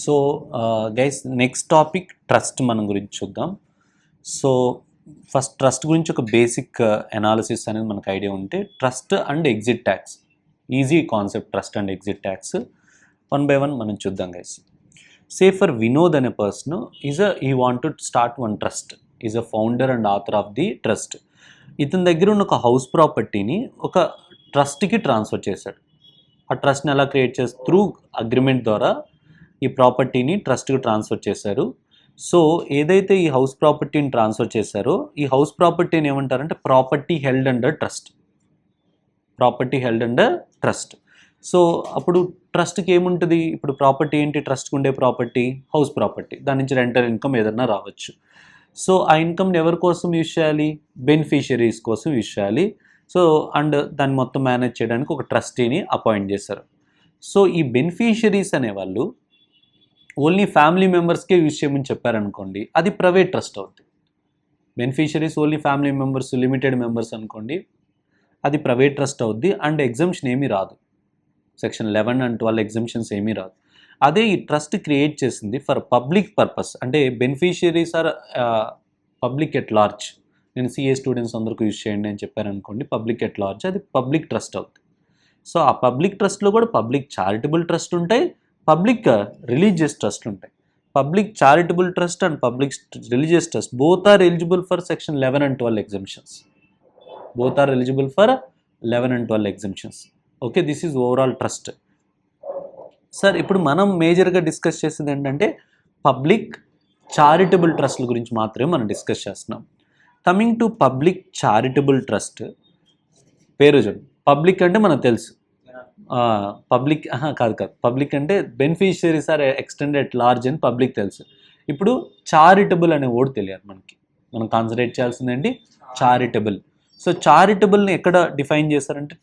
So guys next topic trust మనం గురించి చూద్దాం. సో ఫస్ట్ ట్రస్ట్ గురించి ఒక బేసిక్ అనాలిసిస్ అనేది మనకు ఐడియా ఉంటే trust and exit tax easy concept. Trust and exit tax one by one మనం చూద్దాం గైస్. సే ఫర్ వినోద్ అనే పర్సన్ ఈ want to start one trust, is a founder and author of the trust. ఇతని దగ్గర ఉన్న ఒక house ప్రాపర్టీని ఒక ట్రస్ట్కి ట్రాన్స్ఫర్ చేశాడు. ఆ ట్రస్ట్ని ఎలా క్రియేట్ చేసి త్రూ అగ్రిమెంట్ ద్వారా ఈ ప్రాపర్టీని ట్రస్ట్కి ట్రాన్స్ఫర్ చేశారు. సో ఏదైతే ఈ హౌస్ ప్రాపర్టీని ట్రాన్స్ఫర్ చేశారో ఈ హౌస్ ప్రాపర్టీని ఏమంటారంటే property held under trust. Property held under trust. So అప్పుడు ట్రస్ట్కి ఏముంటుంది? ఇప్పుడు ప్రాపర్టీ ఏంటి? ట్రస్ట్కి ఉండే ప్రాపర్టీ హౌస్ ప్రాపర్టీ, దాని నుంచి రెంటల్ ఇన్కమ్ ఏదన్నా రావచ్చు. సో ఆ ఇన్కమ్ని ఎవరి కోసం యూజ్ చేయాలి? బెనిఫిషియరీస్ కోసం యూజ్ చేయాలి. సో అండ్ దాన్ని మొత్తం మేనేజ్ చేయడానికి ఒక ట్రస్టీని అపాయింట్ చేశారు. సో ఈ బెనిఫిషియరీస్ అనేవాళ్ళు ఓన్లీ ఫ్యామిలీ మెంబర్స్కే యూజ్ చేయమని చెప్పారనుకోండి, అది ప్రైవేట్ ట్రస్ట్ అవుతుంది. Beneficiaries only family members, limited members అనుకోండి, అది ప్రైవేట్ ట్రస్ట్ అవుద్ది అండ్ ఎగ్జంప్షన్ ఏమీ రాదు. సెక్షన్ 11 అండ్ 12 ఎగ్జంప్షన్స్ ఏమీ రాదు. అదే ఈ ట్రస్ట్ క్రియేట్ చేసింది ఫర్ పబ్లిక్ పర్పస్, అంటే beneficiaries are public at large. నేను సిఏ స్టూడెంట్స్ అందరికీ యూజ్ చేయండి అని చెప్పారనుకోండి, పబ్లిక్ ఎట్ లార్జ్, అది పబ్లిక్ ట్రస్ట్ అవుతుంది. సో ఆ పబ్లిక్ ట్రస్ట్లో కూడా పబ్లిక్ చారిటబుల్ ట్రస్ట్ ఉంటాయి, పబ్లిక్ రిలీజియస్ ట్రస్ట్ ఉంటాయి. Public charitable trust and public religious trust both are eligible for section 11 and 12 exemptions. Both are eligible for 11 and 12 exemptions. Okay, this is overall trust. Sir ఇప్పుడు మనం మేజర్గా discuss చేసేది ఏంటంటే public charitable ట్రస్ట్ల గురించి మాత్రమే మనం discuss చేస్తున్నాం. Coming to public charitable trust, పేరు చూడండి. పబ్లిక్ అంటే మనకు తెలుసు, పబ్లిక్ కాదు, పబ్లిక్ అంటే బెనిఫిషియరీస్ ఆర్ ఎక్స్టెండెడ్ లార్జ్ అని పబ్లిక్ తెలుసు. ఇప్పుడు చారిటబుల్ అనే వర్డ్ తెలియాలి మనకి. మనం కాన్సన్ట్రేట్ చేయాల్సిందండి చారిటబుల్. సో చారిటబుల్ని ఎక్కడ డిఫైన్ చేశారంటే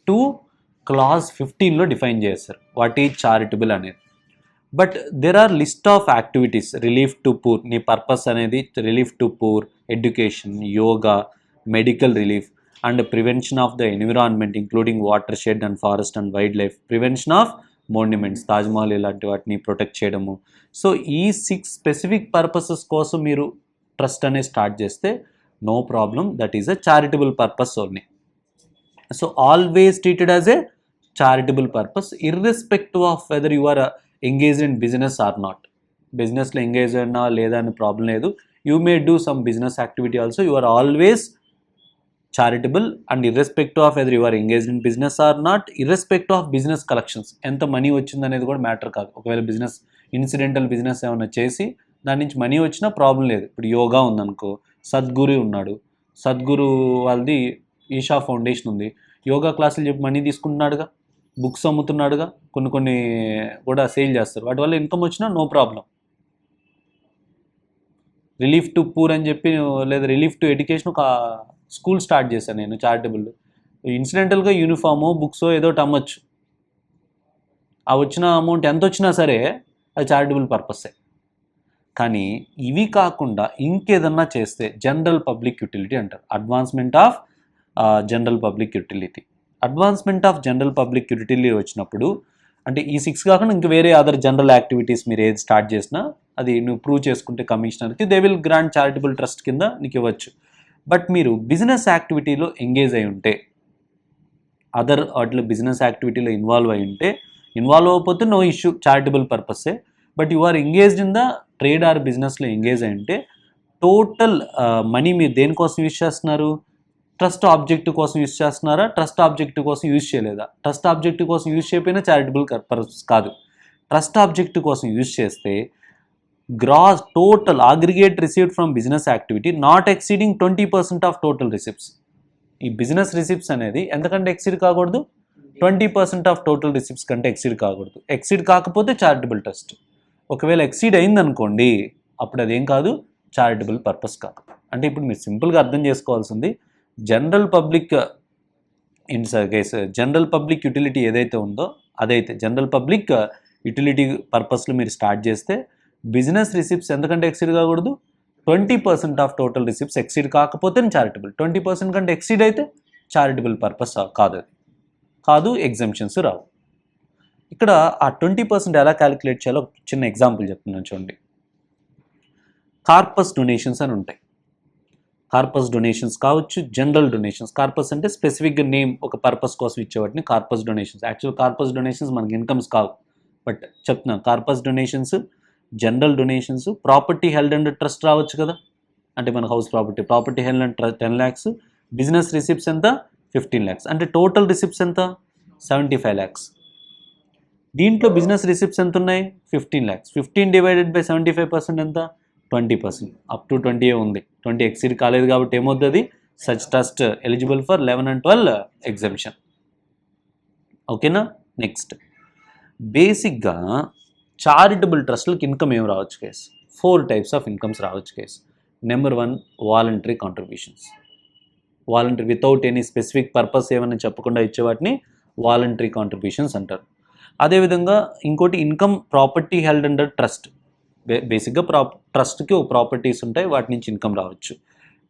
క్లాజ్ 15లో డిఫైన్ చేశారు వాట్ ఈజ్ చారిటబుల్ అనేది. But there are list of activities. Relief to poor, నీ పర్పస్ అనేది relief to poor, education, yoga, medical relief and prevention of the environment including water shed and forest and wild life, prevention of మోన్యుమెంట్స్, Taj Mahal ఇలాంటి వాటిని protect చేయడము. So ఈ 6 specific purposes కోసం మీరు trust అనేది start చేస్తే no problem, that is a charitable purpose only. So always treated as a charitable purpose irrespective of whether you are engaged in business or not. Business lo engaged anna leda ani problem ledu, you may do some business activity also, you are always charitable and irrespective of whether you are engaged in business or not, irrespective of business collections, ఎంత money వచ్చింది అనేది కూడా matter కాదు. ఒకవేళ business incidental business ఏమైనా చేసి దాని నుంచి మనీ వచ్చినా ప్రాబ్లం లేదు. ఇప్పుడు యోగా ఉందనుకో, సద్గురు ఉన్నాడు, సద్గురు వాళ్ళది ఈషా ఫౌండేషన్ ఉంది, యోగా క్లాసులు చెప్పి మనీ తీసుకుంటున్నాడుగా, బుక్స్ అమ్ముతున్నాడుగా, కొన్ని కూడా సేల్ చేస్తారు, వాటి వల్ల ఇన్కమ్ వచ్చినా no problem. Relief to poor అని చెప్పి లేదా రిలీఫ్ టు ఎడ్యుకేషన్ ఒక స్కూల్ స్టార్ట్ చేశాను నేను చారిటబుల్. ఇన్సిడెంటల్గా యూనిఫాము, బుక్స్ ఏదో ఒకటి అమ్మొచ్చు, ఆ వచ్చిన అమౌంట్ ఎంత వచ్చినా సరే అది చారిటబుల్ పర్పసే. కానీ ఇవి కాకుండా ఇంకేదన్నా చేస్తే జనరల్ పబ్లిక్ యూటిలిటీ అంటారు. Advancement of general public utility. Advancement of general public utility వచ్చినప్పుడు అంటే ఈ 6 కాకుండా ఇంక వేరే అదర్ జనరల్ యాక్టివిటీస్ మీరు ఏది స్టార్ట్ చేసినా అది నువ్వు ప్రూవ్ చేసుకుంటే కమిషనర్కి they will grant charitable trust కింద నీకు ఇవ్వచ్చు. బట్ మీరు బిజినెస్ యాక్టివిటీలో ఎంగేజ్ అయి ఉంటే, అదర్ వాటిలో బిజినెస్ యాక్టివిటీలో ఇన్వాల్వ్ అయి ఉంటే, ఇన్వాల్వ్ అవ్వకపోతే నో ఇష్యూ, చారిటబుల్ పర్పసే. But you are engaged in the trade or బిజినెస్లో ఎంగేజ్ అయి ఉంటే టోటల్ మనీ మీరు దేనికోసం యూజ్ చేస్తున్నారు? ట్రస్ట్ ఆబ్జెక్టివ్ కోసం యూజ్ చేస్తున్నారా? ట్రస్ట్ ఆబ్జెక్టివ్ కోసం యూజ్ చేయలేదా? ట్రస్ట్ ఆబ్జెక్టివ్ కోసం యూజ్ చేయకపోయినా చారిటబుల్ పర్పస్ కాదు. ట్రస్ట్ ఆబ్జెక్టివ్ కోసం యూజ్ చేస్తే gross total aggregate received from business activity not exceeding 20% of total receipts. ఈ బిజినెస్ రిసిప్ట్స్ అనేది ఎంతకంటే ఎక్సీడ్ కాకూడదు? 20% ఆఫ్ టోటల్ రిసిప్ట్స్ కంటే ఎక్సీడ్ కాకూడదు. ఎక్సీడ్ కాకపోతే చారిటబుల్ ట్రస్ట్. ఒకవేళ ఎక్సీడ్ అయిందనుకోండి, అప్పుడు అదేం కాదు, చారిటబుల్ పర్పస్ కాదు. అంటే ఇప్పుడు మీరు సింపుల్గా అర్థం చేసుకోవాల్సింది, general public general public utility ఏదైతే ఉందో అదైతే జనరల్ పబ్లిక్ యూటిలిటీ పర్పస్లో మీరు స్టార్ట్ చేస్తే బిజినెస్ రిసిప్ట్స్ ఎంతకంటే ఎక్సీడ్ కాకూడదు? 20% ఆఫ్ టోటల్ రిసిప్ట్స్ ఎక్సీడ్ కాకపోతే చారిటబుల్. 20% కంటే ఎక్సీడ్ అయితే చారిటబుల్ పర్పస్ కాదు, అది కాదు, ఎగ్జంప్షన్స్ రావు. ఇక్కడ ఆ 20% ఎలా క్యాలిక్యులేట్ చేయాలో ఒక చిన్న ఎగ్జాంపుల్ చెప్తున్నాను చూడండి. కార్పస్ డొనేషన్స్ అని ఉంటాయి. కార్పస్ డొనేషన్స్ కావచ్చు, జనరల్ డొనేషన్స్. కార్పస్ అంటే స్పెసిఫిక్గా నేమ్ ఒక పర్పస్ కోసం ఇచ్చేవాటిని corpus donations. Actual corpus donations మనకి ఇన్కమ్స్ కావు, బట్ చెప్తున్నాను corpus donations, general donations, property held under trust రావచ్చు కదా, అంటే మన house property held and 10 lakhs, business receipts ఎంత 15 lakhs, అంటే టోటల్ రిసిప్ట్స్ ఎంత 75 lakhs. దీంట్లో బిజినెస్ రిసిప్ట్స్ ఎంత ఉన్నాయి 15 lakhs. 15 డివైడెడ్ బై 75% ఎంత 20%. అప్ టు 20 ఉంది, 20 ఎక్సీడ్ కాలేదు కాబట్టి ఏమవుతుంది, such trust eligible for 11 and 12 exemption. ఓకేనా. నెక్స్ట్ బేసిక్గా చారిటబుల్ ట్రస్ట్లకు ఇన్కమ్ ఏం రావచ్చు కేస్, 4 types ఆఫ్ ఇన్కమ్స్ రావచ్చు case. Number 1 voluntary contributions. Voluntary without any specific purpose ఏమైనా చెప్పకుండా ఇచ్చేవాటిని వాలంటరీ కాంట్రిబ్యూషన్స్ అంటారు. అదేవిధంగా ఇంకోటి income property held under trust. బేసిక్గా ట్రస్ట్కి ఒక ప్రాపర్టీస్ ఉంటాయి, వాటి నుంచి ఇన్కమ్ రావచ్చు.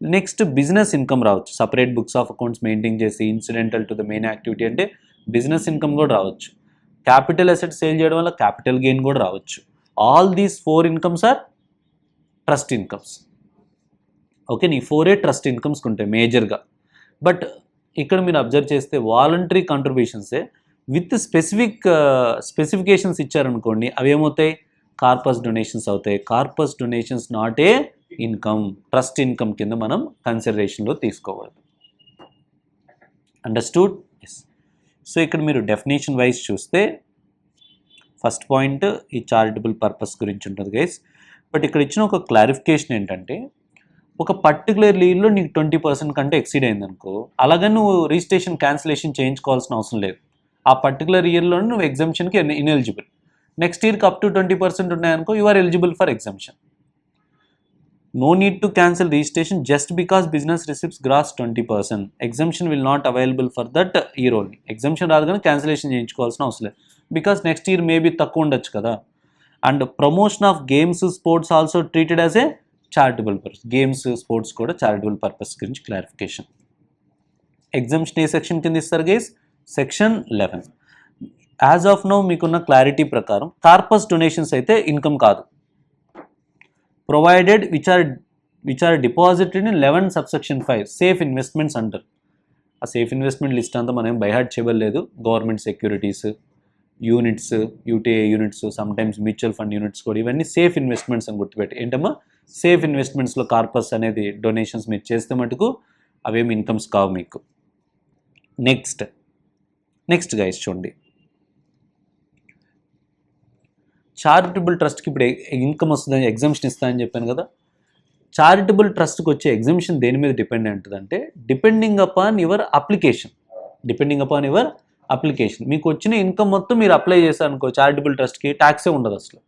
నెక్స్ట్ బిజినెస్ ఇన్కమ్ రావచ్చు, separate books of accounts maintain చేసి incidental to the main activity అంటే బిజినెస్ ఇన్కమ్ కూడా రావచ్చు. క్యాపిటల్ అసెట్ సేల్ చేయడం వల్ల క్యాపిటల్ గెయిన్ కూడా రావచ్చు. All these 4 incomes are trust incomes. Okay, నీ 4 ట్రస్ట్ ఇన్కమ్స్కి ఉంటాయి మేజర్గా. బట్ ఇక్కడ మీరు అబ్జర్వ్ చేస్తే వాలంటరీ కాంట్రిబ్యూషన్సే విత్ స్పెసిఫికేషన్స్ ఇచ్చారనుకోండి, అవి ఏమవుతాయి, కార్పస్ డొనేషన్స్ అవుతాయి. Corpus donations not a income, trust income కింద మనం కన్సిడరేషన్లో తీసుకోవాలి. అండర్స్టూడ్? ఎస్. సో ఇక్కడ మీరు డెఫినేషన్ వైజ్ చూస్తే ఫస్ట్ పాయింట్ ఈ చారిటబుల్ పర్పస్ గురించి ఉంటుంది గైస్. బట్ ఇక్కడ ఇచ్చిన ఒక క్లారిఫికేషన్ ఏంటంటే, ఒక పర్టికులర్ లీవ్లో నీకు 20% కంటే ఎక్సీడ్ అయిందనుకో, అలాగే నువ్వు రిజిస్ట్రేషన్ క్యాన్సిలేషన్ చేయించుకోవాల్సిన అవసరం లేదు. ఆ పర్టికులర్ ఇయర్లో నువ్వు ఎగ్జంప్షన్కి ఇన్ఎలిజిబుల్. నెక్స్ట్ ఇయర్కి అప్ టు 20% ఉన్నాయనుకో, you are eligible for exemption. No need to cancel registration just because business receipts gross 20%. Exemption will not available for that year only. Exemption రాదు కానీ క్యాన్సిలేషన్ చేయించుకోవాల్సిన అవసరం లేదు, బికాస్ నెక్స్ట్ ఇయర్ మేబీ తక్కువ ఉండొచ్చు కదా. And promotion of games sports also treated as a charitable purpose. Games sports కూడా charitable purpose గురించి clarification. Exemption ఏ సెక్షన్ కింద ఇస్తారు guys, section 11. As of now మీకున్న క్లారిటీ ప్రకారం కార్పస్ డొనేషన్స్ అయితే ఇన్కమ్ కాదు, provided which are deposited in 11 subsection 5 safe investments అంటారు. ఆ సేఫ్ ఇన్వెస్ట్మెంట్ లిస్ట్ అంతా మనం బైహార్ట్ చేయలేదు. Government securities, units, UTA units, sometimes mutual fund units కూడా, ఇవన్నీ సేఫ్ ఇన్వెస్ట్మెంట్స్ అని గుర్తుపెట్టి. ఏంటమ్మా, సేఫ్ ఇన్వెస్ట్మెంట్స్లో కార్పస్ అనేది డొనేషన్స్ మీరు చేస్తే మటుకు అవేమి ఇన్కమ్స్ కావు మీకు. నెక్స్ట్ గైస్ చూడండి, చారిటబుల్ ట్రస్ట్కి ఇప్పుడు ఇన్కమ్ వస్తుందని ఎగ్జంప్షన్ ఇస్తానని చెప్పాను కదా. చారిటబుల్ ట్రస్ట్కి వచ్చే ఎగ్జంప్షన్ దేని మీద డిపెండ్ ఉంటుందంటే, డిపెండింగ్ అపాన్ యువర్ అప్లికేషన్. మీకు వచ్చిన ఇన్కమ్ మొత్తం మీరు అప్లై చేశారు అనుకో చారిటబుల్ ట్రస్ట్కి, ట్యాక్సే ఉండదు అసలు.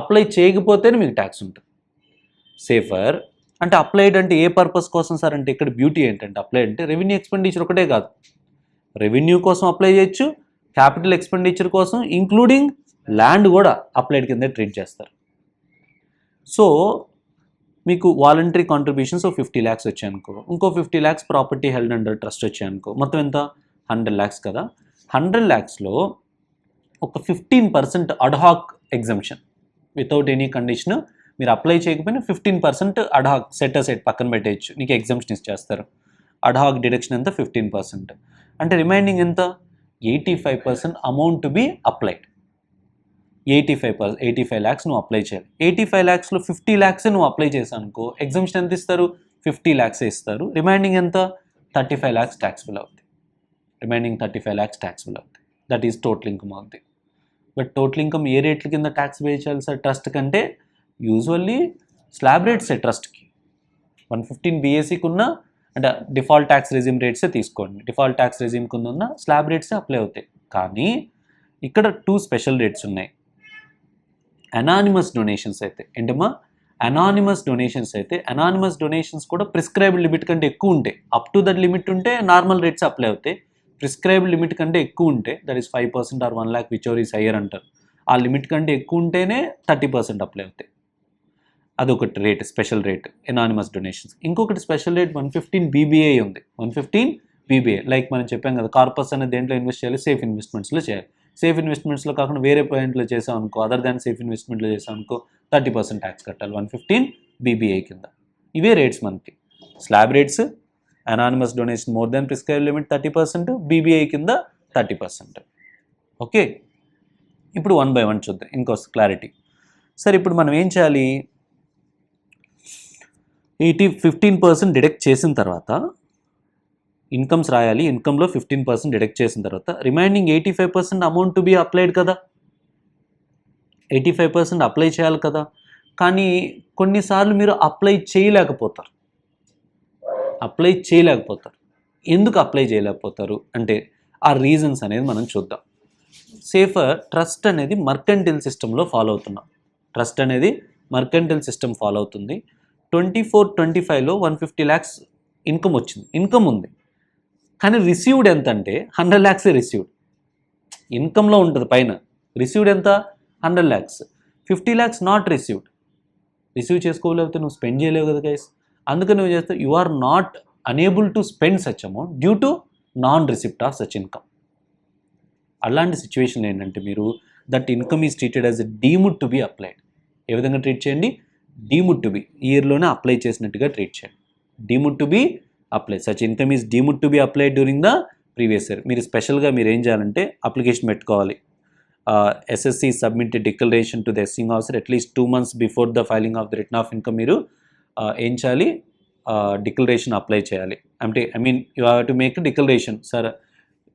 అప్లై చేయకపోతేనే మీకు ట్యాక్స్ ఉంటుంది. సేఫర్ అంటే అప్లైడ్ అంటే ఏ పర్పస్ కోసం సార్ అంటే, ఇక్కడ బ్యూటీ ఏంటంటే అప్లైడ్ అంటే రెవెన్యూ ఎక్స్పెండిచర్ ఒకటే కాదు, రెవెన్యూ కోసం అప్లై చేయొచ్చు, క్యాపిటల్ ఎక్స్పెండిచర్ కోసం, ఇంక్లూడింగ్ ల్యాండ్ కూడా అప్లైడ్ కింద ట్రీట్ చేస్తారు. సో మీకు వాలంటరీ కాంట్రిబ్యూషన్స్ 50 lakhs వచ్చాయనుకో, ఇంకో 50 lakhs property held under trust వచ్చాయనుకో, మొత్తం ఎంత 100 lakhs కదా. 100 lakhsలో ఒక 15% ad hoc exemption without any condition. మీరు అప్లై చేయకపోయినా 15% అడ్హాక్ సెట్ అసైడ్ పక్కన పెట్టేయచ్చు, నీకు ఎగ్జంప్షన్ ఇచ్చేస్తారు. అడ్హాక్ డిడక్షన్ ఎంత 15%, అంటే రిమైనింగ్ ఎంత 85% amount to be applied. 85 lakhs నువ్వు అప్లై చేయాలి. 85 lakhsలో 50 lakhs నువ్వు అప్లై చేశాను అనుకో, ఎగ్జంప్షన్ ఎంత ఇస్తారు, 50 lakhs ఇస్తారు. రిమైనింగ్ ఎంత 35 lakhs ట్యాక్స్బుల్ అవుతుంది. దట్ ఈస్ టోటల్ ఇన్కమ్ అవుతుంది. బట్ టోటల్ ఇన్కమ్ ఏ రేట్ల కింద ట్యాక్స్ పే చేయాలి సార్ ట్రస్ట్ కంటే, యూజువల్లీ స్లాబ్ రేట్సే ట్రస్ట్కి. 115 BACకి ఉన్న అంటే డిఫాల్ట్ ట్యాక్స్ రెజ్యూమ్ రేట్సే తీసుకోండి. డిఫాల్ట్ ట్యాక్స్ రెజ్యూమ్ కింద ఉన్న స్లాబ్ రేట్సే అప్లై అవుతాయి. కానీ ఇక్కడ 2 స్పెషల్ రేట్స్ ఉన్నాయి. అనానిమస్ డొనేషన్స్ అయితే ఏంటమ్మా, అనానిమస్ డొనేషన్స్ కూడా ప్రిస్క్రైబ్డ్ లిమిట్ కంటే ఎక్కువ ఉంటాయి. అప్ టు దట్ లిమిట్ ఉంటే నార్మల్ రేట్స్ అప్లై అవుతాయి. ప్రిస్క్రైబ్డ్ లిమిట్ కంటే ఎక్కువ ఉంటే, that is 5% or 1 lakh which ever is higher అంటారు. ఆ లిమిట్ కంటే ఎక్కువ ఉంటేనే 30% అప్లై అవుతాయి. అదొకటి rate, special rate anonymous donations. ఇంకొకటి స్పెషల్ రేట్ 115 BBA ఉంది. 115 BBA లైక్ మనం చెప్పాం కదా, కార్పస్ అనేది దేంట్లో ఇన్వెస్ట్ చేయాలి, సేఫ్ ఇన్వెస్ట్మెంట్స్లో చేయాలి. సేఫ్ ఇన్వెస్ట్మెంట్స్లో కాకుండా వేరే పాయింట్లో చేసాం అనుకో, అదర్ దాన్ సేఫ్ ఇన్వెస్ట్మెంట్లో చేసాం అనుకో 30% ట్యాక్స్ కట్టాలి 115 BBI కింద. ఇవే రేట్స్ మనకి. Slab rates, anonymous donation more than prescribe limit 30%, BBI కింద 30%. ఓకే, ఇప్పుడు 1 by 1 చూద్దాం ఇంకో క్లారిటీ. సరే, ఇప్పుడు మనం ఏం చేయాలి? 15% డిడక్ట్ చేసిన తర్వాత ఇన్కమ్స్ రాయాలి. ఇన్కంలో 15% డిడక్ట్ చేసిన తర్వాత remaining 85% amount to be applied కదా, 85% అప్లై చేయాలి కదా. కానీ కొన్నిసార్లు మీరు అప్లై చేయలేకపోతారు. ఎందుకు అప్లై చేయలేకపోతారు అంటే ఆ రీజన్స్ అనేది మనం చూద్దాం. సేఫర్ ట్రస్ట్ అనేది మర్కంటైల్ సిస్టంలో ఫాలో అవుతున్నాం. ట్రస్ట్ అనేది మర్కంటైల్ సిస్టమ్ ఫాలో అవుతుంది. 24-25లో 150 lakhs ఇన్కమ్ ఉంది. కానీ రిసీవ్డ్ ఎంత అంటే 100 lakhs రిసీవ్డ్. ఇన్కంలో ఉంటుంది పైన, రిసీవ్డ్ ఎంత 100 lakhs, 50 lakhs not received. Receive చేసుకోలేకపోతే నువ్వు స్పెండ్ చేయలేవు కదా గైస్. అందుకని నువ్వు చేస్తే you are not unable to spend such amount due to non receipt of such income. అలాంటి సిచ్యువేషన్ ఏంటంటే మీరు that income is treated as deemed to be applied. ఏ విధంగా ట్రీట్ చేయండి? డీమ్డ్ టు బి, ఇయర్లోనే అప్లై చేసినట్టుగా ట్రీట్ చేయండి. Deemed to be apply, such income is deemed to be applied during the previous year. మీరు స్పెషల్గా మీరు ఏం చేయాలంటే అప్లికేషన్ పెట్టుకోవాలి. SSC submit declaration to the assessing officer at least 2 months before the filing of the return of income. మీరు ఏం చేయాలి? Declaration apply చేయాలి. అంటే you have to make declaration, sir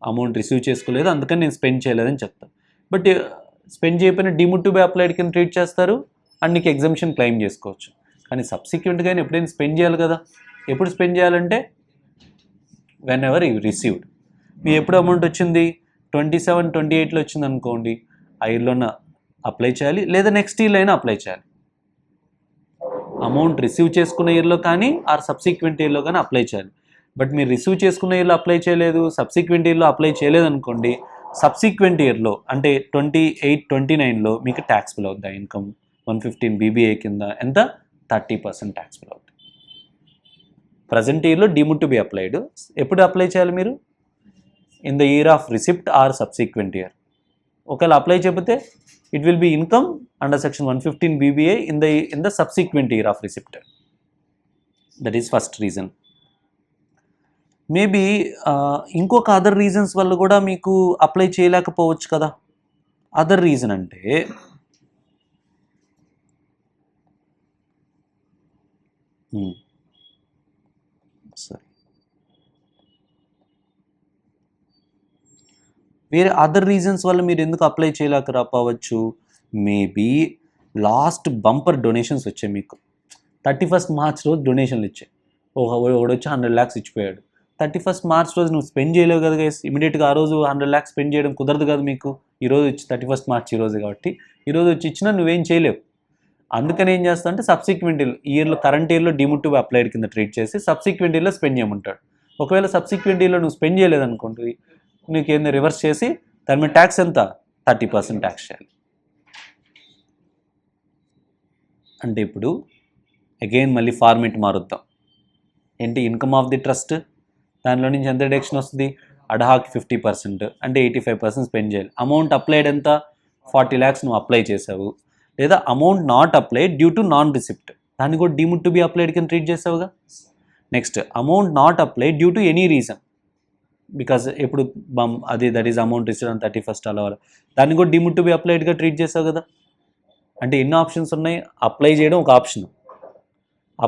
amount receive చేసుకోలేదు అందుకని నేను స్పెండ్ చేయలేదని చెప్తాను. బట్ స్పెండ్ చేయకపోయినా డీమ్డ్ టు బి అప్లైడ్ కింద ట్రీట్ చేస్తారు అండ్ నీకు ఎగ్జంప్షన్ క్లెయిమ్ చేసుకోవచ్చు. కానీ సబ్సిక్వెంట్గా ఎప్పుడైనా స్పెండ్ చేయాలి కదా. ఎప్పుడు స్పెండ్ చేయాలంటే వెన్ ఎవర్ యూ రిసీవ్డ్. మీ ఎప్పుడు అమౌంట్ వచ్చింది 27-28లో వచ్చింది అనుకోండి, ఆ ఇయర్లోనే అప్లై చేయాలి, లేదా నెక్స్ట్ ఇయర్లో అయినా అప్లై చేయాలి. అమౌంట్ రిసీవ్ చేసుకున్న ఇయర్లో కానీ ఆర్ సబ్సిక్వెంట్ ఇయర్లో కానీ అప్లై చేయాలి. బట్ మీరు రిసీవ్ చేసుకున్న ఇయర్లో అప్లై చేయలేదు, సబ్సిక్వెంట్ ఇయర్లో అప్లై చేయలేదు అనుకోండి, సబ్సిక్వెంట్ ఇయర్లో అంటే 28-29లో మీకు ట్యాక్స్ బిల్ అవుతుంది. ఇన్కమ్ 115 BBI కింద ఎంత 30% ట్యాక్స్ బిల్ అవుతుంది. ప్రజెంట్ ఇయర్లో డీమ్డ్ టు బి అప్లైడ్. ఎప్పుడు అప్లై చేయాలి మీరు? In the year of receipt or subsequent year. ఒకవేళ అప్లై చేయకపోతే it will be income under section 115 BBI in the subsequent year of receipt. That is first reason. Maybe ఇంకొక other reasons వల్ల కూడా మీకు apply చేయలేకపోవచ్చు కదా. అదర్ రీజన్ అంటే సరే, వేరే అదర్ రీజన్స్ వల్ల మీరు ఎందుకు అప్లై చేయలేకపోవచ్చు? మేబీ లాస్ట్ బంపర్ డొనేషన్స్ వచ్చాయి మీకు. 31st March రోజు డొనేషన్లు ఇచ్చాయి. ఒకడు వచ్చి 100 lakhs ఇచ్చిపోయాడు. 31st March రోజు నువ్వు స్పెండ్ చేయలేవు కదా గైస్. ఇమీడియట్గా ఆ రోజు 100 lakhs స్పెండ్ చేయడం కుదరదు కదా మీకు. ఈరోజు వచ్చి 31st March ఈరోజు కాబట్టి ఈరోజు వచ్చి ఇచ్చినా నువ్వేం చేయలేవు. అందుకని ఏం చేస్తా అంటే సబ్సిక్వెంట్ ఇయర్లో, కరెంట్ ఇయర్లో డీమ్డ్ టు బి అప్లైడ్ కింద ట్రీట్ చేసి సబ్సిక్వెంట్ ఇయర్లో స్పెండ్ చేయమంటాడు. ఒకవేళ సబ్సిక్వెంట్ ఇయర్లో నువ్వు స్పెండ్ చేయలేదనుకోండి, నీకు ఏంది రివర్స్ చేసి దాని మీద ట్యాక్స్ ఎంత 30% ట్యాక్స్ చేయాలి. అంటే ఇప్పుడు అగైన్ మళ్ళీ ఫార్మేట్ మారుద్దాం. ఏంటి? ఇన్కమ్ ఆఫ్ ది ట్రస్ట్, దానిలో నుంచి ఎంత డిడక్షన్ వస్తుంది? అడ్హాక్ 50% అంటే 85% స్పెండ్ చేయాలి. అమౌంట్ అప్లైడ్ ఎంత? 40 lakhs నువ్వు అప్లై చేసావు. లేదా amount not applied due to non receipt, దాన్ని కూడా డీమ్డ్ టు బి అప్లైడ్ కింద ట్రీట్ చేసావుగా. Next amount not applied due to any reason, because ఎప్పుడు that is amount received on 31st అలా దాన్ని కూడా డీమ్డ్ టు బి అప్లైడ్గా ట్రీట్ చేసావు కదా. అంటే ఎన్ని ఆప్షన్స్ ఉన్నాయి? అప్లై చేయడం ఒక ఆప్షన్,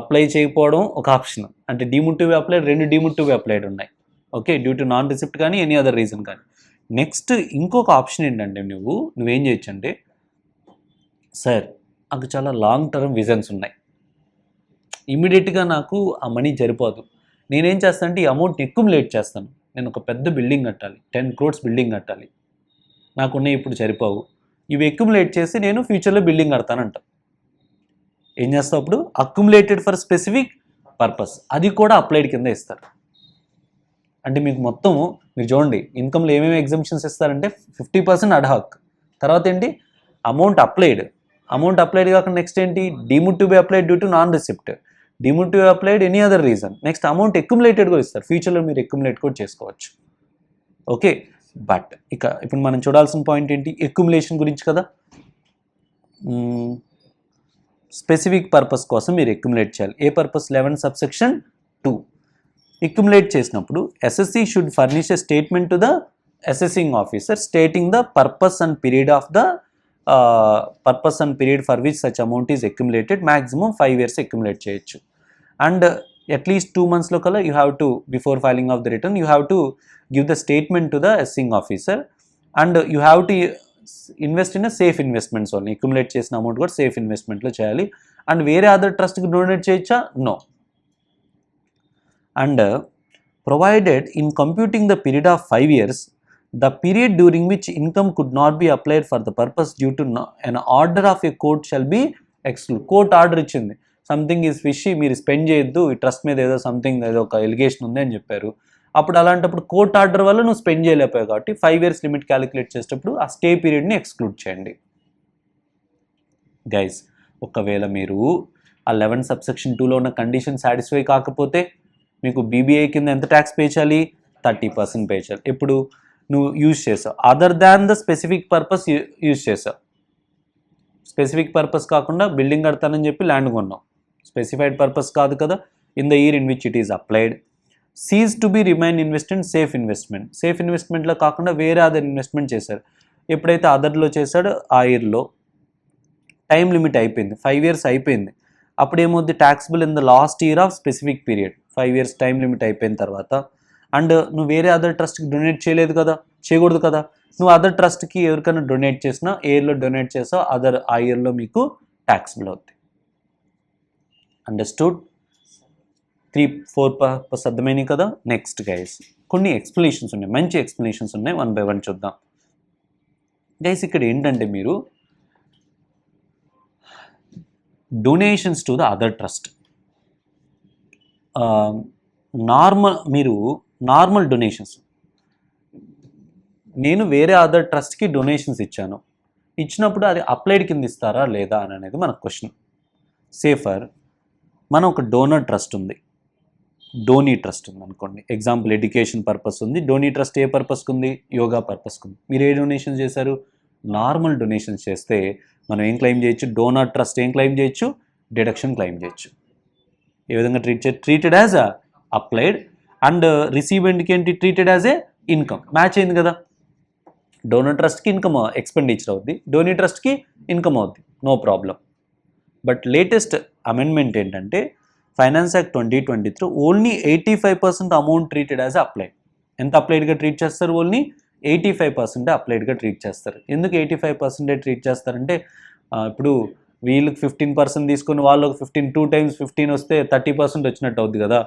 అప్లై చేయకపోవడం ఒక ఆప్షన్. అంటే deemed to be applied, 2 deemed to be applied ఉన్నాయి. Okay, due to non receipt కానీ ఎనీ అదర్ రీజన్ కానీ. నెక్స్ట్ ఇంకొక ఆప్షన్ ఏంటంటే నువ్వేం చేయొచ్చు అంటే, సార్ నాకు చాలా లాంగ్ టర్మ్ విజన్స్ ఉన్నాయి, ఇమీడియట్గా నాకు ఆ మనీ సరిపోదు, నేనేం చేస్తాను అంటే ఈ అమౌంట్ అక్యుములేట్ చేస్తాను. నేను ఒక పెద్ద బిల్డింగ్ కట్టాలి, 10 crores బిల్డింగ్ కట్టాలి, నాకున్నాయి ఇప్పుడు సరిపోవు, ఇవి అక్యుములేట్ చేసి నేను ఫ్యూచర్లో బిల్డింగ్ కడతానంట. ఏం చేస్తావు అప్పుడు? అక్యుములేటెడ్ ఫర్ స్పెసిఫిక్ పర్పస్, అది కూడా అప్లైడ్ కింద ఇస్తారు. అంటే మీకు మొత్తం మీరు చూడండి, ఇన్కమ్లో ఏమేమి ఎగ్జంప్షన్స్ ఇస్తారంటే 50% అడ్హాక్, తర్వాత ఏంటి అమౌంట్ అప్లైడ్ కాకుండా నెక్స్ట్ ఏంటి deemed to be applied due to non receipt, deemed to be applied any other reason, next amount accumulated కూడా ఇస్తారు, ఫ్యూచర్లో మీరు అక్యుములేట్ కూడా చేసుకోవచ్చు. ఓకే, బట్ ఇప్పుడు మనం చూడాల్సిన పాయింట్ ఏంటి, అక్యుములేషన్ గురించి కదా. స్పెసిఫిక్ పర్పస్ కోసం మీరు అక్యుములేట్ చేయాలి. ఏ పర్పస్? 11 సబ్సెక్షన్ 2. అక్యుములేట్ చేసినప్పుడు SSC should furnish a statement to the assessing officer stating the purpose and period of the purpose and period for which such amount is accumulated. Maximum 5 years accumulate చేయొచ్చు. And at least 2 months కల్లా you have to, before filing of the return, you have to give the statement to the assessing officer. And you have to invest in safe investments only. Accumulate చేసిన amount కూడా safe ఇన్వెస్ట్మెంట్లో చేయాలి. And వేరే other ట్రస్ట్కి donate చేయొచ్చా? No. And provided in computing the period of 5 years, the period during which income could not be applied for the purpose due to an order of a court shall be excluded. Court order ఇచ్చింది, something is fishy, మీరు spend చేయొద్దు, ఈ trust మీద ఏదో something ఏదో ఒక allegation ఉంది అని చెప్పారు. అప్పుడు అలాంటప్పుడు కోర్ట్ ఆర్డర్ వల్ల నువ్వు స్పెండ్ చేయలేకపోయావు కాబట్టి 5 years లిమిట్ క్యాలిక్యులేట్ చేసేటప్పుడు ఆ స్టే పీరియడ్ని ఎక్స్క్లూడ్ చేయండి. గైస్, ఒకవేళ మీరు ఆ 11 సబ్సెక్షన్ 2లో ఉన్న కండిషన్ సాటిస్ఫై కాకపోతే మీకు బీబీఐ కింద ఎంత ట్యాక్స్ పే చేయాలి? 30% పే చేయాలి. ఇప్పుడు నువ్వు యూజ్ చేసావు, other than the specific purpose use చేసావు. స్పెసిఫిక్ పర్పస్ కాకుండా బిల్డింగ్ కడతానని చెప్పి ల్యాండ్ కొన్నావు, స్పెసిఫైడ్ పర్పస్ కాదు కదా. In the year in which it is applied, cease to be remain invest in safe investment. Safe ఇన్వెస్ట్మెంట్లో కాకుండా వేరే అదర్ ఇన్వెస్ట్మెంట్ చేశారు. ఎప్పుడైతే అదర్లో చేశాడో ఆ ఇయర్లో టైం లిమిట్ అయిపోయింది, 5 years అయిపోయింది. అప్పుడు ఏమవుద్ది? Taxable in the last year of specific period. 5 years time limit అయిపోయిన తర్వాత, అండ్ నువ్వు వేరే అదర్ ట్రస్ట్కి డొనేట్ చేయలేదు కదా, చేయకూడదు కదా. నువ్వు అదర్ ట్రస్ట్కి ఎవరికైనా డొనేట్ చేసినా, ఏ ఇయర్లో డొనేట్ చేసావు ఆ ఇయర్లో మీకు ట్యాక్సిబుల్ అవుతుంది. అండర్స్టూడ్? 3-4 పర్పస్ అర్థమైనాయి కదా. నెక్స్ట్ గైస్, కొన్ని ఎక్స్ప్లెనేషన్స్ ఉన్నాయి, మంచి ఎక్స్ప్లెనేషన్స్ ఉన్నాయి, 1 by 1 చూద్దాం. గైస్, ఇక్కడ ఏంటంటే మీరు donations to the other trust, normal donations, నేను వేరే అదర్ ట్రస్ట్కి డొనేషన్స్ ఇచ్చినప్పుడు అది అప్లైడ్ కింద ఇస్తారా లేదా అని అనేది మన క్వశ్చన్. సేఫర్ మనం ఒక డోనర్ ట్రస్ట్ ఉంది, డోనీ ట్రస్ట్ ఉంది అనుకోండి. ఎగ్జాంపుల్, ఎడ్యుకేషన్ పర్పస్ ఉంది. డోనీ ట్రస్ట్ ఏ పర్పస్కి ఉంది? యోగా పర్పస్కి ఉంది. మీరు ఏ డొనేషన్ చేశారు? నార్మల్ డొనేషన్స్ చేస్తే మనం ఏం క్లెయిమ్ చేయొచ్చు? డోనర్ ట్రస్ట్ ఏం క్లెయిమ్ చేయొచ్చు? డిడక్షన్ క్లెయిమ్ చేయొచ్చు. ఏ విధంగా ట్రీటెడ్ యాజ్ అప్లైడ్, అండ్ రిసీవెంట్కి ఏంటి? Treated as a income. Match అయింది కదా. డోనర్ ట్రస్ట్కి ఇన్కమ్ ఎక్స్పెండిచర్ అవుద్ది, డోనీ ట్రస్ట్కి ఇన్కమ్ అవుద్ది, no problem. But latest amendment ఏంటంటే finance act 2023 only 85% amount treated as applied. ఎంత అప్లైడ్గా ట్రీట్ చేస్తారు? ఓన్లీ 85% అప్లైడ్గా ట్రీట్ చేస్తారు. ఎందుకు 85% ట్రీట్ చేస్తారంటే, ఇప్పుడు వీళ్ళకి 15% తీసుకొని వాళ్ళకి 15, 2 times 15 వస్తే 30% వచ్చినట్టు అవుద్ది కదా.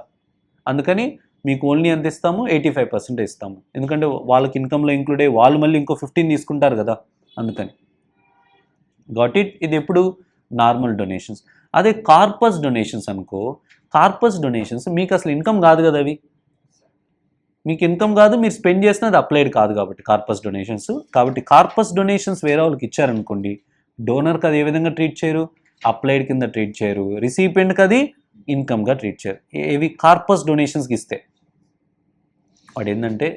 అందుకని మీకు ఓన్లీ ఎంత ఇస్తాము? 85% ఇస్తాము. ఎందుకంటే వాళ్ళకి ఇన్కంలో ఇంక్లూడ్ అయ్యి వాళ్ళు మళ్ళీ ఇంకో 15 తీసుకుంటారు కదా, అందుకని. Got it? ఇది ఎప్పుడు? Normal donations. అదే కార్పస్ డొనేషన్స్ అనుకో, కార్పస్ డొనేషన్స్ మీకు అసలు ఇన్కమ్ కాదు కదా, అవి మీకు ఇన్కమ్ కాదు, మీరు స్పెండ్ చేసినది అప్లైడ్ కాదు కాబట్టి కార్పస్ డొనేషన్స్. కాబట్టి కార్పస్ డొనేషన్స్ వేరే వాళ్ళకి ఇచ్చారనుకోండి, డోనర్కి అది ఏ విధంగా ట్రీట్ చేయరు? అప్లైడ్ కింద ట్రీట్ చేయరు. రిసిపియంట్కి అది ఇన్కమ్గా ట్రీట్ చేయరు. ఏవి? కార్పస్ డొనేషన్స్కి ఇస్తే. వాడు ఏంటంటే,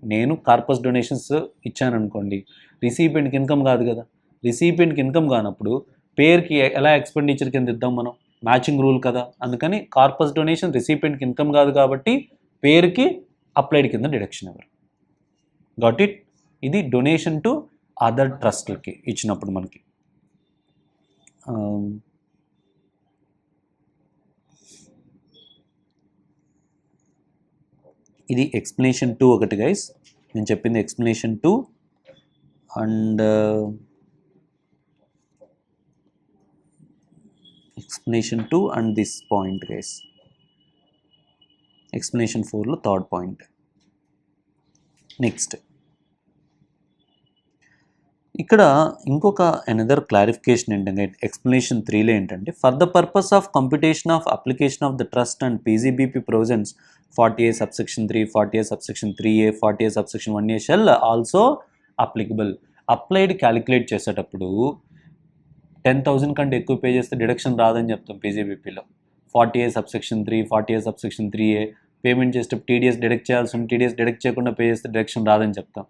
నేను కార్పస్ డొనేషన్స్ ఇచ్చాను అనుకోండి, రిసిపియంట్కి ఇన్కమ్ కాదు కదా. రిసిపియంట్కి ఇన్కమ్ కానప్పుడు పేరుకి ఎలా ఎక్స్పెండిచర్ కింద ఇద్దాం మనం? మ్యాచింగ్ రూల్ కదా. అందుకని కార్పస్ డొనేషన్ రిసిపియంట్కి ఇన్కమ్ కాదు కాబట్టి పేరుకి అప్లైడ్ కింద డిడక్షన్ ఎవరు. Got it? ఇది డొనేషన్ టు అదర్ ట్రస్ట్లకి ఇచ్చినప్పుడు మనకి. ఇది ఎక్స్ప్లెనేషన్ 2 ఒకటి గైస్, నేను చెప్పింది explanation 2 and explanation 2 and this point guys. Explanation 4లో 3rd పాయింట్. నెక్స్ట్ ఇక్కడ ఇంకొక అనదర్ క్లారిఫికేషన్ ఏంటంటే, ఎక్స్ప్లెనేషన్ 3లో ఏంటంటే, for the purpose of computation of application of the trust and PGBP provisions 40A subsection 3, 40A subsection 3A, 40A subsection 1A shall also applicable. Applied calculate చేసేటప్పుడు 10,000 కంటే ఎక్కువ pay చేస్తే deduction రాదని చెప్తాం పీజీబీపీలో. 40A subsection 3, 40A subsection 3A, payment చేసేటప్పుడు TDS deduct చేయాల్సి ఉంది, TDS deduct చేయకుండా పే చేస్తే డిడక్షన్ రాదని చెప్తాం.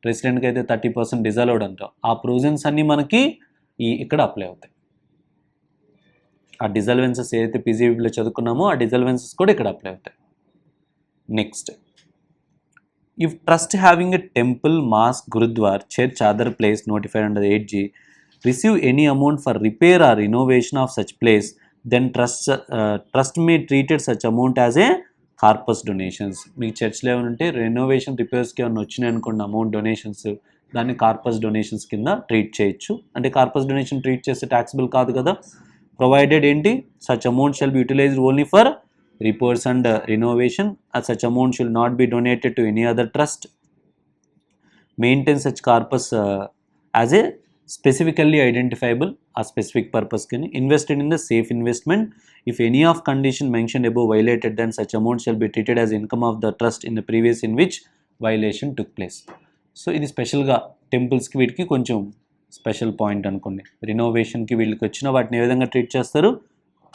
రెసిడెంట్కి అయితే 30% డిజలౌడ్ అంటాం. ఆ ప్రొవిజన్స్ అన్నీ మనకి ఇక్కడ అప్లై అవుతాయి. ఆ డిజల్వెన్సెస్ ఏదైతే పీజీబీలో చదువుకున్నామో ఆ డిజల్వెన్సెస్ కూడా ఇక్కడ అప్లై అవుతాయి. Next, if trust having a temple, mosque, gurdwara, church, other place notified under 8G receive any amount for repair or renovation of such place, then trust may treated such amount as a corpus donations. మీకు చర్చ్లో ఏమైనా ఉంటే renovation రిపేర్స్కి ఏమైనా వచ్చినాయి అనుకోండి amount donations, దాన్ని corpus donations కింద ట్రీట్ చేయొచ్చు. అంటే కార్పస్ డొనేషన్ ట్రీట్ చేస్తే ట్యాక్సిబుల్ కాదు కదా. ప్రొవైడెడ్ ఏంటి, such amount shall be utilized only for repairs and renovation, such amount shall not be donated to any other trust, maintain such corpus as a specifically identifiable a specific purpose can invested in the safe investment. If any of condition mentioned above violated, then such amount shall be treated as income of the trust in the previous in which violation took place. So ఇది స్పెషల్గా టెంపుల్స్కి వీటికి కొంచెం special point అనుకోండి. రినోవేషన్కి వీళ్ళకి వచ్చిన వాటిని ఏ విధంగా ట్రీట్ చేస్తారు,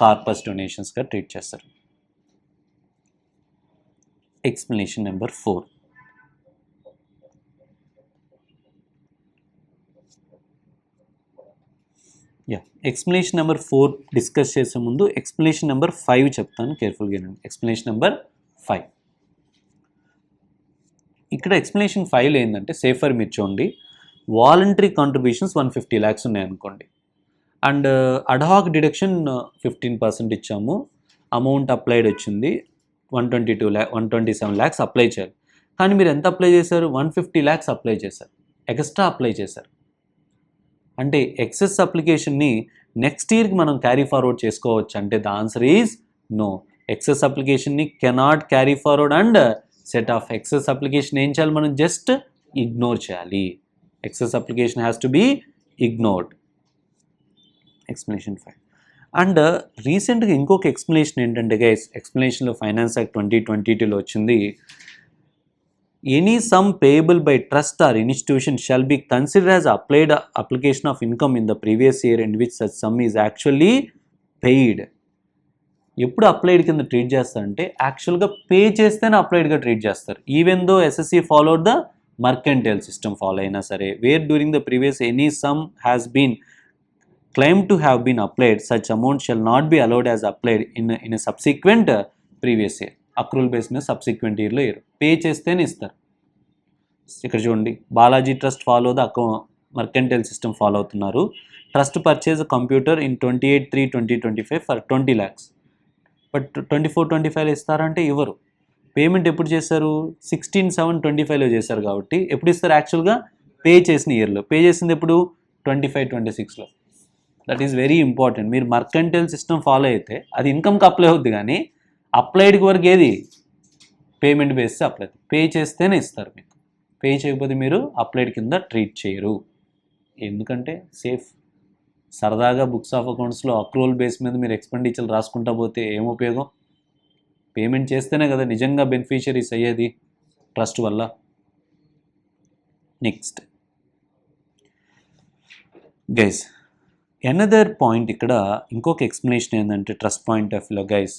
కార్పస్ డొనేషన్స్గా ట్రీట్ చేస్తారు. Explanation number 4. Explanation number 4 discuss చేసే ముందు ఎక్స్ప్లెనేషన్ నెంబర్ 5 చెప్తాను, కేర్ఫుల్గా వినండి. Explanation number 5. ఇక్కడ ఎక్స్ప్లెనేషన్ 5లో ఏంటంటే సేఫర్ మీరు చూడండి, వాలంటరీ కాంట్రిబ్యూషన్స్ 150 lakhs ఉన్నాయనుకోండి, అండ్ అడ్హాక్ డిడక్షన్ 15% ఇచ్చాము, అమౌంట్ అప్లైడ్ వచ్చింది 127 lakhs అప్లై చేయాలి. కానీ మీరు ఎంత అప్లై చేశారు, 150 lakhs అప్లై చేశారు, ఎక్స్ట్రా అప్లై చేశారు. అంటే ఎక్సెస్ అప్లికేషన్ని నెక్స్ట్ ఇయర్కి మనం క్యారీ ఫార్వర్డ్ చేసుకోవచ్చు అంటే the answer is no. Excess అప్లికేషన్ని cannot carry forward and set off. Excess application ఏం చేయాలి, మనం జస్ట్ ఇగ్నోర్ చేయాలి. Excess application has to be ignored. Explanation 5. And రీసెంట్గా ఇంకొక ఎక్స్ప్లెనేషన్ ఏంటంటే గైస్, ఎక్స్ప్లెనేషన్లో ఫైనాన్స్ యాక్ట్ 2022లో వచ్చింది, any sum payable by trust or institution shall be considered as applied application of income in the previous year in which such sum is actually paid. ఎప్పుడు applied కింద treat చేస్తారంటే యాక్చువల్గా pay చేస్తేనే అప్లైడ్గా treat చేస్తారు. Even though assessee followed the mercantile system follow అయినా సరే, where during the previous any sum has been claimed to have been applied, such amount shall not be allowed as applied in a subsequent previous year. Accrual base మీద subsequent ఇయర్లో pay చేస్తేనే ఇస్తారు. ఇక్కడ చూడండి, Balaji trust follow the mercantile system follow అవుతున్నారు. Trust purchase computer in 28/3/2025 for 20 lakhs, but 24-25 ఇస్తారంటే ఇవ్వరు. Payment ఎప్పుడు చేశారు, 16/7/25లో చేశారు కాబట్టి ఎప్పుడు ఇస్తారు, యాక్చువల్గా పే చేసిన ఇయర్లో. పే చేసింది ఎప్పుడు, 25-26లో. That is very important. మీరు మర్కెంటైల్ సిస్టమ్ ఫాలో అయితే అది ఇన్కమ్కి అప్లై అవుద్ది, కానీ అప్లైడ్కి వరకు ఏది పేమెంట్ బేస్తే అప్లై, పే చేస్తేనే ఇస్తారు. మీకు పే చేయకపోతే మీరు అప్లైడ్ కింద ట్రీట్ చేయరు. ఎందుకంటే సేఫ్. సరదాగా బుక్స్ ఆఫ్ అకౌంట్స్లో అక్రూవల్ బేస్ మీద మీరు ఎక్స్పెండిచర్లు రాసుకుంటా పోతే ఏం ఉపయోగం? పేమెంట్ చేస్తేనే కదా నిజంగా బెనిఫిషియరీస్ అయ్యేది ట్రస్ట్ వల్ల. నెక్స్ట్ గైస్, ఎనదర్ పాయింట్, ఇక్కడ ఇంకొక ఎక్స్ప్లెనేషన్ ఏంటంటే ట్రస్ట్ పాయింట్ ఆఫ్ వ్యూలో గైస్,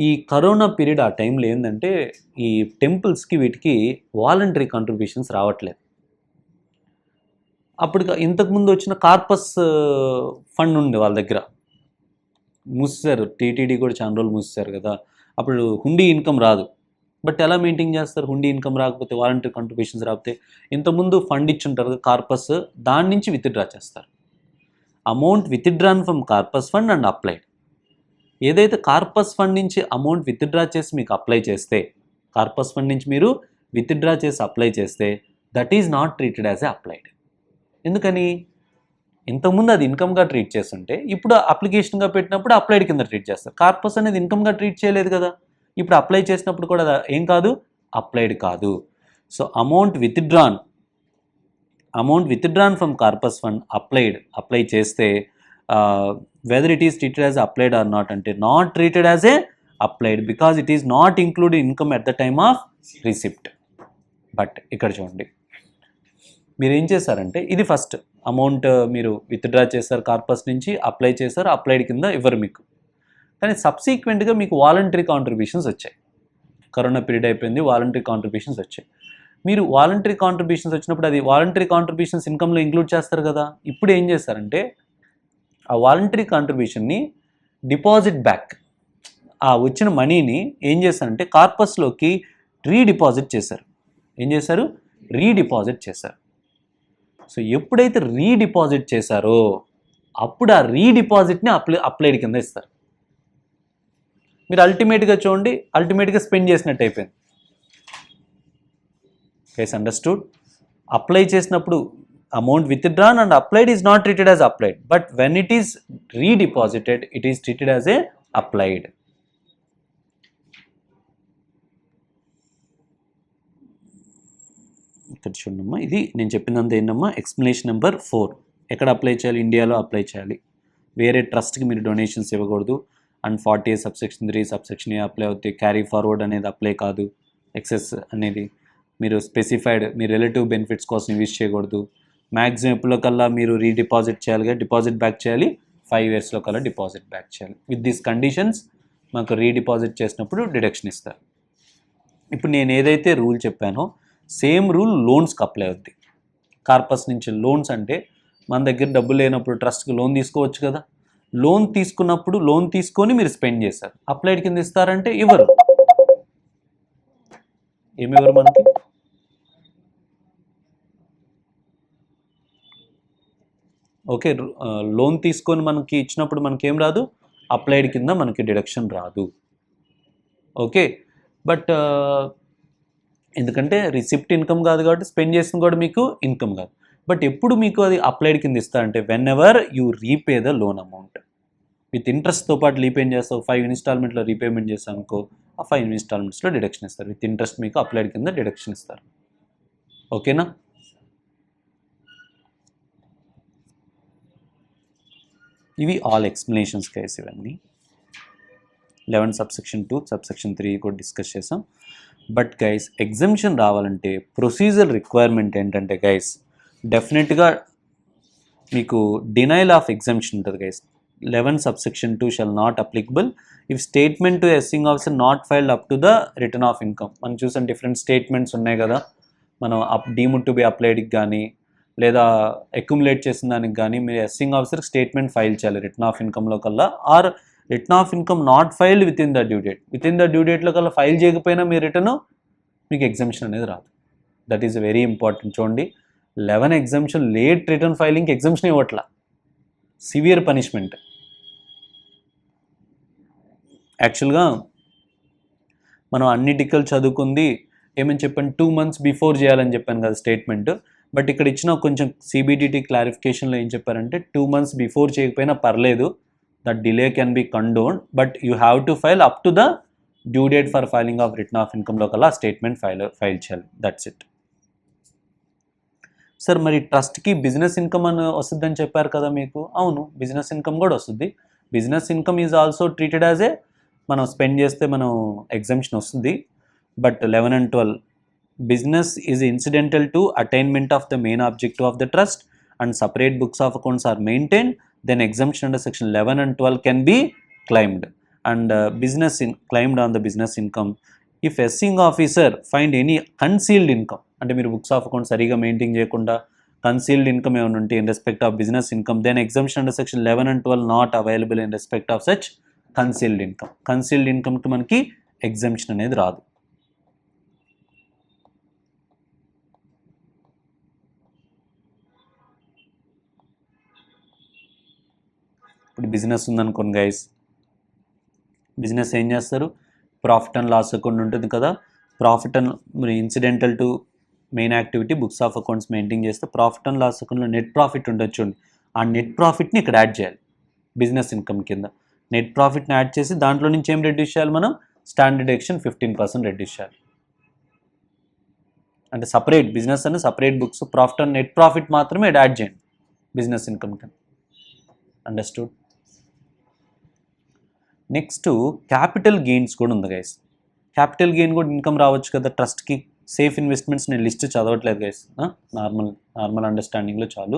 ఈ కరోనా పీరియడ్ ఆ టైంలో ఏంటంటే ఈ టెంపుల్స్కి వీటికి వాలంటరీ కాంట్రిబ్యూషన్స్ రావట్లేదు. అప్పుడు ఇంతకుముందు వచ్చిన కార్పస్ ఫండ్ ఉంది వాళ్ళ దగ్గర, మూసేశారు. టీటీడీ కూడా చాలా రోజులు మూసేశారు కదా, అప్పుడు హుండీ ఇన్కమ్ రాదు. బట్ ఎలా మెయింటైన్ చేస్తారు, హుండీ ఇన్కమ్ రాకపోతే, వాలంటరీ కాంట్రిబ్యూషన్స్ రాకపోతే? ఇంతకుముందు ఫండ్ ఇచ్చి ఉంటారు కార్పస్, దాని నుంచి విత్డ్రా చేస్తారు. Amount withdrawn from corpus fund and applied. ఏదైతే కార్పస్ ఫండ్ నుంచి అమౌంట్ విత్డ్రా చేసి మీకు అప్లై చేస్తే, కార్పస్ ఫండ్ నుంచి మీరు విత్డ్రా చేసి అప్లై చేస్తే, that is not treated as a applied. ఎందుకని, ఇంతకుముందు అది ఇన్కమ్గా ట్రీట్ చేస్తుంటే ఇప్పుడు అప్లికేషన్గా పెట్టినప్పుడు అప్లైడ్ కింద ట్రీట్ చేస్తారు. కార్పస్ అనేది ఇన్కమ్గా ట్రీట్ చేయలేదు కదా, ఇప్పుడు అప్లై చేసినప్పుడు కూడా ఏం కాదు, అప్లైడ్ కాదు. So amount withdrawn from corpus fund apply చేస్తే whether it is treated as applied or not అంటే not treated as a applied because it is not included income at the time of receipt. But ఇక్కడ చూడండి, మీరు ఏం చేశారంటే ఇది first amount మీరు withdraw చేశారు కార్పస్ నుంచి, అప్లై చేశారు, అప్లైడ్ కింద ఇవ్వరు మీకు. కానీ సబ్సీక్వెంట్గా మీకు వాలంటరీ కాంట్రిబ్యూషన్స్ వచ్చాయి. కరోనా పీరియడ్ అయిపోయింది, వాలంటరీ కాంట్రిబ్యూషన్స్ వచ్చాయి. మీరు వాలంటరీ కాంట్రిబ్యూషన్స్ వచ్చినప్పుడు అది వాలంటరీ కాంట్రిబ్యూషన్స్ ఇన్కమ్లో ఇంక్లూడ్ చేస్తారు కదా. ఇప్పుడు ఏం చేస్తారంటే ఆ వాలంటరీ కాంట్రిబ్యూషన్ని డిపాజిట్ బ్యాక్, ఆ వచ్చిన మనీని ఏం చేశారంటే కార్పస్లోకి రీడిపాజిట్ చేశారు. ఏం చేశారు? రీడిపాజిట్ చేశారు. సో ఎప్పుడైతే రీడిపాజిట్ చేశారో అప్పుడు ఆ రీడిపాజిట్ని అప్లైడ్ కింద ఇస్తారు. మీరు అల్టిమేట్గా చూడండి, అల్టిమేట్గా స్పెండ్ చేసినట్టు అయిపోయింది. Guys understood? అప్లై చేసినప్పుడు amount withdrawn and applied is not treated as applied, but when it is redeposited it is treated as a applied. ఇక్కడ చూడమ్మా, ఇది నేను చెప్పినంత ఏంటమ్మా ఎక్స్ప్లెనేషన్ నెంబర్ 4. ఎక్కడ అప్లై చేయాలి? ఇండియాలో అప్లై చేయాలి. వేరే ట్రస్ట్కి మీరు డొనేషన్స్ ఇవ్వకూడదు. And 40A subsection 3 subsection A apply అవుతాయి. క్యారీ ఫార్వర్డ్ అనేది అప్లై కాదు. ఎక్సెస్ అనేది మీరు స్పెసిఫైడ్ మీ రిలేటివ్ బెనిఫిట్స్ కోసం యూజ్ చేయకూడదు. మ్యాక్సిమం ఎప్పుడో కల్లా మీరు రీడిపాజిట్ చేయాలి, డిపాజిట్ బ్యాక్ చేయాలి, 5 yearsలో కల్లా డిపాజిట్ బ్యాక్ చేయాలి. విత్ దీస్ కండిషన్స్ మాకు రీడిపాజిట్ చేసినప్పుడు డిడక్షన్ ఇస్తారు. ఇప్పుడు నేను ఏదైతే రూల్ చెప్పానో సేమ్ రూల్ లోన్స్కి అప్లై అవుద్ది. కార్పస్ నుంచి లోన్స్ అంటే మన దగ్గర డబ్బులు లేనప్పుడు ట్రస్ట్కి లోన్ తీసుకోవచ్చు కదా. లోన్ తీసుకున్నప్పుడు లోన్ తీసుకొని మీరు స్పెండ్ చేశారు, అప్లైడ్ కింద ఇస్తారంటే ఇవ్వరు. ఏమివ్వరు మనకి? ఓకే, లోన్ తీసుకొని మనకి ఇచ్చినప్పుడు మనకేం రాదు, అప్లైడ్ కింద మనకి డిడక్షన్ రాదు. ఓకే, బట్ ఎందుకంటే రిసిప్ట్ ఇన్కమ్ కాదు కాబట్టి స్పెండ్ చేసిన కూడా మీకు ఇన్కమ్ కాదు. బట్ ఎప్పుడు మీకు అది అప్లైడ్ కింద ఇస్తారంటే when ever you repay the loan amount with ఇంట్రెస్ట్తో పాటు రీపేమెంట్ చేస్తావు. 5 installmentsలో రీపేమెంట్ చేస్తాను అనుకో, ఆ 5 installmentsలో డిడక్షన్ ఇస్తారు. విత్ ఇంట్రెస్ట్ మీకు అప్లైడ్ కింద డిడక్షన్ ఇస్తారు. ఓకేనా? ఇవి ఆల్ ఎక్స్ప్లెనేషన్స్ కేసు. ఇవన్నీ 11 subsection 2 subsection 3 కూడా డిస్కస్ చేసాం. బట్ గైస్ ఎగ్జంప్షన్ రావాలంటే ప్రొసీజర్ రిక్వైర్మెంట్ ఏంటంటే గైస్ డెఫినెట్గా మీకు డినైల్ ఆఫ్ ఎగ్జంప్షన్ ఉంటుంది guys. 11 subsection 2 shall not applicable if statement to assessing officer not filed up to the return of income. మనం చూసాం డిఫరెంట్ స్టేట్మెంట్స్ ఉన్నాయి కదా. మనం డీమ్డ్ టు బి అప్లైడ్కి కానీ లేదా అక్యుములేట్ చేసిన దానికి కానీ మీరు ఎస్సింగ్ ఆఫీసర్కి స్టేట్మెంట్ ఫైల్ చేయాలి రిటర్న్ ఆఫ్ ఇన్కమ్లో కల్లా. Or return of income not filed within the due date, within the due డేట్లో కల్లా ఫైల్ చేయకపోయినా మీ రిటర్న్ మీకు ఎగ్జంప్షన్ అనేది రాదు. That is very important. చూడండి 11 ఎగ్జంప్షన్ లేట్ రిటర్న్ ఫైలింగ్కి ఎగ్జంప్షన్ ఇవ్వట్లా, సివియర్ పనిష్మెంట్. యాక్చువల్గా మనం అన్నిటికల్ చదువుకుంది ఏమని చెప్పాను, 2 months బిఫోర్ చేయాలని చెప్పాను కదా స్టేట్మెంట్. బట్ ఇక్కడ ఇచ్చిన కొంచెం సిబిడిటీ క్లారిఫికేషన్లో ఏం చెప్పారంటే 2 months బిఫోర్ చేయకపోయినా పర్లేదు, that delay can be condoned, but you have to file up to the due date for filing of return of ఇన్కమ్లో కల్లా స్టేట్మెంట్ ఫైల్ చేయాలి. That's it. సార్ మరి ట్రస్ట్కి బిజినెస్ ఇన్కమ్ అని వస్తుందని చెప్పారు కదా మీకు. అవును, బిజినెస్ ఇన్కమ్ కూడా వస్తుంది. Business income is also treated as ఏ, మనం స్పెండ్ చేస్తే మనం ఎగ్జంప్షన్ వస్తుంది. But 11 and 12 business is incidental to attainment of the main objective of the trust and separate books of accounts are maintained, then exemption under section 11 and 12 can be claimed. And claimed on the business income if assessing officer find any concealed income, అంటే మీరు books of account సరిగా maintain చేయకుండా concealed income ఏమైనా ఉంటే in respect of business income, then exemption under section 11 and 12 not available in respect of such concealed income. Concealed ఇన్కమ్కి మనకి exemption అనేది రాదు. ఇప్పుడు బిజినెస్ ఉందనుకోండి గైస్, బిజినెస్ ఏం చేస్తారు, ప్రాఫిట్ అండ్ లాస్ అకౌంట్ ఉంటుంది కదా. Profit and incidental to main activity books of accounts maintain చేస్తే ప్రాఫిట్ అండ్ లాస్ అకౌంట్లో నెట్ ప్రాఫిట్ ఉండొచ్చు చూడండి. ఆ నెట్ ప్రాఫిట్ని ఇక్కడ యాడ్ చేయాలి బిజినెస్ ఇన్కమ్ కింద. నెట్ ప్రాఫిట్ని యాడ్ చేసి దాంట్లో నుంచి ఏం రెడ్యూస్ చేయాలి మనం, స్టాండర్డ్ డిడక్షన్ 15% రెడ్యూస్ చేయాలి. అంటే సపరేట్ బిజినెస్ అని separate books, profit and net profit మాత్రమే యాడ్ చేయండి బిజినెస్ ఇన్కమ్ కింద. అండర్స్టూడ్? నెక్స్ట్ క్యాపిటల్ గెయిన్స్ కూడా ఉంది గైస్. క్యాపిటల్ గెయిన్ కూడా ఇన్కమ్ రావచ్చు కదా ట్రస్ట్కి. సేఫ్ ఇన్వెస్ట్మెంట్స్ నేను లిస్ట్ చదవట్లేదు గైస్, నార్మల్ అండర్స్టాండింగ్లో చాలు.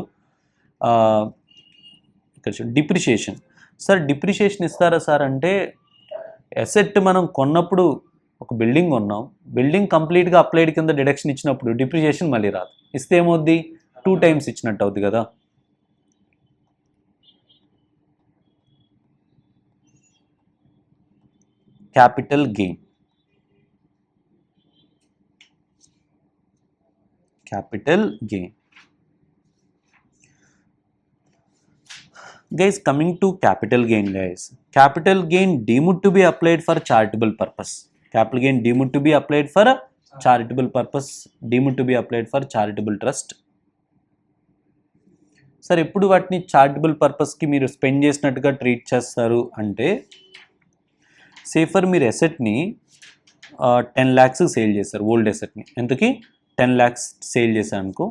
ఇక్కడ డిప్రిషియేషన్. సార్ డిప్రిషియేషన్ ఇస్తారా సార్ అంటే, అసెట్ మనం కొన్నప్పుడు ఒక బిల్డింగ్ కొన్నాం, బిల్డింగ్ కంప్లీట్గా అప్లైడ్ కింద డిడక్షన్ ఇచ్చినప్పుడు డిప్రిషియేషన్ మళ్ళీ రాదు. ఇస్తే ఏమవుద్ది, 2 times ఇచ్చినట్టు అవుద్ది కదా. Capital gain, capital gain. Guys, coming to capital gain, guys, capital gain deemed to be applied for charitable purpose. Capital gain deemed to be applied for a charitable purpose, deemed to be applied for charitable trust. Sir ఎప్పుడు వాటిని charitable పర్పస్కి మీరు spend చేసినట్టుగా treat చేస్తారు అంటే, safer మీరు అసెట్ని 10 lakhs sale చేస్తారు, old అసెట్ని ఎంతకి 10 lakhs సేల్ చేశారు అనుకో,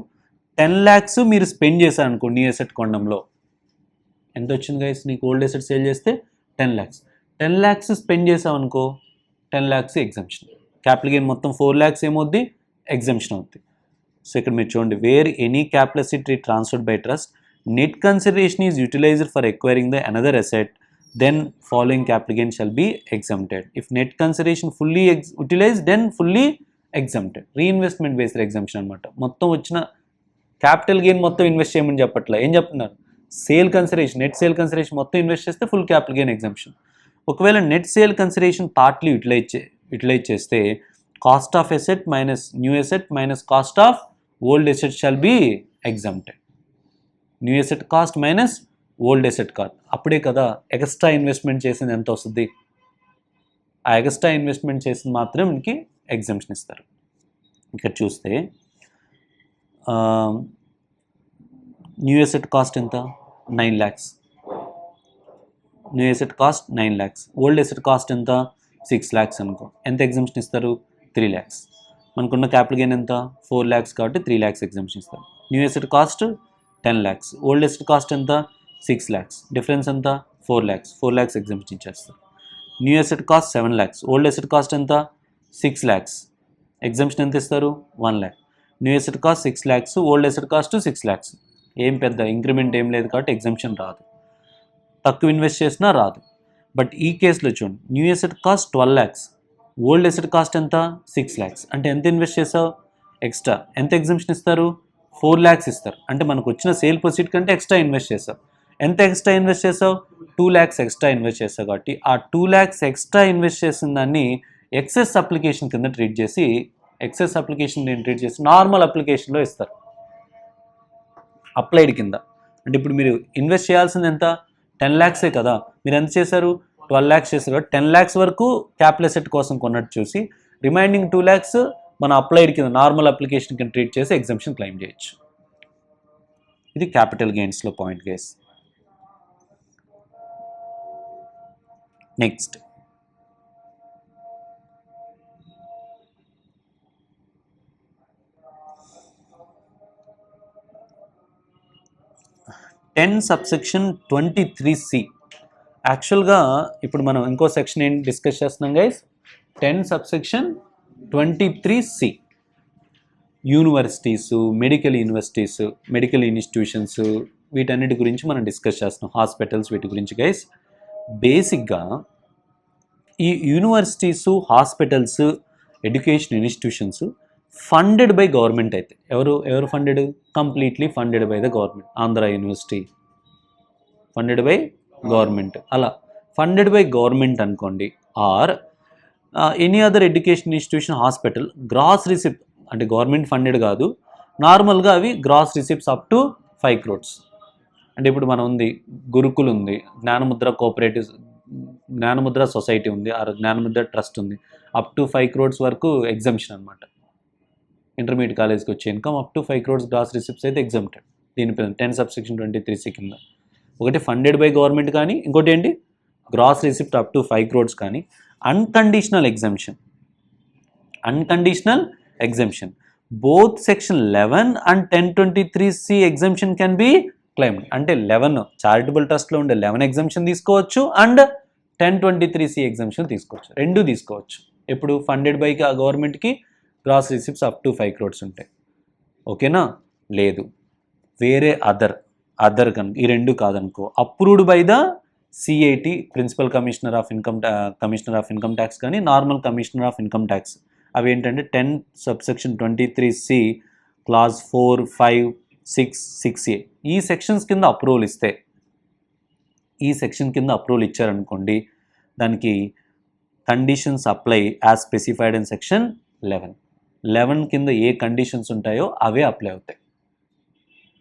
10 lakhs మీరు స్పెండ్ చేశారు అనుకో న్యూ అసెట్ కొనడంలో, ఎంత వచ్చింది గైస్ నీకు ఓల్డ్ అసెట్ సేల్ చేస్తే 10 lakhs. 10 lakhs స్పెండ్ చేసావు అనుకో 10 lakhs ఎగ్జంప్షన్. క్యాపిటల్ గెయిన్ మొత్తం 4 lakhs ఏమవుద్ది, ఎగ్జంప్షన్ అవుద్ది. సో ఇక్కడ మీరు చూడండి, where any capital asset transferred by trust, net consideration is utilized for acquiring the another asset, then following capital gain shall be exempted. If net consideration fully utilized, then fully exempted. Reinvestment based exemption అనమాట. మొత్తం వచ్చిన capital gain మొత్తం invest చేయమని చెప్పట్లా, ఏం చెప్తున్నారు, sale consideration, net sale consideration మొత్తం invest చేస్తే ఫుల్ క్యాపిటల్ గెయిన్ ఎగ్జంప్షన్. ఒకవేళ net sale consideration partly utilise చేస్తే cost of asset minus new asset minus cost of old asset shall be exempted. New asset cost minus old asset cost, అప్పుడే కదా extra investment చేసింది ఎంత వస్తుంది, ఆ extra investment చేసింది మాత్రం మనకి ఎగ్జంప్షన్ ఇస్తారు. ఇక్కడ చూస్తే న్యూ ఎసెట్ కాస్ట్ ఎంత, 9 lakhs, new asset cost 9 lakhs, old asset cost ఎంత 6 lakhs అనుకో, ఎంత ఎగ్జంప్షన్ ఇస్తారు, 3 lakhs. మనకున్న క్యాపిటల్ గెయిన్ ఎంత 4 lakhs కాబట్టి 3 lakhs ఎగ్జంప్షన్ ఇస్తారు. New asset cost 10 lakhs, old asset cost ఎంత 6 lakhs, డిఫరెన్స్ ఎంత 4 lakhs, 4 lakhs ఎగ్జంప్షన్ ఇచ్చేస్తారు. New asset cost 7 lakhs, old asset cost ఎంత 6 lakhs, ఎగ్జంప్షన్ ఎంత ఇస్తారు 1 lakh. New asset cost 6 lakhs, old asset cost 6 lakhs, ఏం పెద్ద increment ఏం లేదు కాబట్టి ఎగ్జంప్షన్ రాదు, తక్కువ ఇన్వెస్ట్ చేసినా రాదు. బట్ ఈ కేసులో చూడండి, new asset cost 12 lakhs, old asset cost ఎంత 6 lakhs, అంటే ఎంత ఇన్వెస్ట్ చేసావు ఎక్స్ట్రా, ఎంత ఎగ్జంప్షన్ ఇస్తారు 4 lakhs ఇస్తారు, అంటే మనకు వచ్చిన సేల్ ప్రొసీడ్ కంటే ఎక్స్ట్రా ఇన్వెస్ట్ చేసావు. ఎంత ఎక్స్ట్రా ఇన్వెస్ట్ చేసావు, 2 lakhs ఎక్స్ట్రా ఇన్వెస్ట్ చేసావు కాబట్టి ఆ 2 lakhs ఎక్స్ట్రా ఇన్వెస్ట్ చేసిన దాన్ని ఎక్సెస్ అప్లికేషన్ కింద ట్రీట్ చేసి, ఎక్సెస్ అప్లికేషన్ ట్రీట్ చేసి నార్మల్ అప్లికేషన్లో ఇస్తారు అప్లైడ్ కింద. అంటే ఇప్పుడు మీరు ఇన్వెస్ట్ చేయాల్సింది ఎంత 10 lakhs కదా, మీరు ఎంత చేశారు 12 lakhs చేశారు కాబట్టి 10 lakhs వరకు క్యాపిటల్ అసెట్ కోసం కొన్నట్టు చూసి, రిమైనింగ్ 2 lakhs మన అప్లైడ్ కింద నార్మల్ అప్లికేషన్ కింద ట్రీట్ చేసి ఎగ్జంప్షన్ క్లెయిమ్ చేయొచ్చు. ఇది క్యాపిటల్ గెయిన్స్లో point guys. Next subsection 23C. యాక్చువల్గా ఇప్పుడు మనం ఇంకో సెక్షన్ ఏంటి డిస్కస్ చేస్తున్నాం guys, 10 subsection 23C. Universities, medical universities, medical institutions, వీటన్నిటి గురించి మనం డిస్కస్ చేస్తున్నాం, హాస్పిటల్స్, వీటి గురించి గైస్. బేసిక్గా ఈ universities, hospitals, education institutions funded by government అయితే, ఎవరు funded, completely funded by the government. Andhra university funded by government, అలా ఫండెడ్ బై గవర్నమెంట్ అనుకోండి. Or any other education institution, hospital gross receipt, అంటే గవర్నమెంట్ ఫండెడ్ కాదు, నార్మల్గా అవి gross receipts up to 5 crores. అంటే ఇప్పుడు మనం ఉంది గురుకుల్ ఉంది, జ్ఞానముద్ర కోఆపరేటివ్, జ్ఞానముద్ర సొసైటీ ఉంది, ఆ జ్ఞానముద్ర ట్రస్ట్ ఉంది, అప్ టు 5 crores వరకు ఎగ్జంప్షన్ అనమాట. ఇంటర్మీడియట్ కాలేజ్కి వచ్చే income up to 5 crores gross receipts అయితే ఎగ్జంప్టెడ్. దీనిపై 10 subsection 23C కింద ఒకటి ఫండెడ్ బై గవర్నమెంట్ కానీ, ఇంకోటి ఏంటి gross receipt up to 5 crores కానీ. Unconditional exemption, unconditional exemption, both section 11 and 1023C exemption can be claimed. అంటే 11 చారిటబుల్ ట్రస్ట్లో ఉండే 11 ఎగ్జంప్షన్ తీసుకోవచ్చు, అండ్ 1023C ఎగ్జంప్షన్ తీసుకోవచ్చు, రెండు తీసుకోవచ్చు. ఎప్పుడు ఫండెడ్ బై గవర్నమెంట్కి gross receipts up to 5 crores ఉంటాయి, ఓకేనా. లేదు వేరే అదర్ కనుక ఈ రెండు కాదనుకో, approved by the CIT principal commissioner of income tax కానీ normal commissioner of income tax. అవి ఏంటంటే 10 సబ్సెక్షన్ 23C క్లాజ్ 4, 5, 6, 6A ఈ సెక్షన్స్ కింద అప్రూవల్ ఇస్తే, ఈ సెక్షన్ కింద అప్రూవల్ ఇచ్చారనుకోండి, దానికి conditions apply as specified in section 11 కింద ఏ కండిషన్స్ ఉంటాయో అవే అప్లై అవుతాయి.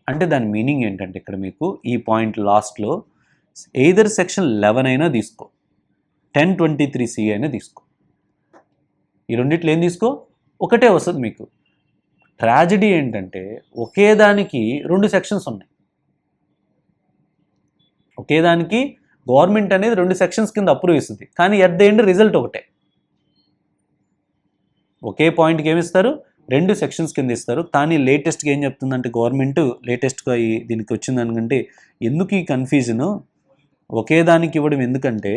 అంటే దాని మీనింగ్ ఏంటంటే ఇక్కడ మీకు ఈ పాయింట్ లాస్ట్లో ఎయిదర్ సెక్షన్ 11 అయినా తీసుకో, 1023C అయినా తీసుకో, ఈ రెండిట్లో ఏం తీసుకో ఒకటే వస్తుంది మీకు. ట్రాజడీ ఏంటంటే ఒకే దానికి 2 సెక్షన్స్ ఉన్నాయి. ఒకే దానికి గవర్నమెంట్ అనేది 2 సెక్షన్స్ కింద అప్రూవ్ ఇస్తుంది, కానీ ఎట్ ద ఎండ్ రిజల్ట్ ఒకటే. ఒకే పాయింట్కి ఏమి ఇస్తారు, 2 సెక్షన్స్ కింద ఇస్తారు. కానీ లేటెస్ట్గా ఏం చెప్తుందంటే గవర్నమెంట్ లేటెస్ట్గా దీనికి వచ్చిందనుకంటే, ఎందుకు ఈ కన్ఫ్యూజను, ఒకే దానికి ఇవ్వడం ఎందుకంటే,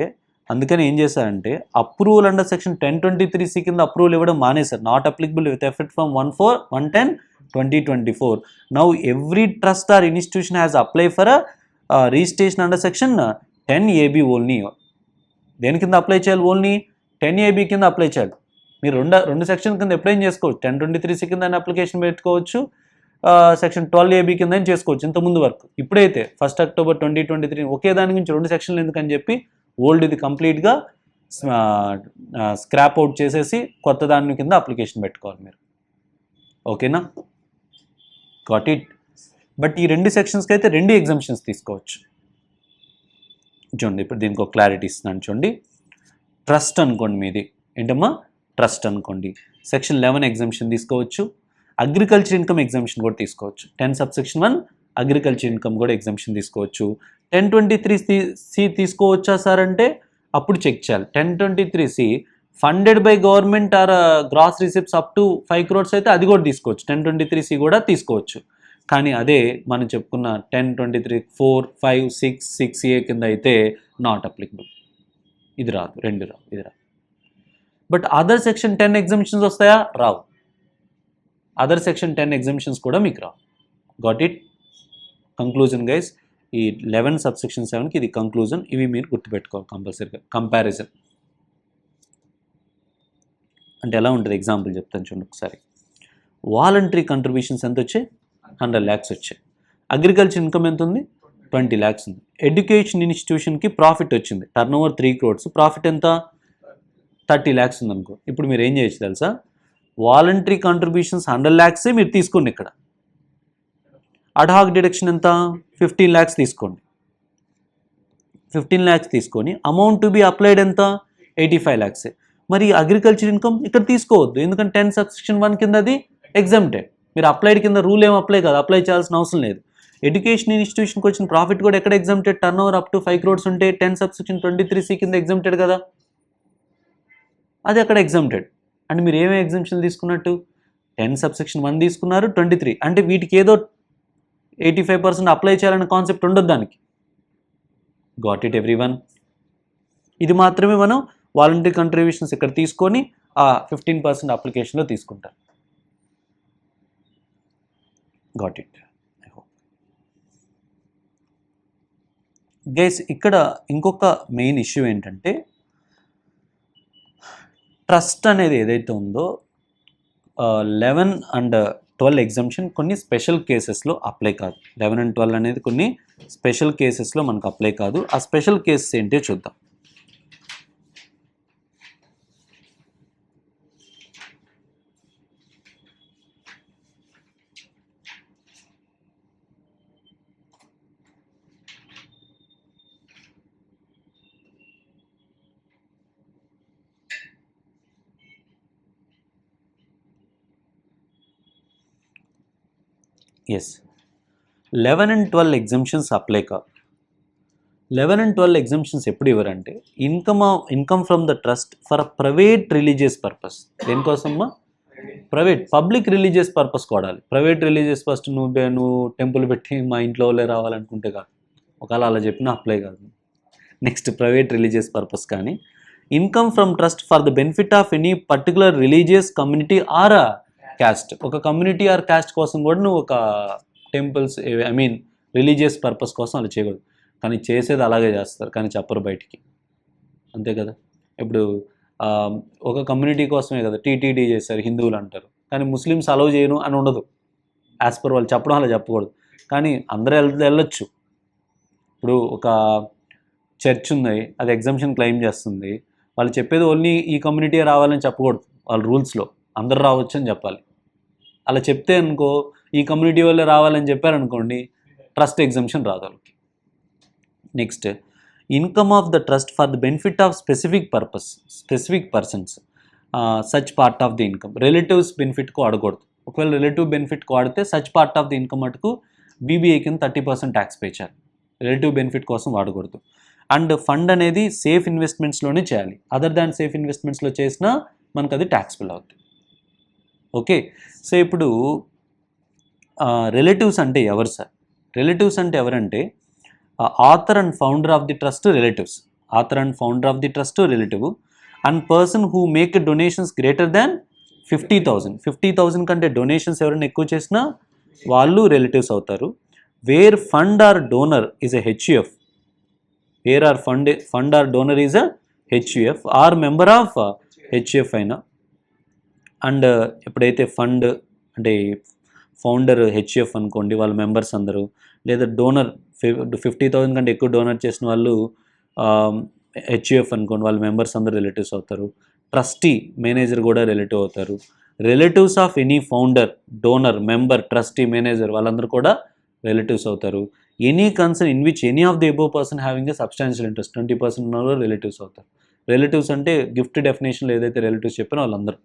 అందుకని ఏం చేశారంటే అప్రూవల్ అండర్ సెక్షన్ 1023C కింద అప్రూవల్ ఇవ్వడం మానేశారు. Not applicable with effect from 1/4/110/2024. Now every trust or institution has apply for registration under section 10AB only. దేని కింద అప్లై చేయాలి, ఓన్లీ 10AB కింద అప్లై చేయాలి. మీరు రెండు సెక్షన్ కింద ఎప్పుడైనా చేసుకోవచ్చు, 1023C కింద అప్లికేషన్ పెట్టుకోవచ్చు, సెక్షన్ 12AB కింద చేసుకోవచ్చు ఇంతకుముందు వరకు. ఇప్పుడైతే 1 అక్టోబర్ 2023 ఒకే దాని గురించి 2 సెక్షన్లు ఎందుకని చెప్పి ఓల్డ్ ఇది కంప్లీట్గా స్క్రాప్ అవుట్ చేసేసి కొత్త దాని కింద అప్లికేషన్ పెట్టుకోవాలి మీరు. ఓకేనా, గాట్ ఇట్. బట్ ఈ 2 సెక్షన్స్కి అయితే 2 ఎగ్జామ్షన్స్ తీసుకోవచ్చు. చూడండి ఇప్పుడు దీనికి ఒక క్లారిటీ ఇస్తున్నాను చూడండి. ట్రస్ట్ అనుకోండి, మీది ఏంటమ్మా ట్రస్ట్ అనుకోండి, సెక్షన్ 11 ఎగ్జామ్షన్ తీసుకోవచ్చు. అగ్రికల్చర్ ఇన్కమ్ ఎగ్జామ్షన్ కూడా తీసుకోవచ్చు. 10 సబ్సెక్షన్ 1 అగ్రికల్చర్ ఇన్కమ్ కూడా ఎగ్జామ్షన్ తీసుకోవచ్చు. 1023C తీసుకోవచ్చా సార్ అంటే అప్పుడు చెక్ చేయాలి. 1023C funded by government or gross receipts up to 5 crores అయితే అది కూడా తీసుకోవచ్చు, 1023C కూడా తీసుకోవచ్చు. కానీ అదే మనం చెప్పుకున్న 1023 4, 5, 6, 6A కింద అయితే నాట్ అప్లికబుల్. ఇది రాదు, 2 రావు, ఇది రాదు. బట్ అదర్ సెక్షన్ 10 ఎగ్జామ్షన్స్ వస్తాయా, రావు. అదర్ సెక్షన్ 10 ఎగ్జామ్షన్స్ కూడా మీకు రావు. Got it. కంక్లూజన్ గైస్, ఈ 11 సబ్సెక్షన్ 7కి ఇది కంక్లూజన్. ఇవి మీరు గుర్తుపెట్టుకోవాలి కంపల్సరీగా. కంపారిజన్ అంటే ఎలా ఉంటుంది, ఎగ్జాంపుల్ చెప్తాను చూడండి ఒకసారి. వాలంటరీ కంట్రిబ్యూషన్స్ ఎంత వచ్చాయి, 100 lakhs వచ్చాయి. అగ్రికల్చర్ ఇన్కమ్ ఎంత ఉంది, 20 lakhs ఉంది. ఎడ్యుకేషన్ ఇన్స్టిట్యూషన్కి ప్రాఫిట్ వచ్చింది, టర్న్ ఓవర్ 3 crores, ప్రాఫిట్ ఎంత 30 lakhs ఉంది అనుకో. ఇప్పుడు మీరు ఏం చేయొచ్చు తెలుసా, వాలంటరీ కంట్రిబ్యూషన్స్ 100 lakhs మీరు తీసుకోండి, ఇక్కడ అడ్హాక్ డిడక్షన్ ఎంత 15 lakhs తీసుకోండి. 15 lakhs తీసుకొని అమౌంట్ టు బి అప్లైడ్ ఎంత 85 lakhs. మరి అగ్రికల్చర్ ఇన్కమ్ ఇక్కడ తీసుకోవద్దు, ఎందుకంటే 10 సబ్సెక్షన్ 1 కింద అది ఎగ్జామ్టెడ్. మీరు అప్లైడ్ కింద రూల్ ఏం అప్లై కాదు, అప్లై చేయాల్సిన అవసరం లేదు. ఎడ్యుకేషన్ ఇన్స్టిట్యూషన్కి వచ్చిన ప్రాఫిట్ కూడా ఎక్కడ exempted, turn over up to 5 crores ఉంటే 10 సబ్సెక్షన్ 23C కింద ఎగ్జామ్టెడ్ కదా, అది అక్కడ ఎగ్జామ్టెడ్. అంటే మీరు ఏమేమి ఎగ్జామ్షన్ తీసుకున్నట్టు, 10 సబ్సెక్షన్ 1 తీసుకున్నారు, 23. అంటే వీటికి ఏదో 85% అప్లై చేయాలనే కాన్సెప్ట్ ఉండదు దానికి. Got it everyone. ఇది మాత్రమే మనం వాలంటరీ కంట్రిబ్యూషన్స్ ఇక్కడ తీసుకొని ఆ 15% అప్లికేషన్లో తీసుకుంటారు. Got it. I hope guys. ఇక్కడ ఇంకొక మెయిన్ ఇష్యూ ఏంటంటే, ట్రస్ట్ అనేది ఏదైతే ఉందో 11 and 12 ఎగ్జామ్షన్ కొన్ని స్పెషల్ కేసెస్లో అప్లై కాదు. 11 and 12 అనేది కొన్ని స్పెషల్ కేసెస్లో మనకు అప్లై కాదు. ఆ స్పెషల్ కేసెస్ ఏంటో చూద్దాం. ఎస్, 11 and 12 ఎగ్జామ్షన్స్ అప్లై కాదు. 11 and 12 ఎగ్జామ్షన్స్ ఎప్పుడు ఇవ్వరంటే, income from the trust for private religious purpose. దేనికోసమ్మా, ప్రైవేట్ పబ్లిక్ రిలీజియస్ పర్పస్ కొడాలి. ప్రైవేట్ రిలీజియస్ ఫస్ట్ నువ్వు టెంపుల్ పెట్టి మా ఇంట్లో వాళ్ళే రావాలనుకుంటే కాదు, ఒకవేళ అలా చెప్పినా అప్లై కాదు. Next private religious purpose. కానీ income from trust for the benefit of any particular religious community or caste. ఒక కమ్యూనిటీ ఆర్ క్యాస్ట్ కోసం కూడా నువ్వు ఒక టెంపుల్స్ రిలీజియస్ పర్పస్ కోసం అలా చేయకూడదు. కానీ చేసేది అలాగే చేస్తారు, కానీ చెప్పరు బయటికి, అంతే కదా. ఇప్పుడు ఆ, ఒక కమ్యూనిటీ కోసమే కదా టీటీడీ చేశారు, హిందువులు అంటారు, కానీ ముస్లిమ్స్ అలౌ చేయను అని ఉండదు. యాజ్ పర్ వాళ్ళు చెప్పడం అలా చెప్పకూడదు, కానీ అందరూ వెళ్ళొచ్చు. ఇప్పుడు ఒక చర్చ్ ఉంది, అది ఎగ్జామ్షన్ క్లెయిమ్ చేస్తుంది, వాళ్ళు చెప్పేది ఓన్లీ ఈ కమ్యూనిటీ రావాలని చెప్పకూడదు, వాళ్ళ రూల్స్లో అందరు రావచ్చు అని చెప్పాలి. అలా చెప్తే అనుకో, ఈ కమ్యూనిటీ వాళ్ళే రావాలని చెప్పారనుకోండి, ట్రస్ట్ ఎగ్జామ్షన్ రాదు వాళ్ళకి. Next, income of the trust for the benefit of specific persons such part of the income. Relatives బెనిఫిట్కు వాడకూడదు. ఒకవేళ రిలేటివ్ బెనిఫిట్కి వాడితే such part of the income మటుకు బీబీఐ కింద 30% ట్యాక్స్ పే చేయాలి. రిలేటివ్ బెనిఫిట్ కోసం వాడకూడదు. అండ్ ఫండ్ అనేది సేఫ్ ఇన్వెస్ట్మెంట్స్లోనే చేయాలి. అదర్ దాన్ సేఫ్ ఇన్వెస్ట్మెంట్స్లో చేసినా మనకు అది ట్యాక్స్బుల్ అవుతుంది. ఓకే, సో ఇప్పుడు రిలేటివ్స్ అంటే ఎవరు సార్? రిలేటివ్స్ అంటే ఎవరంటే author and founder of the trust relatives. Author and founder of the trust relative. And person who make donations greater than 50,000. 50,000 కంటే డొనేషన్స్ ఎవరైనా ఎక్కువ చేసినా వాళ్ళు రిలేటివ్స్ అవుతారు. Where fund or donor is a HUF. Where or fund or donor is a HUF or member of HUF అయినా. అండ్ ఎప్పుడైతే fund అంటే ఫౌండర్ హెచ్యుఎఫ్ అనుకోండి, వాళ్ళ మెంబర్స్ అందరూ, లేదా డోనర్ 50,000 కంటే ఎక్కువ డోనర్ చేసిన వాళ్ళు హెచ్యుఎఫ్ అనుకోండి, వాళ్ళ మెంబర్స్ అందరూ రిలేటివ్స్ అవుతారు. ట్రస్టీ మేనేజర్ కూడా రిలేటివ్ అవుతారు. Relatives of any founder, donor, member, trustee, manager వాళ్ళందరూ కూడా రిలేటివ్స్ అవుతారు. Any concern in which any of the above person having a substantial interest 20% ఉన్న రిలేటివ్స్ అవుతారు. రిలేటివ్స్ అంటే గిఫ్ట్ డెఫినేషన్లో ఏదైతే రిలేటివ్స్ చెప్పినా వాళ్ళందరూ.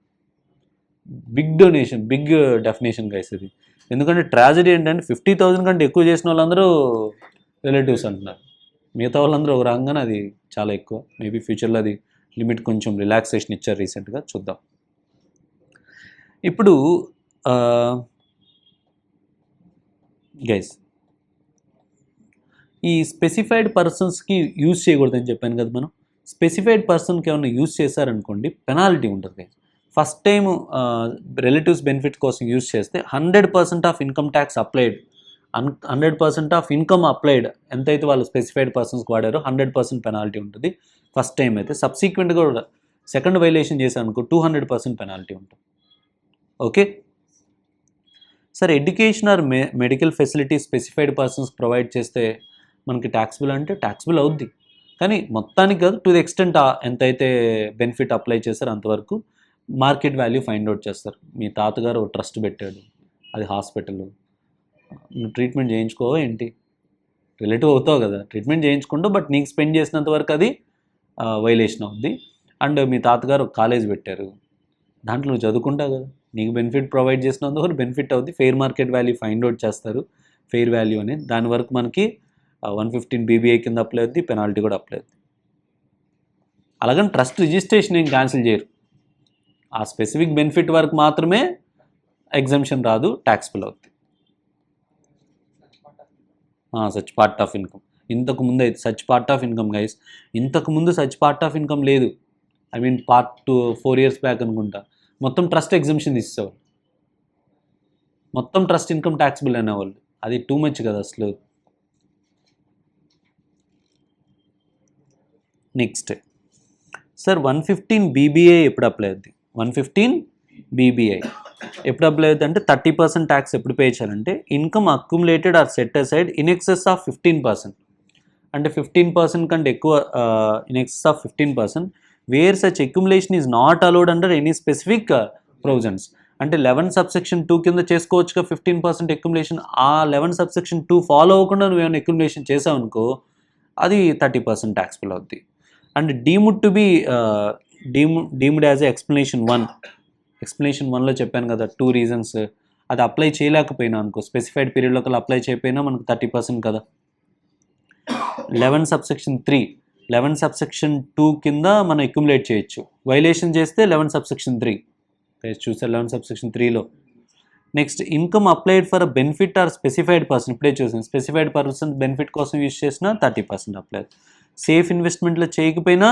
Big donation, big definition guys ఇది. ఎందుకంటే ట్రాజడీ ఏంటంటే 50,000 కంటే ఎక్కువ చేసిన వాళ్ళందరూ రిలేటివ్స్ అంటున్నారు. మిగతా వాళ్ళందరూ ఒక రకంగానే అది చాలా ఎక్కువ. మేబీ ఫ్యూచర్లో అది లిమిట్ కొంచెం రిలాక్సేషన్ ఇచ్చారు రీసెంట్గా, చూద్దాం. ఇప్పుడు గైస్ ఈ స్పెసిఫైడ్ పర్సన్స్కి యూజ్ చేయకూడదని చెప్పాను కదా మనం. స్పెసిఫైడ్ పర్సన్కి ఏమైనా యూజ్ చేశారనుకోండి పెనాల్టీ ఉంటుంది guys. First time relatives benefit కోసం యూజ్ చేస్తే 100% of income tax applied. 100% of income applied ఎంతైతే వాళ్ళు స్పెసిఫైడ్ పర్సన్స్కి వాడారో 100% పెనాల్టీ ఉంటుంది ఫస్ట్ టైం అయితే. సబ్సిక్వెంట్గా కూడా సెకండ్ వైలేషన్ చేశారనుకో 200% పెనాల్టీ ఉంటుంది. Okay sir, education or medical facility specified persons provide చేస్తే మనకి ట్యాక్సిబుల్ అంటే ట్యాక్సిబుల్ అవుద్ది, కానీ మొత్తానికి కాదు. టు ది ఎక్స్టెంట్ ఎంతైతే బెనిఫిట్ అప్లై చేస్తారో అంతవరకు మార్కెట్ వాల్యూ ఫైండ్ అవుట్ చేస్తారు. మీ తాతగారు ట్రస్ట్ పెట్టాడు, అది హాస్పిటల్, నువ్వు ట్రీట్మెంట్ చేయించుకోవో ఏంటి, రిలేటివ్ అవుతావు కదా, ట్రీట్మెంట్ చేయించుకుంటూ, బట్ నీకు స్పెండ్ చేసినంత వరకు అది వైలేషన్ అవుద్ది. అండ్ మీ తాతగారు కాలేజ్ పెట్టారు, దాంట్లో నువ్వు చదువుకుంటావు కదా, నీకు బెనిఫిట్ ప్రొవైడ్ చేసినందుకు బెనిఫిట్ అవుద్ది. Fair market value find out చేస్తారు, ఫెయిర్ వాల్యూ అనేది. దాని వరకు మనకి 115 BBI కింద అప్లై అవుద్ది, పెనాల్టీ కూడా అప్లై అవుద్ది. అలాగని ట్రస్ట్ రిజిస్ట్రేషన్ ఏం క్యాన్సిల్ చేయరు, ఆ స్పెసిఫిక్ బెనిఫిట్ వరకు మాత్రమే ఎగ్జామ్షన్ రాదు, ట్యాక్స్బుల్ అవుతుంది. Such part of income. ఇంతకుముందు అయితే such part of income guys, ఇంతకుముందు సచ్ పార్ట్ ఆఫ్ ఇన్కమ్ లేదు. ఐ మీన్ 4 years బ్యాక్ అనుకుంటా, మొత్తం ట్రస్ట్ ఎగ్జామ్షన్ తీసేవాళ్ళు, మొత్తం ట్రస్ట్ ఇన్కమ్ ట్యాక్స్బుల్ అనేవాళ్ళు. అది టూ మచ్ కదా అసలు. నెక్స్ట్ సార్, 115 BBI ఎప్పుడు అప్లై అవుద్ది? 115 BBI ఎప్పుడు అప్లై అవుతుంది అంటే 30% ట్యాక్స్ ఎప్పుడు పే చేయాలంటే income accumulated or set aside in excess of 15%. అంటే 15% కంటే ఎక్కువ in excess of 15%, where such accumulation is not allowed under any specific provisions. అంటే 11(2) కింద చేసుకోవచ్చుగా 15% అక్యుములేషన్. ఆ 11(2) ఫాలో అవ్వకుండా నువ్వేమైనా అక్యుములేషన్ చేసావు అనుకో, అది 30% ట్యాక్స్బుల్ అవుద్ది. And deemed to be deemed as a explanation 1లో చెప్పాను కదా 2 reasons. అది అప్లై చేయలేకపోయినా అనుకో, స్పెసిఫైడ్ పీరియడ్లో కల్లా అప్లై చేయకపోయినా మనకు 30% కదా. 11(2) కింద మనం అక్యుములేట్ చేయొచ్చు. వైలేషన్ చేస్తే 11(3). చూసారు 11(3)లో. Next, income applied for a benefit or specified person. ఇప్పుడే చూసాను, స్పెసిఫైడ్ పర్సన్ బెనిఫిట్ కోసం యూజ్ చేసినా 30% అప్లై. సేఫ్ ఇన్వెస్ట్మెంట్లో చేయకపోయినా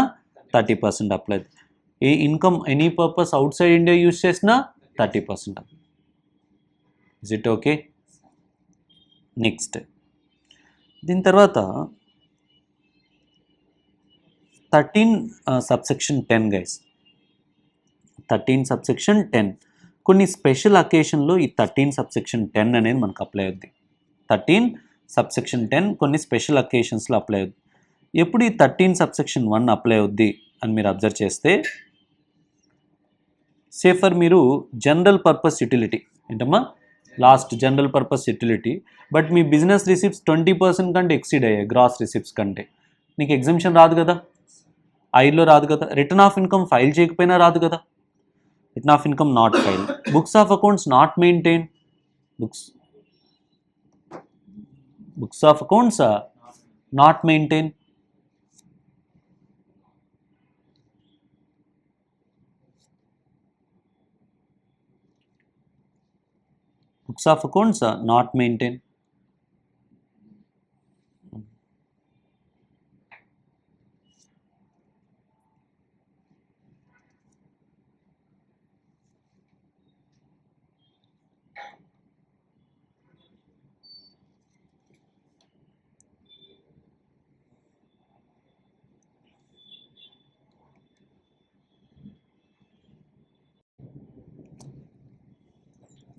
30% అప్లై. ఏ income any purpose outside India use చేసినా 30%. Is it okay? నెక్స్ట్, దీని తర్వాత 13 subsection 10 గైస్, 13 subsection 10 కొన్ని స్పెషల్ అకేషన్లో ఈ 13 subsection 10 అనేది మనకు అప్లై అవుద్ది. 13 subsection 10 కొన్ని స్పెషల్ అకేషన్స్లో అప్లై అవుద్ది. ఎప్పుడు ఈ 13 subsection 1 అప్లై అవుద్ది అని మీరు అబ్జర్వ్ చేస్తే, సేఫర్ మీరు జనరల్ పర్పస్ యూటిలిటీ ఏంటమ్మా, last general purpose utility, but me business receipts 20% కంటే ఎక్సీడ్ అయ్యాయి గ్రాస్ రిసిప్ట్స్ కంటే, నీకు ఎగ్జంప్షన్ రాదు కదా, ఐలో రాదు కదా. రిటర్న్ ఆఫ్ ఇన్కమ్ ఫైల్ చేయకపోయినా రాదు కదా, return of income not file. Books of accounts not maintain, books of accounts not maintain. Books of accounts are not maintained.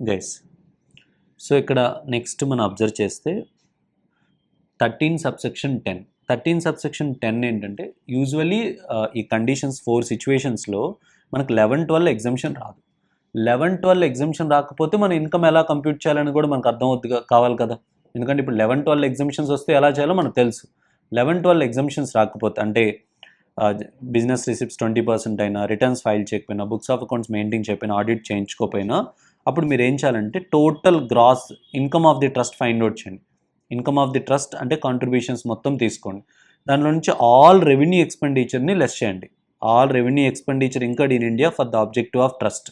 Guys, so ఇక్కడ నెక్స్ట్ మనం అబ్జర్వ్ చేస్తే 13 subsection 10. 13 subsection 10 ఏంటంటే usually ఈ conditions 4 సిచ్యువేషన్స్లో మనకు 11-12 ఎగ్జంప్షన్ రాదు. 11-12 ఎగ్జంప్షన్ రాకపోతే మన ఇన్కమ్ ఎలా కంప్యూట్ చేయాలని కూడా మనకు అర్థం అవుతుంది కావాలి కదా, ఎందుకంటే ఇప్పుడు 11-12 ఎగ్జంప్షన్స్ వస్తే ఎలా చేయాలో మనకు తెలుసు. 11-12 ఎగ్జంప్షన్స్ రాకపోతే అంటే బిజినెస్ రిసిప్ట్స్ 20% అయినా, రిటర్న్స్ ఫైల్ చేయకపోయినా, బుక్స్ ఆఫ్ అకౌంట్స్ మెయింటైన్ చేయకపోయినా, ఆడిట్ చేయించుకోకపోయినా, అప్పుడు మీరు ఏం చేయాలంటే total gross income of the trust find out చేయండి. ఇన్కమ్ ఆఫ్ ది ట్రస్ట్ అంటే కాంట్రిబ్యూషన్స్ మొత్తం తీసుకోండి, దానిలో నుంచి ఆల్ రెవెన్యూ ఎక్స్పెండిచర్ని లెస్ చేయండి. All revenue expenditure incurred in India for the objective of trust.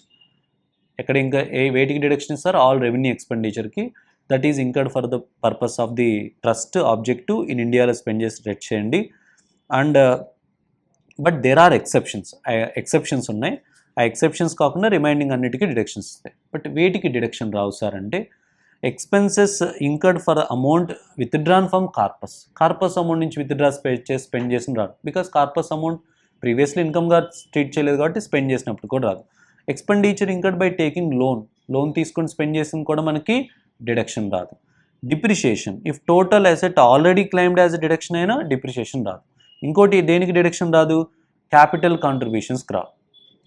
ఎక్కడ ఇంకా వేటికి డిడక్షన్ ఇస్తారు, ఆల్ రెవెన్యూ ఎక్స్పెండిచర్కి, that is incurred for the purpose of the trust objective in ఇండియాలో స్పెండ్ చేసి రెడ్ చేయండి. And but there are exceptions ఉన్నాయి. ఆ ఎక్సెప్షన్స్ కాకుండా రిమైనింగ్ అన్నిటికీ డిడక్షన్స్ వస్తాయి. బట్ వేటికి డిడక్షన్ రావు సార్ అంటే, expenses incurred for amount withdrawn from corpus. Corpus amount నుంచి విత్డ్రా స్పెండ్ చేసిన రాదు, బికాస్ కార్పస్ అమౌంట్ ప్రీవియస్లీ ఇన్కమ్గా ట్రీట్ చేయలేదు కాబట్టి స్పెండ్ చేసినప్పుడు కూడా రాదు. Expenditure incurred by taking loan తీసుకొని స్పెండ్ చేసిన కూడా మనకి డిడక్షన్ రాదు. Depreciation, if total asset already claimed as deduction అయినా డిప్రిషియేషన్ రాదు. ఇంకోటి దేనికి డిడక్షన్ రాదు, క్యాపిటల్ కాంట్రిబ్యూషన్స్కి రాదు.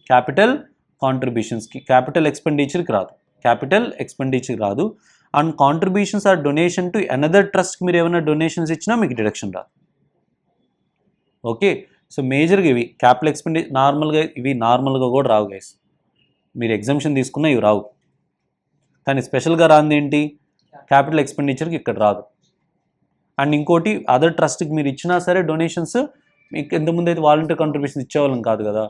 క్యాపిటల్ కాంట్రిబ్యూషన్స్కి, క్యాపిటల్ ఎక్స్పెండిచర్కి రాదు, క్యాపిటల్ ఎక్స్పెండిచర్ రాదు. And contributions or donation to another ట్రస్ట్కి మీరు ఏమైనా డొనేషన్స్ ఇచ్చినా మీకు డిడక్షన్ రాదు. ఓకే, సో మేజర్గా ఇవి క్యాపిటల్ ఎక్స్పెండిచర్ నార్మల్గా కూడా రావు గైస్, మీరు ఎగ్జంప్షన్ తీసుకున్నా ఇవి రావు. కానీ స్పెషల్గా రాంది ఏంటి, క్యాపిటల్ ఎక్స్పెండిచర్కి ఇక్కడ రాదు. అండ్ ఇంకోటి అదర్ ట్రస్ట్కి మీరు ఇచ్చినా సరే డొనేషన్స్, మీకు ఇంతకుముందు అయితే వాలంటీర్ కాంట్రిబ్యూషన్స్ ఇచ్చేవాళ్ళం కాదు కదా,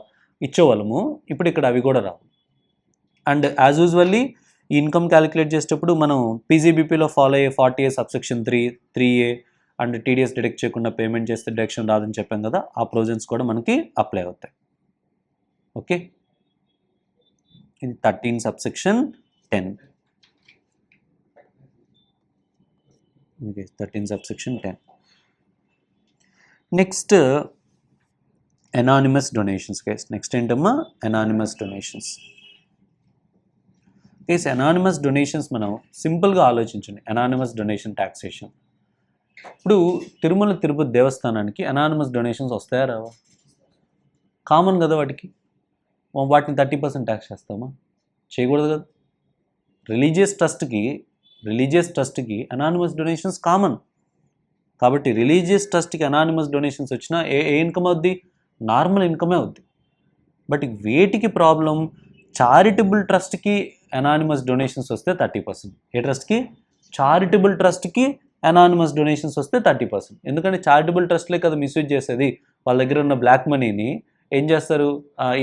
ఇచ్చేవాళ్ళము, ఇప్పుడు ఇక్కడ అవి కూడా రావు. అండ్ యాజ్ యూజువల్లీ ఈ ఇన్కమ్ క్యాలిక్యులేట్ చేసేటప్పుడు మనం పీజీబీపీలో ఫాలో అయ్యే 40A subsection 3A and TDS deduct చేయకుండా పేమెంట్ చేస్తే డిడక్షన్ రాదని చెప్పాం కదా, ఆ ప్రొవిజన్స్ కూడా మనకి అప్లై అవుతాయి. ఓకే, ఇది 13 subsection 10. 13 subsection 10. Next anonymous donations guys. Next ఏంటమ్మా, anonymous donations. Guys anonymous donations మనం సింపుల్గా ఆలోచించండి. ఎనానిమస్ డొనేషన్ ట్యాక్సేషన్, ఇప్పుడు తిరుమల తిరుపతి దేవస్థానానికి ఎనానిమస్ డొనేషన్స్ వస్తాయా రావా? కామన్ కదా, వాటిని 30% ట్యాక్స్ చేస్తామా? చేయకూడదు కదా. రిలీజియస్ ట్రస్ట్కి ఎనానిమస్ డొనేషన్స్ కామన్, కాబట్టి రిలీజియస్ ట్రస్ట్కి ఎనానిమస్ డొనేషన్స్ వచ్చినా ఏ ఇన్కమ్ అవుద్ది, నార్మల్ ఇన్కమే అవుద్ది. బట్ వేటికి ప్రాబ్లం, చారిటబుల్ ట్రస్ట్కి ఎనానిమస్ డొనేషన్స్ వస్తే 30%. ఏ ట్రస్ట్కి, చారిటబుల్ ట్రస్ట్కి ఎనానిమస్ డొనేషన్స్ వస్తే 30%. ఎందుకంటే చారిటబుల్ ట్రస్ట్లే కదా మిస్యూజ్ చేసేది, వాళ్ళ దగ్గర ఉన్న బ్లాక్ మనీని ఏం చేస్తారు,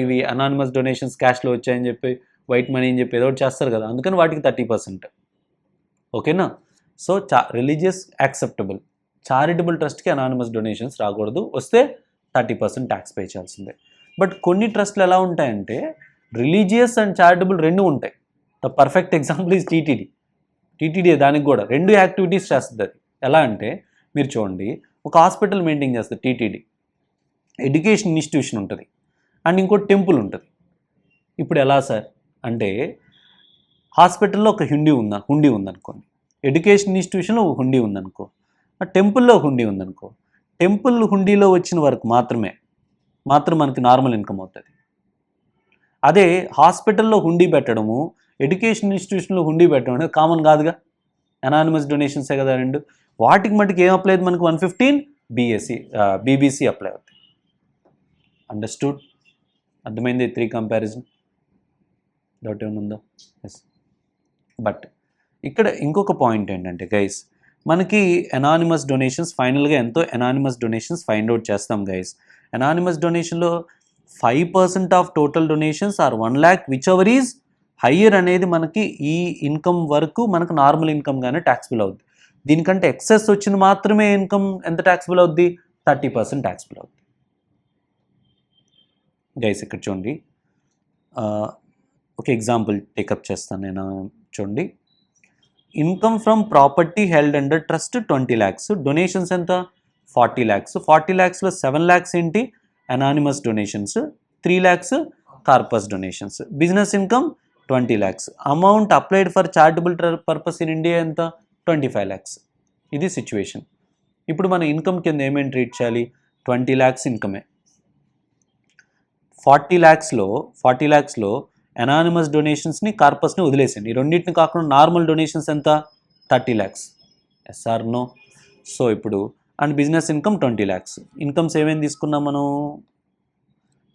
ఇవి అనానిమస్ డొనేషన్స్ క్యాష్లో వచ్చాయని చెప్పి, వైట్ మనీ అని చెప్పి ఏదో ఒకటి చేస్తారు కదా, అందుకని వాటికి 30%. ఓకేనా, సో రిలీజియస్ యాక్సెప్టబుల్, చారిటబుల్ ట్రస్ట్కి అనానిమస్ డొనేషన్స్ రాకూడదు, వస్తే 30% ట్యాక్స్ పే చేయాల్సిందే. బట్ కొన్ని ట్రస్ట్లు ఎలా ఉంటాయంటే రిలీజియస్ అండ్ చారిటబుల్ రెండు ఉంటాయి. The perfect example is TTD. దానికి కూడా రెండు యాక్టివిటీస్ చేస్తుంది. అది ఎలా అంటే, మీరు చూడండి, ఒక హాస్పిటల్ మెయింటైన్ చేస్తుంది టీటీడీ. ఎడ్యుకేషన్ ఇన్స్టిట్యూషన్ ఉంటుంది అండ్ ఇంకోటి టెంపుల్ ఉంటుంది. ఇప్పుడు ఎలా సార్ అంటే హాస్పిటల్లో ఒక హుండీ ఉందనుకోండి, ఎడ్యుకేషన్ ఇన్స్టిట్యూషన్లో ఒక హుండీ ఉందనుకో, ఆ టెంపుల్లో ఒక హుండీ ఉందనుకో, టెంపుల్ హుండీలో వచ్చిన వరకు మాత్రం మనకి నార్మల్ ఇన్కమ్ అవుతుంది. అదే హాస్పిటల్లో హుండీ పెట్టడము, ఎడ్యుకేషన్ ఇన్స్టిట్యూషన్లో హుండీ పెట్టడం అనేది కామన్ కాదుగా, అనానిమస్ డొనేషన్సే కదా రెండు. వాటికి మటుకు ఏం అప్లై అవుతుంది మనకు 115 బీబీసీ అప్లై అవుతుంది. అండర్స్టూడ్? అర్థమైంది 3 కంపారిజన్? డౌట్ ఏమైనా ఉందా? ఎస్. బట్ ఇక్కడ ఇంకొక పాయింట్ ఏంటంటే గైస్, మనకి అనానిమస్ డొనేషన్స్ ఫైనల్గా ఎంతో అనానిమస్ డొనేషన్స్ ఫైండ్ అవుట్ చేస్తాం గైస్. అనానిమస్ డొనేషన్లో 5% of total donations or 1 lakh which ever is higher అనేది మనకి ఈ ఇన్కమ్ వరకు మనకు నార్మల్ ఇన్కమ్గానే ట్యాక్సిబుల్ అవుద్ది. దీనికంటే ఎక్సెస్ వచ్చింది మాత్రమే ఇన్కమ్ ఎంత ట్యాక్సిబుల్ అవుద్ది? 30% ట్యాక్సిబుల్ అవుద్ది. గైస్ ఇక్కడ చూడండి, ఒక ఎగ్జాంపుల్ టేకప్ చేస్తాను నేను. చూడండి, income from property held under trust 20 lakhs, donations ఎంత? 40 lakhs. 40 lakhsలో 7 lakhs ఏంటి? Anonymous donations, 3 lakhs corpus donations. Business income 20 lakhs. Amount applied for charitable purpose in India ఎంత? 25 lakhs. ఇది సిచ్యువేషన్. ఇప్పుడు మన ఇన్కమ్ కింద ఏమేమి ట్రీట్ చేయాలి? 20 lakhs ఇన్కమే. 40 lakhsలో అనానిమస్ డొనేషన్స్ని, కార్పస్ని వదిలేసండి. ఈ రెండింటిని కాకుండా నార్మల్ డొనేషన్స్ ఎంత? 30 lakhs. ఎస్ఆర్ నో? సో ఇప్పుడు and business income 20 lakhs. Incomes ఏమేమి తీసుకున్నాం మనం?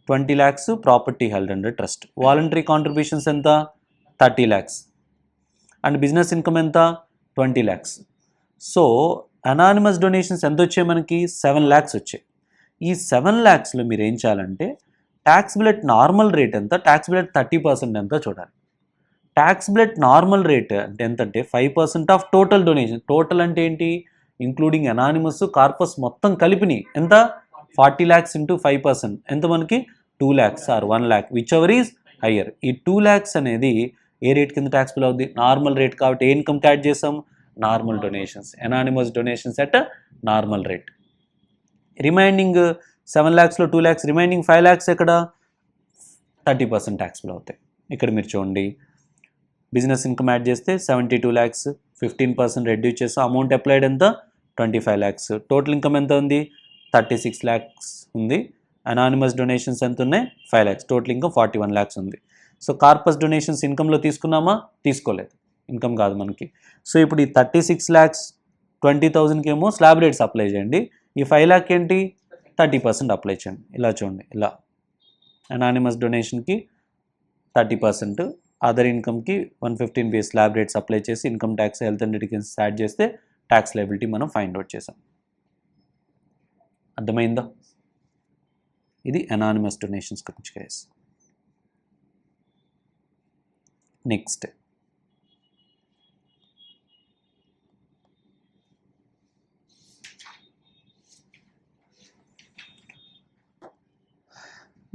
20 lakhs property held under trust. Voluntary contributions ఎంత? 30 lakhs. అండ్ బిజినెస్ ఇన్కమ్ ఎంత? 20 lakhs. సో అనానిమస్ డొనేషన్స్ ఎంత వచ్చాయి మనకి? 7 lakhs వచ్చాయి. ఈ 7 lakhsలో మీరు ఏం చేయాలంటే ట్యాక్సిబుల్ ఎట్ నార్మల్ రేట్ ఎంత, ట్యాక్సిబుల్ ఎట్ 30% ఎంత చూడాలి. ట్యాక్సిబుల్ ఎట్ నార్మల్ రేట్ అంటే ఎంతంటే 5% ఆఫ్ టోటల్ డొనేషన్. టోటల్ అంటే ఏంటి? ఇంక్లూడింగ్ అనానిమస్, కార్పస్ మొత్తం కలిపిని ఎంత? 40 lakhs ఇంటూ 5% ఎంత మనకి? 2 lakhs or 1 lakh which ever is higher. ఈ 2 lakhs అనేది ఏ రేట్ కింద ట్యాక్సిబుల్ అవుద్ది? Normal rate. కాబట్టి ఏ ఇన్కమ్ యాడ్ చేసాం? Normal donations. Anonymous donations at normal rate. Remaining 7 lakhsలో 2 lakhs, రిమైనింగ్ 5 lakhs ఎక్కడ? 30% ట్యాక్సిబుల్ అవుతాయి. ఇక్కడ మీరు చూడండి, బిజినెస్ ఇన్కమ్ యాడ్ చేస్తే 72 lakhs, 15% రెడ్యూస్ చేస్తాం. అమౌంట్ అప్లైడ్ ఎంత? 25 lakhs. టోటల్ ఇన్కమ్ ఎంత ఉంది? 36 lakhs ఉంది. అనానిమస్ డొనేషన్స్ ఎంత ఉన్నాయి? 5 lakhs. టోటల్ ఇన్కమ్ 41 lakhs ఉంది. సో కార్పస్ డొనేషన్స్ ఇన్కంలో తీసుకున్నామా? తీసుకోలేదు, ఇన్కమ్ కాదు మనకి. సో ఇప్పుడు ఈ 36 lakhs 20,000కి ఏమో స్లాబ్ రేట్స్ అప్లై చేయండి. ఈ 5 lakh ఏంటి? 30% అప్లై చేయండి. ఇలా చూడండి, ఇలా అనానిమస్ డొనేషన్కి 30%, అదర్ ఇన్కమ్కి 115 స్లాబ్ రేట్స్ అప్లై చేసి income tax, health and education add చేస్తే ట్యాక్స్ లయబిలిటీ మనం ఫైండ్ అవుట్ చేసాం. అర్థమైందా? ఇది అనానిమస్ డొనేషన్స్ గురించి కేస్. నెక్స్ట్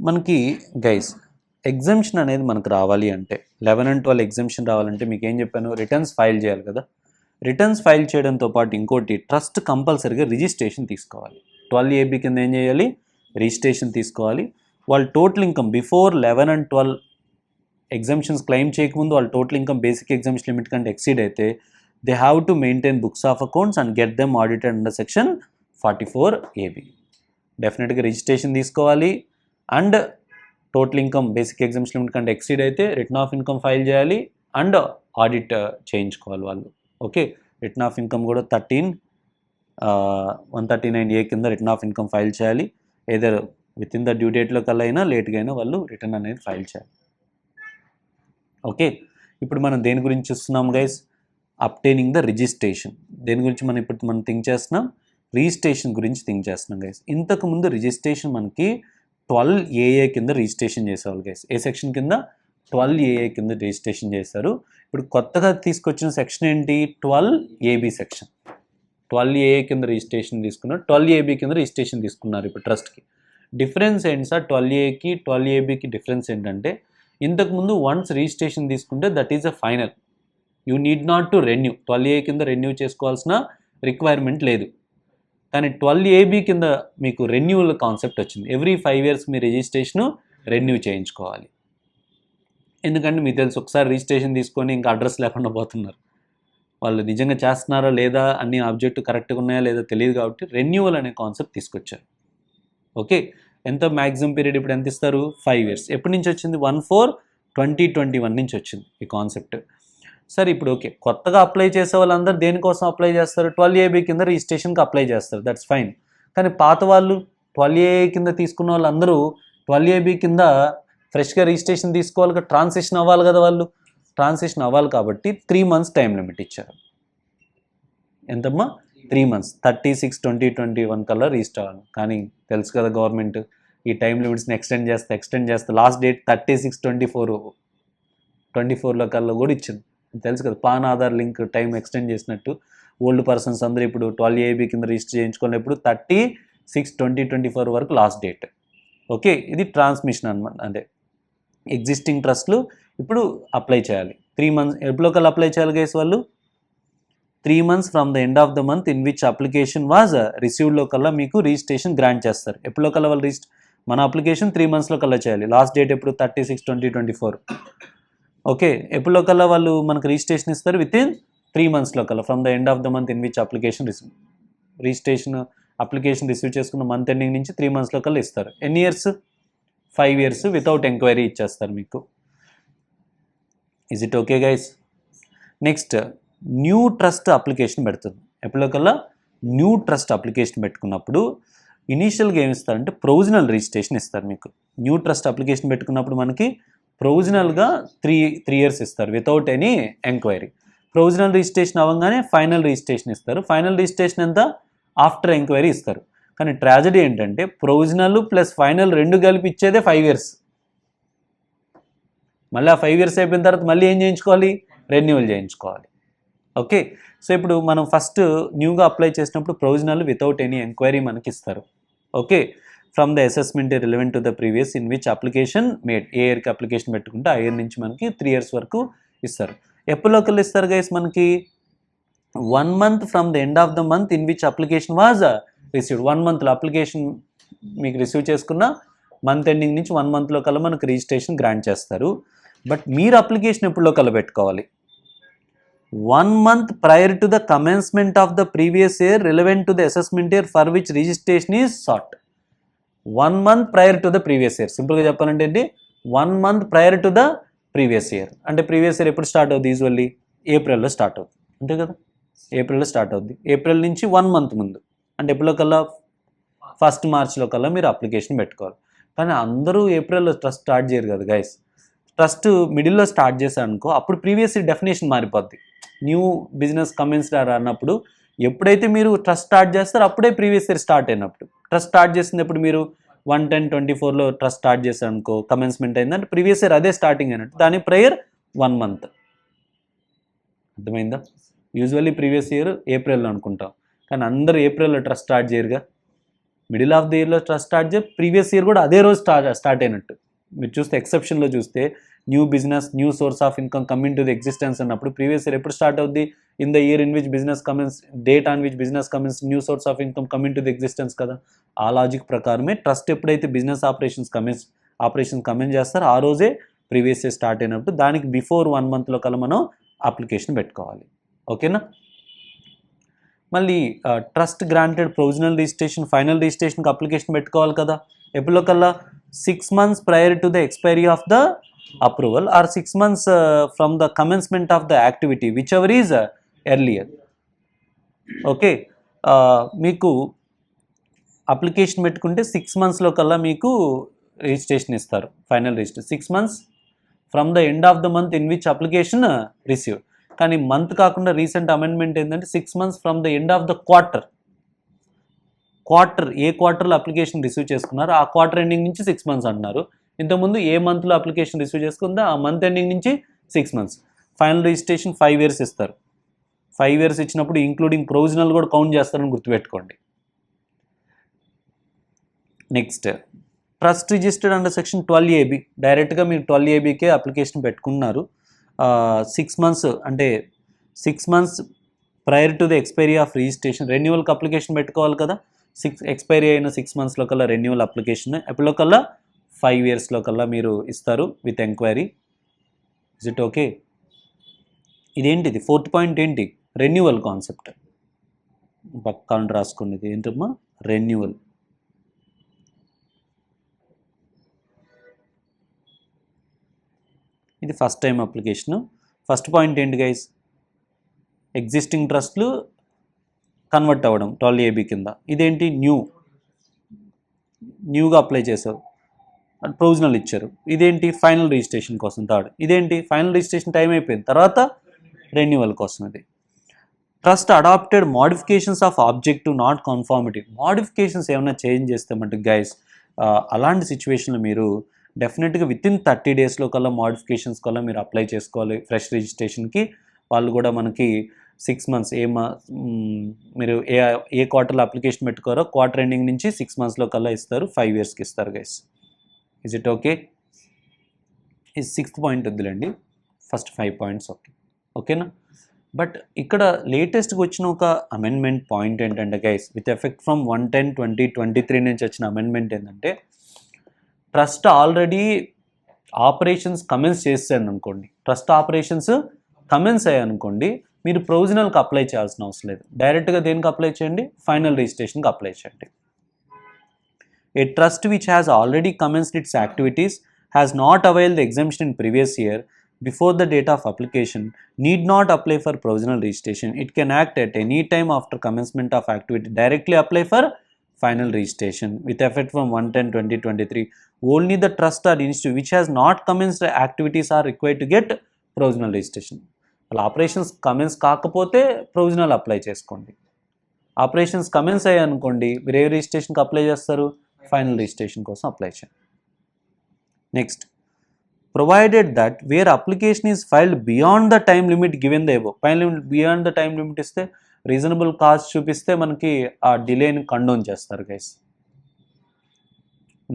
మనకి గైస్ ఎగ్జంప్షన్ అనేది మనకు రావాలి అంటే 11 and 12 ఎగ్జంప్షన్ రావాలంటే మీకు ఏం చెప్పాను? రిటర్న్స్ ఫైల్ చేయాలి కదా. రిటర్న్స్ ఫైల్ చేయడంతో పాటు ఇంకోటి, ట్రస్ట్ కంపల్సరీగా రిజిస్ట్రేషన్ తీసుకోవాలి. 12AB కింద ఏం చేయాలి? రిజిస్ట్రేషన్ తీసుకోవాలి. వాళ్ళ total income before 11 and 12 exemptions claim చేయకముందు వాళ్ళ total income basic exemption limit కంటే ఎక్సీడ్ అయితే they have to maintain books of accounts and get them audited under section 44AB. డెఫినెట్గా రిజిస్ట్రేషన్ తీసుకోవాలి. And total income basic exemption limit కంటే exceed అయితే return of income file చేయాలి and audit చేయించుకోవాలి వాళ్ళు. Okay, return of income కూడా 139A కింద return of income file చేయాలి. Either with in the due డేట్లో కల్లా అయినా లేట్గా అయినా వాళ్ళు రిటర్న్ అనేది ఫైల్ చేయాలి. ఓకే, ఇప్పుడు మనం దేని గురించి చూస్తున్నాం గైస్? Obtaining the registration. దేని గురించి మనం థింక్ చేస్తున్నాం? రిజిస్ట్రేషన్ గురించి థింక్ చేస్తున్నాం గైస్. ఇంతకుముందు రిజిస్ట్రేషన్ మనకి 12AA కింద రిజిస్ట్రేషన్ చేసేవాళ్ళు గైస్. ఏ సెక్షన్ కింద? 12AA కింద రిజిస్ట్రేషన్ చేశారు. ఇప్పుడు కొత్తగా తీసుకొచ్చిన సెక్షన్ ఏంటి? 12AB section. 12AA కింద రిజిస్ట్రేషన్ తీసుకున్నారు, 12AB కింద రిజిస్ట్రేషన్ తీసుకున్నారు. ఇప్పుడు ట్రస్ట్కి డిఫరెన్స్ ఏంటి సార్? 12Aకి 12ABకి డిఫరెన్స్ ఏంటంటే, ఇంతకుముందు వన్స్ రిజిస్ట్రేషన్ తీసుకుంటే that is a final, you need not to renew. 12AA కింద రెన్యూ చేసుకోవాల్సిన రిక్వైర్మెంట్ లేదు. కానీ 12AB కింద మీకు రెన్యూవల్ కాన్సెప్ట్ వచ్చింది. ఎవ్రీ 5 years మీ రిజిస్ట్రేషను రెన్యూ చేయించుకోవాలి. ఎందుకంటే మీకు తెలుసు, ఒకసారి రిజిస్ట్రేషన్ తీసుకొని ఇంకా అడ్రస్ లేకుండా పోతున్నారు. వాళ్ళు నిజంగా చేస్తున్నారా లేదా, అన్ని ఆబ్జెక్ట్ కరెక్ట్గా ఉన్నాయా లేదా తెలియదు, కాబట్టి రెన్యూవల్ అనే కాన్సెప్ట్ తీసుకొచ్చారు. ఓకే, ఎంత మ్యాక్సిమం పీరియడ్ ఇప్పుడు ఎంత ఇస్తారు? 5 years. ఎప్పటి నుంచి వచ్చింది? 1/4/2021 నుంచి వచ్చింది ఈ కాన్సెప్ట్. సరే, ఇప్పుడు ఓకే, కొత్తగా అప్లై చేసే వాళ్ళందరూ దేనికోసం అప్లై చేస్తారు? 12AB కింద రిజిస్ట్రేషన్కి అప్లై చేస్తారు, దట్స్ ఫైన్. కానీ పాత వాళ్ళు 12A కింద తీసుకున్న వాళ్ళందరూ 12AB కింద ఫ్రెష్గా రిజిస్ట్రేషన్ తీసుకోవాలి కదా, ట్రాన్సిషన్ అవ్వాలి కదా, వాళ్ళు ట్రాన్సిషన్ అవ్వాలి కాబట్టి 3 months టైం లిమిట్ ఇచ్చారు. ఎంతమ్మా? 3 months, 30/6/2021 కల్లా రిజిస్టర్ అవ్వాలి. కానీ తెలుసు కదా, గవర్నమెంట్ ఈ టైం లిమిట్స్ని ఎక్స్టెండ్ చేస్తే లాస్ట్ డేట్ 30/6/24 కల్లా కూడా ఇచ్చింది. తెలుసు కదా, PAN Aadhaar link time extend చేసినట్టు ఓల్డ్ పర్సన్స్ అందరూ ఇప్పుడు 12AB కింద రిజిస్టర్ చేయించుకున్నప్పుడు 30/6/2024 వరకు లాస్ట్ డేట్. ఓకే, ఇది ట్రాన్స్మిషన్ అనమాట. అంటే ఎగ్జిస్టింగ్ ట్రస్ట్లు ఇప్పుడు అప్లై చేయాలి. 3 months ఎప్పుడోకల్లా అప్లై చేయాలి గైస్ వాళ్ళు? 3 months from the end of the month in which application was రిసీవ్డ్లో కల్లా మీకు రిజిస్ట్రేషన్ గ్రాంట్ చేస్తారు. ఎప్పుడో కల్లా వాళ్ళు మన అప్లికేషన్ 3 monthsలో కల్లా చేయాలి. లాస్ట్ డేట్ ఎప్పుడు? 30/6/2024. ఓకే, ఎప్పుడో కల్లా వాళ్ళు మనకు రిజిస్ట్రేషన్ ఇస్తారు? వితిన్ 3 monthsలో కల్లా from the end of the month in which application application receive చేసుకున్న మంత్ ఎండింగ్ నుంచి 3 monthsలో కల్లా ఇస్తారు. ఎన్ని ఇయర్స్? 5 years వితౌట్ ఎంక్వైరీ ఇచ్చేస్తారు మీకు. Is it okay guys? Next, new trust application పెడుతుంది. ఎప్పటికల్లా న్యూ ట్రస్ట్ అప్లికేషన్ పెట్టుకున్నప్పుడు ఇనీషియల్గా ఏమి ఇస్తారంటే ప్రొవిజనల్ రిజిస్ట్రేషన్ ఇస్తారు మీకు. న్యూ ట్రస్ట్ అప్లికేషన్ పెట్టుకున్నప్పుడు మనకి ప్రొవిజనల్గా 3 years ఇస్తారు without any enquiry. Provisional registration అవ్వగానే ఫైనల్ రిజిస్ట్రేషన్ ఇస్తారు. ఫైనల్ రిజిస్ట్రేషన్ ఎంత? ఆఫ్టర్ ఎంక్వైరీ ఇస్తారు. కానీ ట్రాజడీ ఏంటంటే ప్రొవిజనల్ ప్లస్ ఫైనల్ రెండు కలిపి ఇచ్చేదే 5 years. మళ్ళీ ఆ 5 years అయిపోయిన తర్వాత మళ్ళీ ఏం చేయించుకోవాలి? రెన్యూవల్ చేయించుకోవాలి. ఓకే, సో ఇప్పుడు మనం ఫస్ట్ న్యూగా అప్లై చేసినప్పుడు ప్రొవిజనల్ వితౌట్ ఎనీ ఎంక్వైరీ మనకి ఇస్తారు. Okay, from the assessment relevant to the previous in which application made. ఏ ఇయర్కి అప్లికేషన్ పెట్టుకుంటే ఆ ఇయర్ నుంచి మనకి 3 years వరకు ఇస్తారు. ఎప్పుడోకల్లా ఇస్తారు గైస్ మనకి? 1 month from the end of the month in which application was received. 1 monthలో అప్లికేషన్ మీకు రిసీవ్ చేసుకున్న మంత్ ఎండింగ్ నుంచి 1 monthలో కల్లా మనకు రిజిస్ట్రేషన్ గ్రాంట్ చేస్తారు. బట్ మీరు అప్లికేషన్ ఎప్పుడులో కల్లా పెట్టుకోవాలి? 1 month prior to the commencement of the previous year relevant to the assessment year for which registration is sought. 1 month prior to the previous year. సింపుల్గా చెప్పాలంటే ఏంటి? 1 month prior to the previous year. అంటే previous year ఎప్పుడు start అవుతుంది? Usually ఏప్రిల్లో start అవుతుంది, అంతే కదా? ఏప్రిల్లో స్టార్ట్ అవుద్ది. ఏప్రిల్ నుంచి 1 month ముందు, అంటే ఎప్పుడో కల్లా 1st Marchలో కల్లా మీరు అప్లికేషన్ పెట్టుకోవాలి. కానీ అందరూ ఏప్రిల్లో ట్రస్ట్ స్టార్ట్ చేయరు కదా గైస్. ట్రస్ట్ మిడిల్లో స్టార్ట్ చేశారు అనుకో, అప్పుడు ప్రీవియస్ ఇయర్ డెఫినేషన్ మారిపోద్ది. న్యూ బిజినెస్ కమెన్స్డ్ అన్నప్పుడు ఎప్పుడైతే మీరు ట్రస్ట్ స్టార్ట్ చేస్తారో అప్పుడే ప్రీవియస్ ఇయర్ స్టార్ట్ అయినప్పుడు. ట్రస్ట్ స్టార్ట్ చేసినప్పుడు మీరు 1/10/24లో ట్రస్ట్ స్టార్ట్ చేశారు అనుకో, కమెన్స్మెంట్ అయిందంటే ప్రీవియస్ ఇయర్ అదే స్టార్టింగ్ అయినట్టు. దాని ప్రేయర్ 1 month. అర్థమైందా? యూజువల్లీ ప్రీవియస్ ఇయర్ ఏప్రిల్లో అనుకుంటాం, కానీ అందరూ ఏప్రిల్లో ట్రస్ట్ స్టార్ట్ చేయరుగా. మిడిల్ ఆఫ్ ద ఇయర్లో ట్రస్ట్ స్టార్ట్ చేసి ప్రీవియస్ ఇయర్ కూడా అదే రోజు స్టార్ట్ అయినట్టు. మీరు చూస్తే ఎక్సెప్షన్లో చూస్తే new business new source of income coming to the existence అన్నప్పుడు ప్రీవియస్ ఇయర్ ఎప్పుడు స్టార్ట్ అవుద్ది? In the year in which business commence, date on which business commence new source of income coming to the existence కదా. ఆ logic ప్రకారమే trust ఎప్పుడైతే business operation commence చేస్తారో ఆ రోజే ప్రీవియస్ ఇయర్ స్టార్ట్ అయినప్పుడు దానికి బిఫోర్ 1 monthలో కల్లా మనం అప్లికేషన్ పెట్టుకోవాలి. ఓకేనా? మళ్ళీ trust granted provisional registration final రిజిస్ట్రేషన్కి అప్లికేషన్ పెట్టుకోవాలి కదా. ఎప్పుడో కల్లా 6 months prior to the expiry of the approval or 6 months from the commencement of the activity, whichever is earlier. Okay, మీకు అప్లికేషన్ పెట్టుకుంటే 6 monthsలో కల్లా మీకు రిజిస్ట్రేషన్ ఇస్తారు, final registration. 6 months from the end of the month in which application receive. కానీ month కాకుండా recent amendment ఏంటంటే 6 months from the end of the quarter. ఏ క్వార్టర్లో అప్లికేషన్ రిసీవ్ చేసుకున్నారో ఆ క్వార్టర్ ఎండింగ్ నుంచి 6 months అంటున్నారు. ఇంతకుముందు ఏ మంత్లో అప్లికేషన్ రిసీవ్ చేసుకుందో ఆ మంత్ ఎండింగ్ నుంచి 6 months. ఫైనల్ రిజిస్ట్రేషన్ 5 years ఇస్తారు. 5 years ఇచ్చినప్పుడు ఇంక్లూడింగ్ ప్రొవిజనల్ కూడా కౌంట్ చేస్తారని గుర్తుపెట్టుకోండి. Next, trust registered under section 12AB. డైరెక్ట్గా మీరు 12ABకే అప్లికేషన్ పెట్టుకున్నారు. 6 months అంటే 6 months prior to the expiry of registration రెన్యువల్కి అప్లికేషన్ పెట్టుకోవాలి కదా, ఎక్స్పైరీ అయిన 6 monthsలో కల్లా రెన్యువల్ అప్లికేషన్, ఎప్పుడో కల్లా 5 yearsలో కల్లా మీరు ఇస్తారు with enquiry. Is it okay? ఇదేంటిది 4th పాయింట్ ఏంటి? Renewal concept. పక్కన రాసుకునేది ఏంటమ్మా? రెన్యువల్. ఇది first time application. First point ఏంటి గైస్? ఎగ్జిస్టింగ్ ట్రస్ట్లు కన్వర్ట్ అవ్వడం 12AB కింద. ఇదేంటి? న్యూగా అప్లై చేశారు, ప్రొవిజనల్ ఇచ్చారు. ఇదేంటి? ఫైనల్ రిజిస్ట్రేషన్ కోసం థర్డ్. ఇదేంటి? ఫైనల్ రిజిస్ట్రేషన్ టైం అయిపోయింది, తర్వాత రెన్యువల్ కోసం. ఇది trust adopted modifications of objective not conformity. Modifications ఏమైనా చేంజ్ చేస్తే మటుకు గైస్ అలాంటి సిచ్యువేషన్లో మీరు డెఫినెట్గా వితిన్ 30 daysలో కల్లా మోడిఫికేషన్స్ కల్లా మీరు అప్లై చేసుకోవాలి ఫ్రెష్ రిజిస్ట్రేషన్కి. వాళ్ళు కూడా మనకి 6 months మీరు ఏ క్వార్టర్లో అప్లికేషన్ పెట్టుకోరో క్వార్టర్ ఎండింగ్ నుంచి 6 monthsలో కల్లా ఇస్తారు, 5 yearsకి ఇస్తారు గైస్. Is it okay? ఈ 6th పాయింట్ వద్దులేండి, ఫస్ట్ 5 points ఓకేనా. బట్ ఇక్కడ లేటెస్ట్గా వచ్చిన ఒక అమెండ్మెంట్ పాయింట్ ఏంటంటే గైస్, విత్ ఎఫెక్ట్ ఫ్రమ్ 1/10/2023 నుంచి వచ్చిన అమెండ్మెంట్ ఏంటంటే, ట్రస్ట్ ఆల్రెడీ ఆపరేషన్స్ కమెన్స్ చేశాను అనుకోండి, ట్రస్ట్ ఆపరేషన్స్ కమెన్స్ అయ్యాయనుకోండి, మీరు ప్రొవిజనల్కి అప్లై చేయాల్సిన అవసరం లేదు. డైరెక్ట్గా దేనికి అప్లై చేయండి? ఫైనల్ రిజిస్ట్రేషన్కి అప్లై చేయండి. A trust which has already commenced its activities has not availed the exemption in previous year before the date of application need not apply for provisional registration. It can act at any time after commencement of activity directly apply for final registration with effect from 1/10/2023. Only the trust or institute which has not commenced activities are required to get provisional registration. Well, operations commence కాకపోతే provisional apply చేసుకోండి. Operations commence అయ్యాయి అనుకోండి, మీరు ఏ రిజిస్ట్రేషన్కి apply చేస్తారు? Final registration కోసం apply చేయండి. Next, provided that where application is filed beyond the time limit given the above. Beyond the time limit ఇస్తే reasonable cause చూపిస్తే మనకి ఆ డిలేని కండోన్ చేస్తారు guys.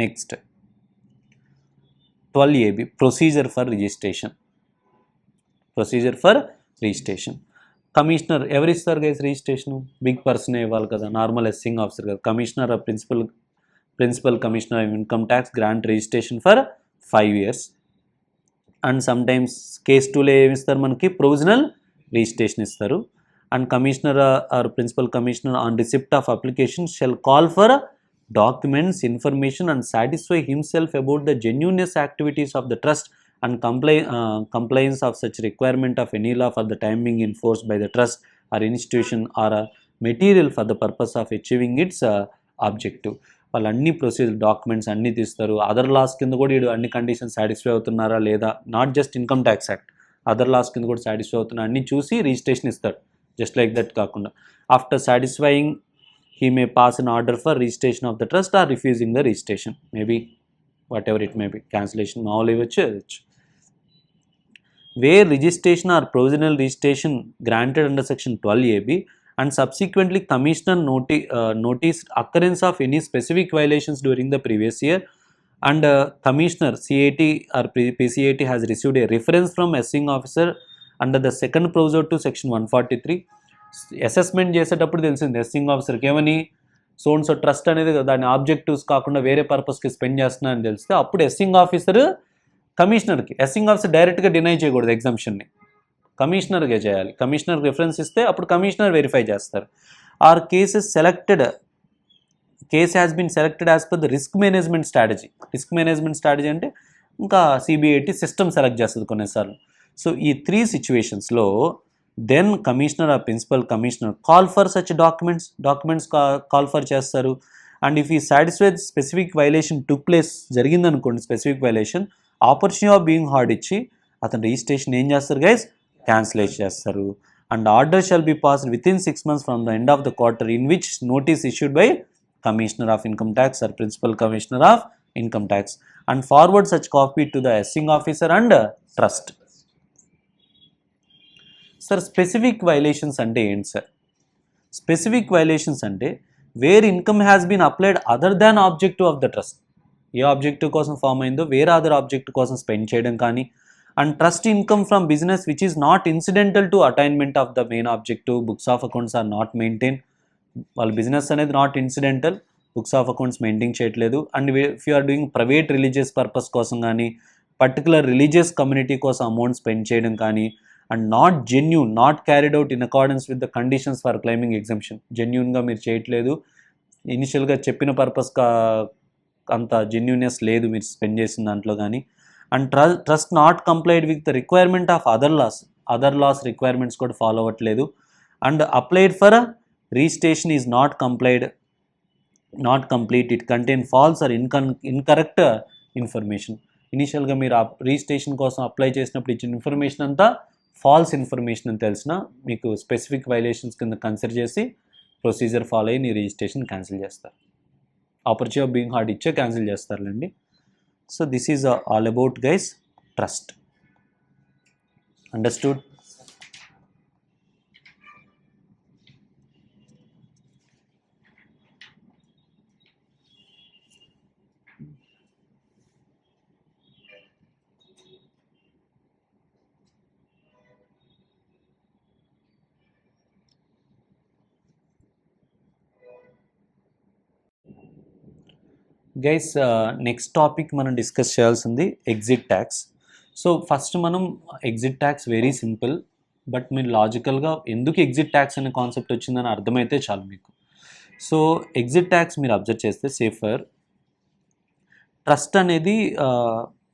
Next 12AB procedure for registration. Commissioner ఎవరు ఇస్తారు గైస్ రిజిస్ట్రేషన్? బిగ్ పర్సన్ ఇవ్వాలి కదా, నార్మల్ ఎస్సింగ్ ఆఫీసర్ కదా. Commissioner principal commissioner of income tax grant registration for 5 years. And some times case 2లో ఏమి ఇస్తారు మనకి? ప్రొవిజనల్ రిజిస్ట్రేషన్ ఇస్తారు. And commissioner or principal commissioner on receipt of application shall call for documents information and satisfy himself about the genuineness activities of the trust and compliance of such requirement of any law for the time being enforced by the trust or institution or a material for the purpose of achieving its objective. వాళ్ళు అన్ని procedure documents అన్నీ తీస్తారు. Other laws కింద కూడా వీడు అన్ని conditions satisfy అవుతున్నారా లేదా, not just income tax act, other laws కింద కూడా సాటిస్ఫై అవుతున్నా అన్నీ చూసి రిజిస్ట్రేషన్ ఇస్తాడు. జస్ట్ లైక్ దట్ కాకుండా after satisfying he may pass an order for registration of the trust or refusing the registration, maybe what ever it may be, cancellation మామూలు ఇవ్వచ్చు. Where registration or provisional registration granted under section 12AB and subsequently commissioner noticed occurrence of any specific violations during the previous year and commissioner CAT or PCAT has received a reference from assessing officer under the second proviso to section 143. Assessment చేసేటప్పుడు తెలిసింది assessing ఆఫీసర్కి ఏమని, so trust అనేది దాని objectives కాకుండా వేరే పర్పస్కి spend చేస్తున్నా అని తెలిస్తే అప్పుడు అసెసింగ్ ఆఫీసర్ కమిషనర్కి, అసెసింగ్ ఆఫీసర్ డైరెక్ట్గా డినై చేయకూడదు ఎగ్జామ్షన్ని, కమిషనర్గా చేయాలి. కమిషనర్ రిఫరెన్స్ ఇస్తే అప్పుడు కమిషనర్ వెరిఫై చేస్తారు. Or case has been selected as per the risk management strategy. Risk management strategy అంటే ఇంకా సిబిఐటి సిస్టమ్ సెలెక్ట్ చేస్తుంది కొన్నిసార్లు. సో ఈ 3 situations then commissioner or principal commissioner call for such documents call for చేస్తారు. And if he satisfied specific violation took place జరిగిందనుకోండి, specific violation, opportunity of being heard ఇచ్చి అతను రిజిస్ట్రేషన్ ఏం చేస్తారు గైస్? క్యాన్సిలేట్ చేస్తారు. And order shall be passed within 6 months from the end of the quarter in which notice issued by commissioner of income tax or principal commissioner of income tax and forward such copy to the assessing officer and trust. Sir specific violations అంటే ఏంటి sir? Specific violations అంటే where income has been applied other than objective of the trust. ఏ objective కోసం form అయిందో వేరే other objective కోసం spend చేయడం కానీ, and trust income from business which is not incidental to attainment of the main objective. Books of accounts are not maintain. వాళ్ళ business అనేది not incidental, books of accounts maintain చేయట్లేదు. And if you are doing private religious purpose కోసం కానీ, particular religious community కోసం amount spend చేయడం కానీ, and not genuine, not carried out in accordance with the conditions for claiming exemption. జెన్యూన్గా మీరు చేయట్లేదు, ఇనిషియల్గా చెప్పిన పర్పస్ అంత జెన్యూనెస్ లేదు మీరు స్పెండ్ చేసిన దాంట్లో కానీ. And trust not complied with the requirement of other laws requirements కూడా ఫాలో అవ్వట్లేదు. And applied for registration is not complete, it contain false or incorrect information. ఇనిషియల్గా మీరు రిజిస్ట్రేషన్ కోసం అప్లై చేసినప్పుడు ఇచ్చిన ఇన్ఫర్మేషన్ అంతా ఫాల్స్ ఇన్ఫర్మేషన్ అని తెలిసిన మీకు స్పెసిఫిక్ వైలేషన్స్ కింద కన్సిడర్ చేసి ప్రొసీజర్ ఫాలో అయ్యి నీ రిజిస్ట్రేషన్ క్యాన్సిల్ చేస్తారు. ఆపర్చునిటీ ఆఫ్ బీయింగ్ హార్డ్ ఇచ్చే క్యాన్సిల్ చేస్తారులేండి. So this is all about guys trust. Understood? Guys next topic మనం డిస్కస్ చేయాల్సింది ఎగ్జిట్ ట్యాక్స్. సో ఫస్ట్ మనం exit tax very simple, but మీరు లాజికల్గా ఎందుకు ఎగ్జిట్ ట్యాక్స్ అనే కాన్సెప్ట్ వచ్చిందని అర్థమైతే చాలు మీకు. సో ఎగ్జిట్ ట్యాక్స్ మీరు అబ్జర్వ్ చేస్తే సేఫర్ ట్రస్ట్ అనేది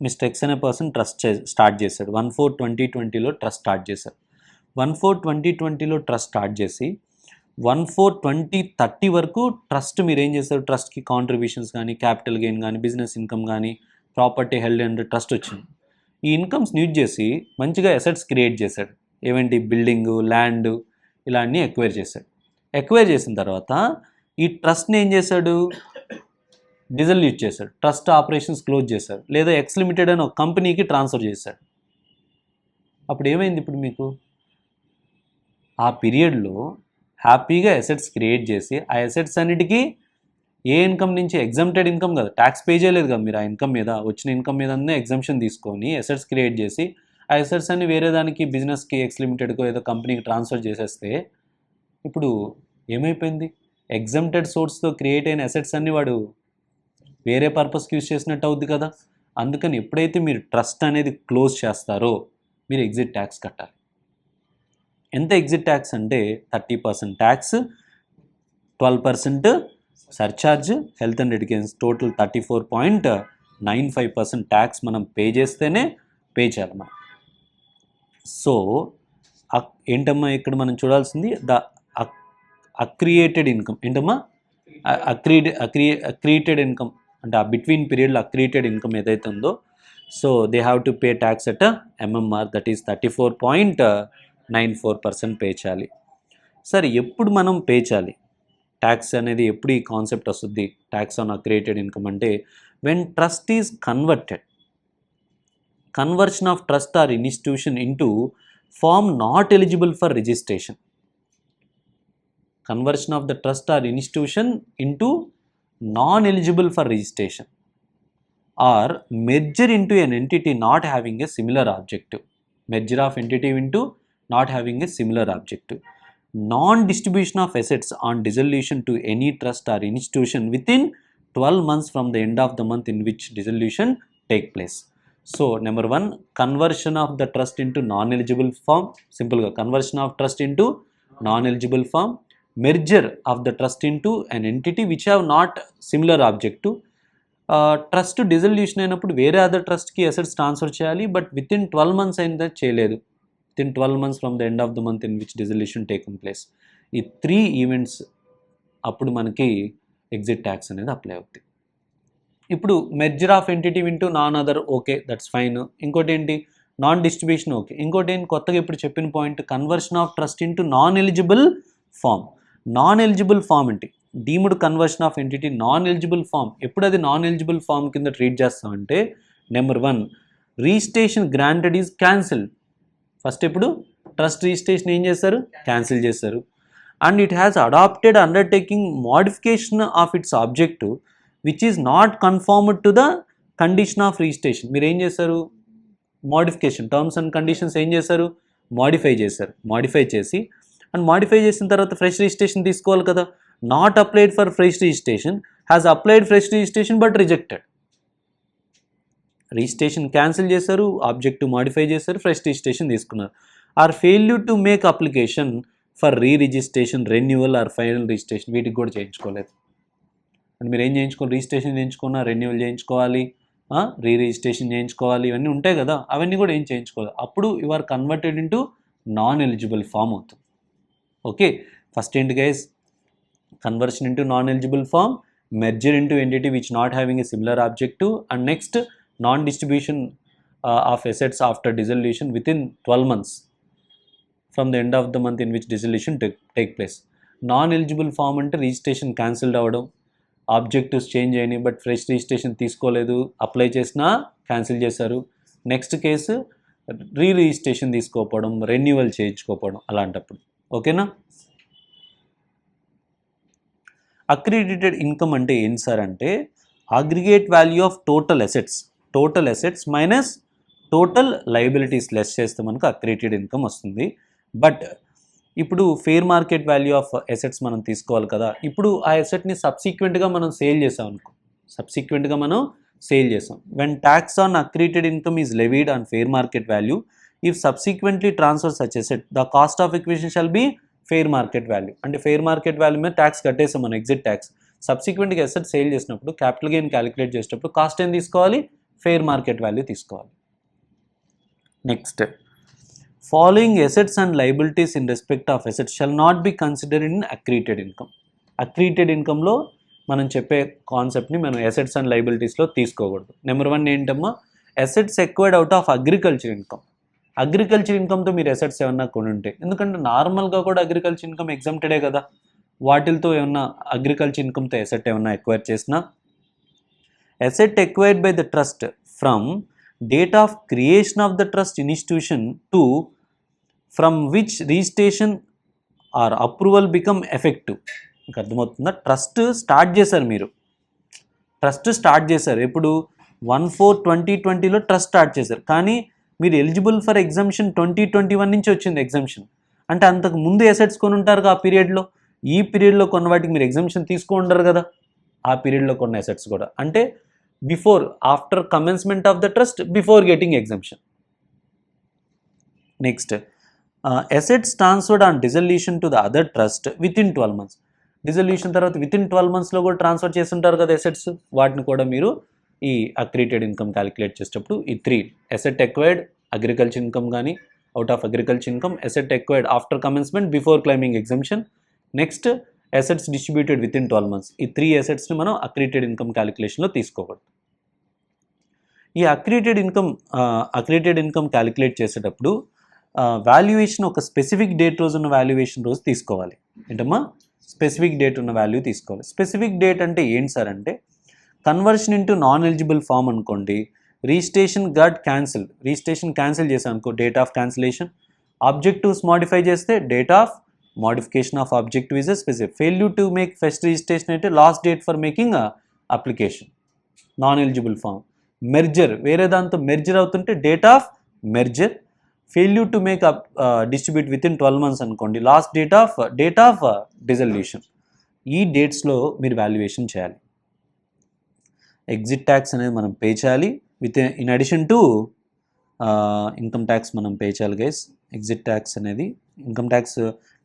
మిస్టర్ ఎక్స్ అనే పర్సన్ ట్రస్ట్ స్టార్ట్ చేశాడు. 1/4/2020లో ట్రస్ట్ స్టార్ట్ చేశారు. 1/4/2020లో ట్రస్ట్ స్టార్ట్ చేసి 1/4/2030 వరకు ట్రస్ట్ మీరు ఏం చేస్తారు, ట్రస్ట్కి కాంట్రిబ్యూషన్స్ కానీ, క్యాపిటల్ గెయిన్ కానీ, బిజినెస్ ఇన్కమ్ కానీ, ప్రాపర్టీ హెల్డ్ అండర్ ట్రస్ట్ వచ్చింది. ఈ ఇన్కమ్స్ యూజ్ చేసి మంచిగా అసెట్స్ క్రియేట్ చేశాడు. ఏవేంటి, బిల్డింగు, ల్యాండ్, ఇలా అన్నీ ఎక్వైర్ చేశాడు. ఎక్వైర్ చేసిన తర్వాత ఈ ట్రస్ట్ని ఏం చేశాడు, డిజల్యూట్ చేశాడు. ట్రస్ట్ ఆపరేషన్స్ క్లోజ్ చేశాడు, లేదా ఎక్స్ లిమిటెడ్ అని ఒక కంపెనీకి ట్రాన్స్ఫర్ చేశాడు. అప్పుడు ఏమైంది, ఇప్పుడు మీకు ఆ పీరియడ్లో హ్యాపీగా అసెట్స్ క్రియేట్ చేసి ఆ అసెట్స్ అన్నిటికీ ఏ ఇన్కమ్ నుంచి, ఎగ్జామ్టెడ్ ఇన్కమ్ కదా, ట్యాక్స్ పే చేయలేదు కదా మీరు. ఆ ఇన్కమ్ మీద, వచ్చిన ఇన్కమ్ మీద అన్నీ ఎగ్జామ్షన్ తీసుకొని అసెట్స్ క్రియేట్ చేసి ఆ అసెట్స్ అన్ని వేరే దానికి, బిజినెస్కి, ఎక్స్ లిమిటెడ్కో ఏదో కంపెనీకి ట్రాన్స్ఫర్ చేసేస్తే ఇప్పుడు ఏమైపోయింది, ఎగ్జామ్టెడ్ సోర్స్తో క్రియేట్ అయిన అసెట్స్ అన్ని వాడు వేరే పర్పస్కి యూజ్ చేసినట్టు అవుద్ది కదా. అందుకని ఎప్పుడైతే మీరు ట్రస్ట్ అనేది క్లోజ్ చేస్తారో మీరు ఎగ్జిట్ ట్యాక్స్ కట్టాలి. ఎంత ఎగ్జిట్ ట్యాక్స్ అంటే 30% tax, 12% surcharge, health and education, total 34.95% tax మనం పే చేస్తేనే పే చేయాలి మనం. సో ఏంటమ్మా ఇక్కడ మనం చూడాల్సింది, ద అక్రియేటెడ్ ఇన్కమ్. ఏంటమ్మా, అక్రియేటెడ్ ఇన్కమ్ అంటే ఆ బిట్వీన్ పీరియడ్లో అక్రియేటెడ్ ఇన్కమ్ ఏదైతే ఉందో, so they have to pay tax at MMR, that is 34.94% pay చేయాలి. సరే, ఎప్పుడు మనం పే చేయాలి ట్యాక్స్ అనేది, ఎప్పుడు ఈ కాన్సెప్ట్ వస్తుంది ట్యాక్స్ ఆన్ అక్రియేటెడ్ ఇన్కమ్ అంటే, when trust is converted, conversion of trust or institution into form not eligible for registration. Conversion of the trust or institution into non eligible for registration or merger into an entity not having a similar objective. Merger of entity into not having a similar objective. Non-distribution of assets on dissolution to any trust or institution within 12 months from the end of the month in which dissolution take place. So, number 1, conversion of the trust into non-eligible form. Simple ga, conversion of trust into non-eligible form. Merger of the trust into an entity which have not similar objective. Trust dissolution అయినప్పుడు వేరే other ట్రస్ట్కి assets transfer చేయాలి, but with in 12 months అయిందా చేయలేదు. With in 12 months from the end of the month in which dissolution taken place. ఈ 3 events అప్పుడు మనకి exit tax అనేది apply అవుతుంది. ఇప్పుడు merger of entity into non other, okay, that's fine. ఇంకోటి ఏంటి, నాన్ డిస్ట్రిబ్యూషన్, ఓకే. ఇంకోటి ఏంటి కొత్తగా ఇప్పుడు చెప్పిన point, conversion of trust into non eligible form. Non eligible form ఏంటి, deemed conversion of entity non eligible form. ఎప్పుడు అది నాన్ ఎలిజిబుల్ ఫామ్ కింద ట్రీట్ చేస్తామంటే, number 1, registration granted is cancelled. First ఇప్పుడు ట్రస్ట్ రిజిస్ట్రేషన్ ఏం చేస్తారు, క్యాన్సిల్ చేస్తారు. And it has adopted undertaking modification of its objective which is not conformed to the condition of registration. మీరు ఏం చేస్తారు, modification, terms and conditions ఏం చేశారు, modify చేశారు. మాడిఫై చేసి అండ్ మాడిఫై చేసిన తర్వాత ఫ్రెష్ రిజిస్ట్రేషన్ తీసుకోవాలి కదా. Not applied for fresh registration, has applied fresh registration but rejected. Registration cancel చేశారు, ఆబ్జెక్టివ్ మాడిఫై చేశారు, ఫ్రెష్ రిజిస్ట్రేషన్ తీసుకున్నారు. Or failure to make application for re registration, renewal or final registration, వీటికి కూడా చేయించుకోలేదు. And మీరు ఏం చేయించుకోవాలి, రిజిస్ట్రేషన్ చేయించుకున్నా, renewal చేయించుకోవాలి, రీ రిజిస్ట్రేషన్ చేయించుకోవాలి, ఇవన్నీ ఉంటాయి కదా, అవన్నీ కూడా ఏం చేయించుకోవాలి. అప్పుడు you are converted into non eligible form అవుతుంది. ఓకే, ఫస్ట్ ఏంటి guys, conversion into non eligible form, merger into entity which not having a similar objective, and next non distribution of assets after dissolution with in 12 months from the end of the month in which dissolution take place. Non eligible form అంటే registration cancelled అవ్వడం, objectives change అయినాయి but fresh registration తీసుకోలేదు, apply చేసినా cancel చేశారు. Next case re registration తీసుకోకపోవడం, renewal చేయించుకోకపోవడం, అలాంటప్పుడు. ఓకేనా. Accredited income అంటే ఏంటి సార్ అంటే aggregate value of total assets minus total liabilities less చేస్తే మనకు అక్రిడిటెడ్ ఇన్కమ్ వస్తుంది. బట్ ఇప్పుడు fair market value of assets మనం తీసుకోవాలి కదా. ఇప్పుడు ఆ అసెట్ని సబ్సిక్వెంట్గా మనం సేల్ చేసాం అనుకో, when tax on accredited income is levied on fair market value, if subsequently transfer such asset the cost of acquisition shall be fair market value. అంటే fair market value మీద ట్యాక్స్ కట్టేసాం మనం, ఎగ్జిట్ ట్యాక్స్. సబ్సిక్వెంట్గా అసెట్ సేల్ చేసినప్పుడు capital gain calculate చేసేటప్పుడు cost ఏం తీసుకోవాలి, fair market value తీసుకోవాలి. Next, following assets and liabilities in respect of assets shall not be considered in accredited income. Accredited ఇన్కమ్లో మనం చెప్పే కాన్సెప్ట్ని మనం అసెట్స్ అండ్ లయబిలిటీస్లో తీసుకోకూడదు. నెంబర్ 1 ఏంటమ్మా, assets acquired out of agriculture income. Agriculture ఇన్కమ్తో మీరు అసెట్స్ ఏమన్నా కొని ఉంటే, ఎందుకంటే నార్మల్గా కూడా అగ్రికల్చర్ ఇన్కమ్ ఎగ్జామ్టెడే కదా, వాటితో ఏమన్నా అగ్రికల్చర్ ఇన్కమ్తో అసెట్ ఏమన్నా ఎక్వైర్ చేసినా, asset acquired by the trust from date of creation of the trust institution to from which registration are approval become effective. మీకు అర్థమవుతుందా, ట్రస్ట్ స్టార్ట్ చేశారు ఎప్పుడు 1/4/2020లో ట్రస్ట్ స్టార్ట్ చేశారు, కానీ మీరు ఎలిజిబుల్ ఫర్ ఎగ్జామ్షన్ 2021 నుంచి వచ్చింది ఎగ్జామ్షన్. అంటే అంతకు ముందు అసెట్స్ కొని ఉంటారు ఆ పీరియడ్లో, ఈ పీరియడ్లో కొన్న వాటికి మీరు ఎగ్జామ్షన్ తీసుకుంటారు కదా, ఆ పీరియడ్లో కొన్న అసెట్స్ కూడా. అంటే before, after commencement of the trust, before getting exemption. Next, assets transferred on dissolution to the other trust with in 12 months. Dissolution తర్వాత విత్ ఇన్ 12 monthsలో కూడా ట్రాన్స్ఫర్ చేస్తుంటారు కదా అసెట్స్, వాటిని కూడా మీరు ఈ అక్రిడిటెడ్ ఇన్కమ్ క్యాలిక్యులేట్ చేసేటప్పుడు ఈ 3 అసెట్ ఎక్వైర్డ్ అగ్రికల్చర్ ఇన్కమ్ కానీ out of agriculture income, asset acquired after commencement before claiming exemption, next assets distributed with in 12 months, ఈ 3 అసెట్స్ని మనం అక్రిడిటెడ్ ఇన్కమ్ క్యాలిక్యులేషన్లో తీసుకోకూడదు. ఈ అక్రిడిటెడ్ ఇన్కమ్ క్యాలిక్యులేట్ చేసేటప్పుడు వాల్యుయేషన్ ఒక స్పెసిఫిక్ డేట్ రోజు ఉన్న వాల్యుయేషన్ రోజు తీసుకోవాలి. ఏంటమ్మా, స్పెసిఫిక్ డేట్ ఉన్న వాల్యూ తీసుకోవాలి. స్పెసిఫిక్ డేట్ అంటే ఏంటి సార్ అంటే conversion into non eligible form అనుకోండి, రిజిస్ట్రేషన్ క్యాన్సిల్ చేసాం అనుకో, date of cancellation, objectives modify చేస్తే date of modification of objective is a specific, failure to make first registration అయితే last date for making application, non eligible form. Merger, వేరే దాంతో merger అవుతుంటే date of merger, failure to make distribute with in 12 months అనుకోండి, last date of dissolution. ఈ డేట్స్లో మీరు valuation చేయాలి. Exit tax అనేది మనం పే చేయాలి, in addition to income tax మనం పే చేయాలి గైస్. ఎగ్జిట్ ట్యాక్స్ అనేది income tax,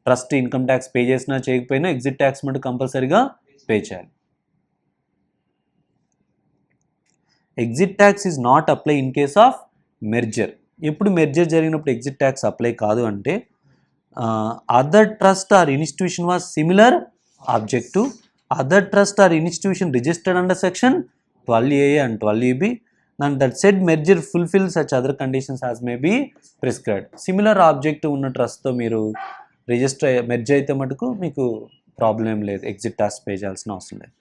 trust income tax pay చేసినా చేయకపోయినా ఎగ్జిట్ ట్యాక్స్ మటు కంపల్సరీగా పే చేయాలి. Exit tax is not apply in case of merger. ఎప్పుడు మెర్జర్ జరిగినప్పుడు ఎగ్జిట్ ట్యాక్స్ అప్లై కాదు అంటే other trust or institution was similar objective, other trust or institution registered under section 12A and 12EB, and that said merger fulfill such other conditions as may be prescribed. Similar objective ఉన్న ట్రస్ట్తో మీరు merge అయితే మటుకు మీకు problem లేదు, exit tax pay చేయాల్సిన అవసరం లేదు.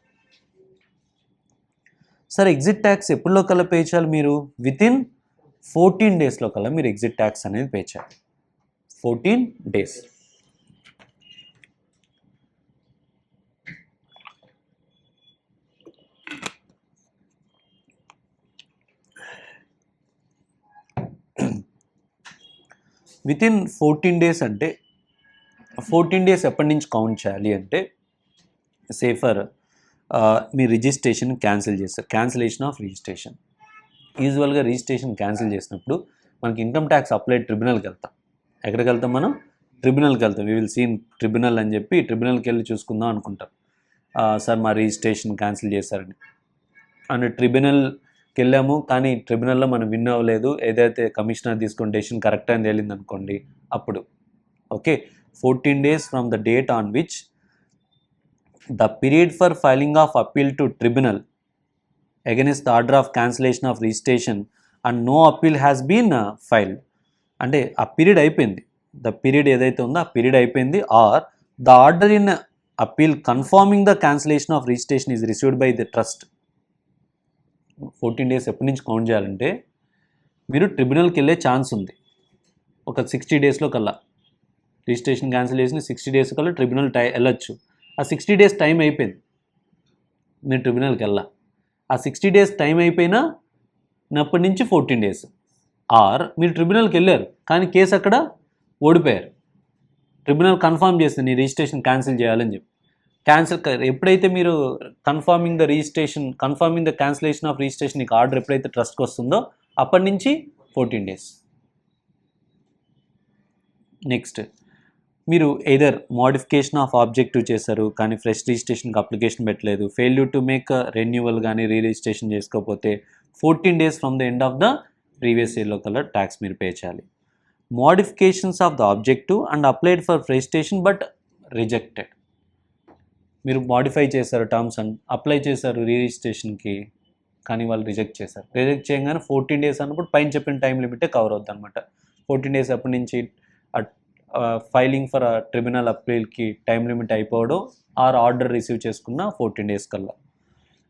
Sir exit tax ఎప్పుడులో కల్లా పే చేయాలి, మీరు విత్ ఇన్ 14 daysలో కల్లా మీరు ఎగ్జిట్ ట్యాక్స్ అనేది పే చేయాలి. 14 days. వితిన్ 14 డేస్ అంటే 14 డేస్ ఎప్పటి నుంచి కౌంట్ చేయాలి అంటే సేఫర్ మీ రిజిస్ట్రేషన్ క్యాన్సిల్ చేస్తారు, క్యాన్సిలేషన్ ఆఫ్ రిజిస్ట్రేషన్. యూజువల్గా రిజిస్ట్రేషన్ క్యాన్సిల్ చేసినప్పుడు మనకి ఇన్కమ్ ట్యాక్స్ అప్లై ట్రిబ్యునల్కి వెళ్తాం. ఎక్కడికి వెళ్తాం మనం? ట్రిబ్యునల్కి వెళ్తాం. వీ విల్ సీన్ ట్రిబ్యునల్ అని చెప్పి ట్రిబ్యునల్కి వెళ్ళి చూసుకుందాం అనుకుంటాం. సార్ మా రిజిస్ట్రేషన్ క్యాన్సిల్ చేశారని. అండ్ ట్రిబ్యునల్కి వెళ్ళాము కానీ ట్రిబ్యునల్లో మనం విన్ అవ్వలేదు, ఏదైతే కమిషనర్ తీసుకున్న డెసిషన్ కరెక్ట్ అని తేలింది అనుకోండి, అప్పుడు okay 14 days from the date on which the period for filing of appeal to tribunal against the order of cancellation of registration and no appeal has been filed. అంటే ఆ period అయిపోయింది, the period ఏదైతే ఉందో ఆ period అయిపోయింది, or the order in appeal confirming the cancellation of registration is received by the trust. 14 days ఎప్పటి నుంచి count చేయాలంటే మీరు ట్రిబ్యునల్కి వెళ్ళే ఛాన్స్ ఉంది ఒక 60 daysలో కల్లా. రిజిస్ట్రేషన్ క్యాన్సిల్ చేసిన 60 days కల్లా ట్రిబ్యునల్ వెళ్ళొచ్చు. ఆ 60 days టైం అయిపోయింది, మీరు ట్రిబ్యునల్కి వెళ్ళా. ఆ 60 days టైం అయిపోయినప్పటి నుంచి 14 days. ఆర్ మీరు ట్రిబ్యునల్కి వెళ్ళారు కానీ కేసు అక్కడ ఓడిపోయారు, ట్రిబ్యునల్ కన్ఫర్మ్ చేస్తుంది నీ రిజిస్ట్రేషన్ క్యాన్సిల్ చేయాలని చెప్పి. ఎప్పుడైతే మీరు confirming the cancellation of registration నీకు ఆర్డర్ ఎప్పుడైతే ట్రస్ట్కి వస్తుందో అప్పటి నుంచి 14 days. నెక్స్ట్ మీరు ఎయిదర్ మోడిఫికేషన్ ఆఫ్ ఆబ్జెక్టివ్ చేశారు కానీ ఫ్రెష్ రిజిస్ట్రేషన్కి అప్లికేషన్ పెట్టలేదు, ఫెయిల్యూర్ టు మేక్ రెన్యువల్ కానీ రీ రిజిస్ట్రేషన్ చేసుకోకపోతే 14 days from the end of the previous ఇయర్లో కల్లా ట్యాక్స్ మీరు పే చేయాలి. Modifications of the objective and applied for registration but rejected. మీరు మోడిఫై చేశారు టర్మ్స్ అండ్ అప్లై చేశారు రీ రిజిస్ట్రేషన్కి కానీ వాళ్ళు రిజెక్ట్ చేశారు. రిజెక్ట్ చేయగానే 14 days అన్నప్పుడు పైన చెప్పిన టైం లిమిటే కవర్ అవుతుంది అనమాట. 14 days అప్పటి నుంచి ఫైలింగ్ ఫర్ ట్రిబ్యునల్ అప్పీల్కి టైం లిమిట్ అయిపోవడం ఆర్ ఆర్డర్ రిసీవ్ చేసుకున్న 14 days కల్లా.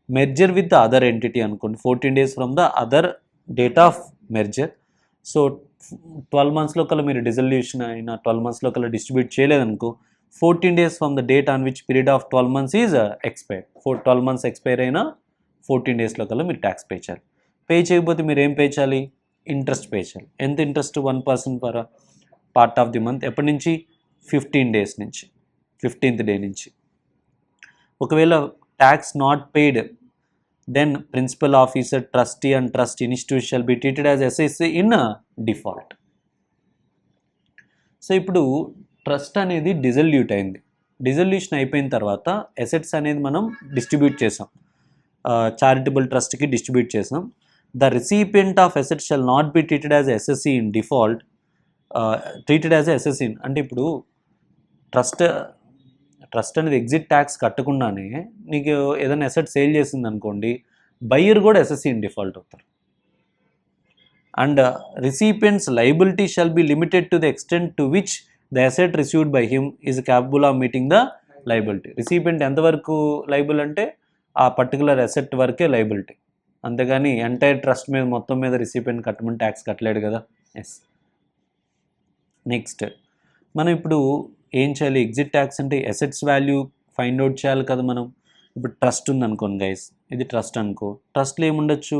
Merger with the other entity అనుకోండి, 14 days from the other date of merger. So 12 monthsలో కల్లా మీరు డిజల్యూషన్ అయినా 12 monthsలో కల్లా డిస్ట్రిబ్యూట్ చేయలేదనుకో 14 days from the date on which period of 12 months is expire. 12 months expire అయినా 14 daysలో కల్లా మీరు ట్యాక్స్ పే చేయాలి. పే చేయకపోతే మీరు ఏం పే చేయాలి? ఇంట్రెస్ట్ పే చేయాలి. ఎంత interest? 1% per part of the month. ఎప్పటి నుంచి? 15 days నుంచి, 15th day నుంచి. ఒకవేళ tax not paid then principal officer, trustee and trust institute shall be treated as SSC in default. So ఇప్పుడు ట్రస్ట్ అనేది డిజల్యూట్ అయింది. డిజల్యూషన్ అయిపోయిన తర్వాత అసెట్స్ అనేది మనం డిస్ట్రిబ్యూట్ చేసాం, చారిటబుల్ ట్రస్ట్కి డిస్ట్రిబ్యూట్ చేసాం. The recipient of assets shall not be treated as SSC in default. Treated as SSC అంటే ఇప్పుడు ట్రస్ట్ అనేది ఎగ్జిట్ ట్యాక్స్ కట్టకుండానే నీకు ఏదైనా అసెట్ సేల్ చేసింది అనుకోండి, బయ్యర్ కూడా ఎస్ఎస్సి ఇన్ డిఫాల్ట్ అవుతారు. And recipients liability shall be limited to the extent to which the asset received by him is capable of meeting the liability. Recipient ఎంతవరకు liable అంటే ఆ particular asset వరకే liability, అంతేగాని entire trust మీద మొత్తం మీద recipient కట్టమని ట్యాక్స్ కట్టలేడు కదా. ఎస్. నెక్స్ట్ మనం ఇప్పుడు ఏం చేయాలి? ఎగ్జిట్ ట్యాక్స్ అంటే అసెట్స్ వాల్యూ ఫైండ్ అవుట్ చేయాలి కదా మనం. ఇప్పుడు ట్రస్ట్ ఉంది అనుకోండి గైస్, ఇది ట్రస్ట్ అనుకో. ట్రస్ట్లో ఏముండొచ్చు?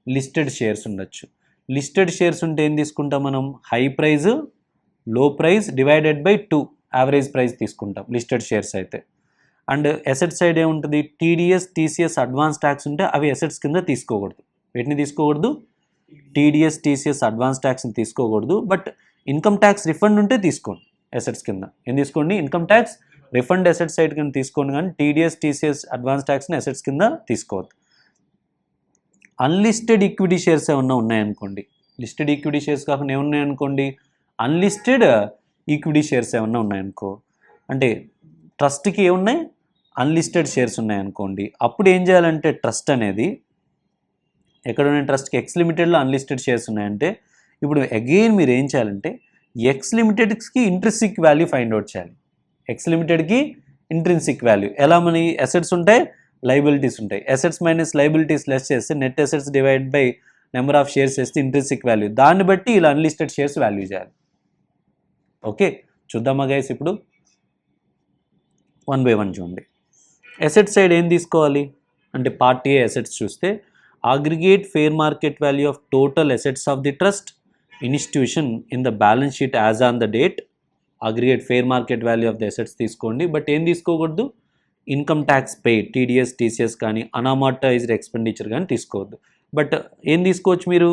లిస్టెడ్ షేర్స్ ఉండొచ్చు. లిస్టెడ్ షేర్స్ ఉంటే ఏం తీసుకుంటాం మనం? High price, low price divided by 2 average price తీసుకుంటాం లిస్టెడ్ షేర్స్ అయితే. అండ్ అసెట్ సైడ్ ఏముంటుంది? టీడీఎస్, టీసీఎస్ అడ్వాన్స్ ట్యాక్స్ ఉంటే అవి అసెట్స్ కింద తీసుకోకూడదు. వీటిని తీసుకోకూడదు, టీడీఎస్, టీసీఎస్ అడ్వాన్స్ ట్యాక్స్ని తీసుకోకూడదు. బట్ ఇన్కమ్ ట్యాక్స్ రిఫండ్ ఉంటే తీసుకోండి అసెట్స్ కింద. ఏం తీసుకోండి? Income tax refund asset side కింద తీసుకోండి, కానీ టీడీఎస్, టీసీఎస్ అడ్వాన్స్ ట్యాక్స్ని అసెట్స్ కింద తీసుకోవద్దు. అన్లిస్టెడ్ ఈక్విటీ షేర్స్ ఏమన్నా ఉన్నాయనుకోండి, లిస్టెడ్ ఈక్విటీ షేర్స్ కాకుండా ఏమున్నాయనుకోండి, అన్లిస్టెడ్ ఈక్విటీ షేర్స్ ఏమన్నా ఉన్నాయనుకో, అంటే ట్రస్ట్కి ఏమున్నాయి? అన్లిస్టెడ్ షేర్స్ ఉన్నాయనుకోండి, అప్పుడు ఏం చేయాలంటే ట్రస్ట్ అనేది ఎక్కడ ఉన్న ట్రస్ట్కి ఎక్స్ లిమిటెడ్లో అన్లిస్టెడ్ షేర్స్ ఉన్నాయంటే ఇప్పుడు అగైన్ మీరు ఏం చేయాలంటే ఎక్స్ లిమిటెడ్కి ఇంట్రెన్సిక్ వాల్యూ ఫైండ్ అవుట్ చేయాలి. ఎక్స్ లిమిటెడ్కి ఇంట్రెన్సిక్ వాల్యూ ఎలా? మన అసెట్స్ ఉంటాయి, లయబిలిటీస్ ఉంటాయి. అసెట్స్ మైనస్ లయబిలిటీస్ లెస్ చేస్తే net assets divide by number of shares చేస్తే ఇంట్రెన్సిక్ వాల్యూ, దాన్ని బట్టి ఇలా అన్లిస్టెడ్ షేర్స్ వాల్యూ చేయాలి. ఓకే, చూద్దామా గైస్? ఇప్పుడు 1 by 1 చూడండి. అసెట్ సైడ్ ఏం తీసుకోవాలి అంటే పార్ట్ ఏ అసెట్స్ చూస్తే aggregate fair market value of total assets of the trust institution in the balance sheet as on the date aggregate fair market value of the assets తీసుకోండి. But ఏం తీసుకోకూడదు, income tax paid TDS TCS కానీ అన్అమార్టైజ్డ్ expenditure కానీ తీసుకోవద్దు. But ఏం తీసుకోవచ్చు మీరు,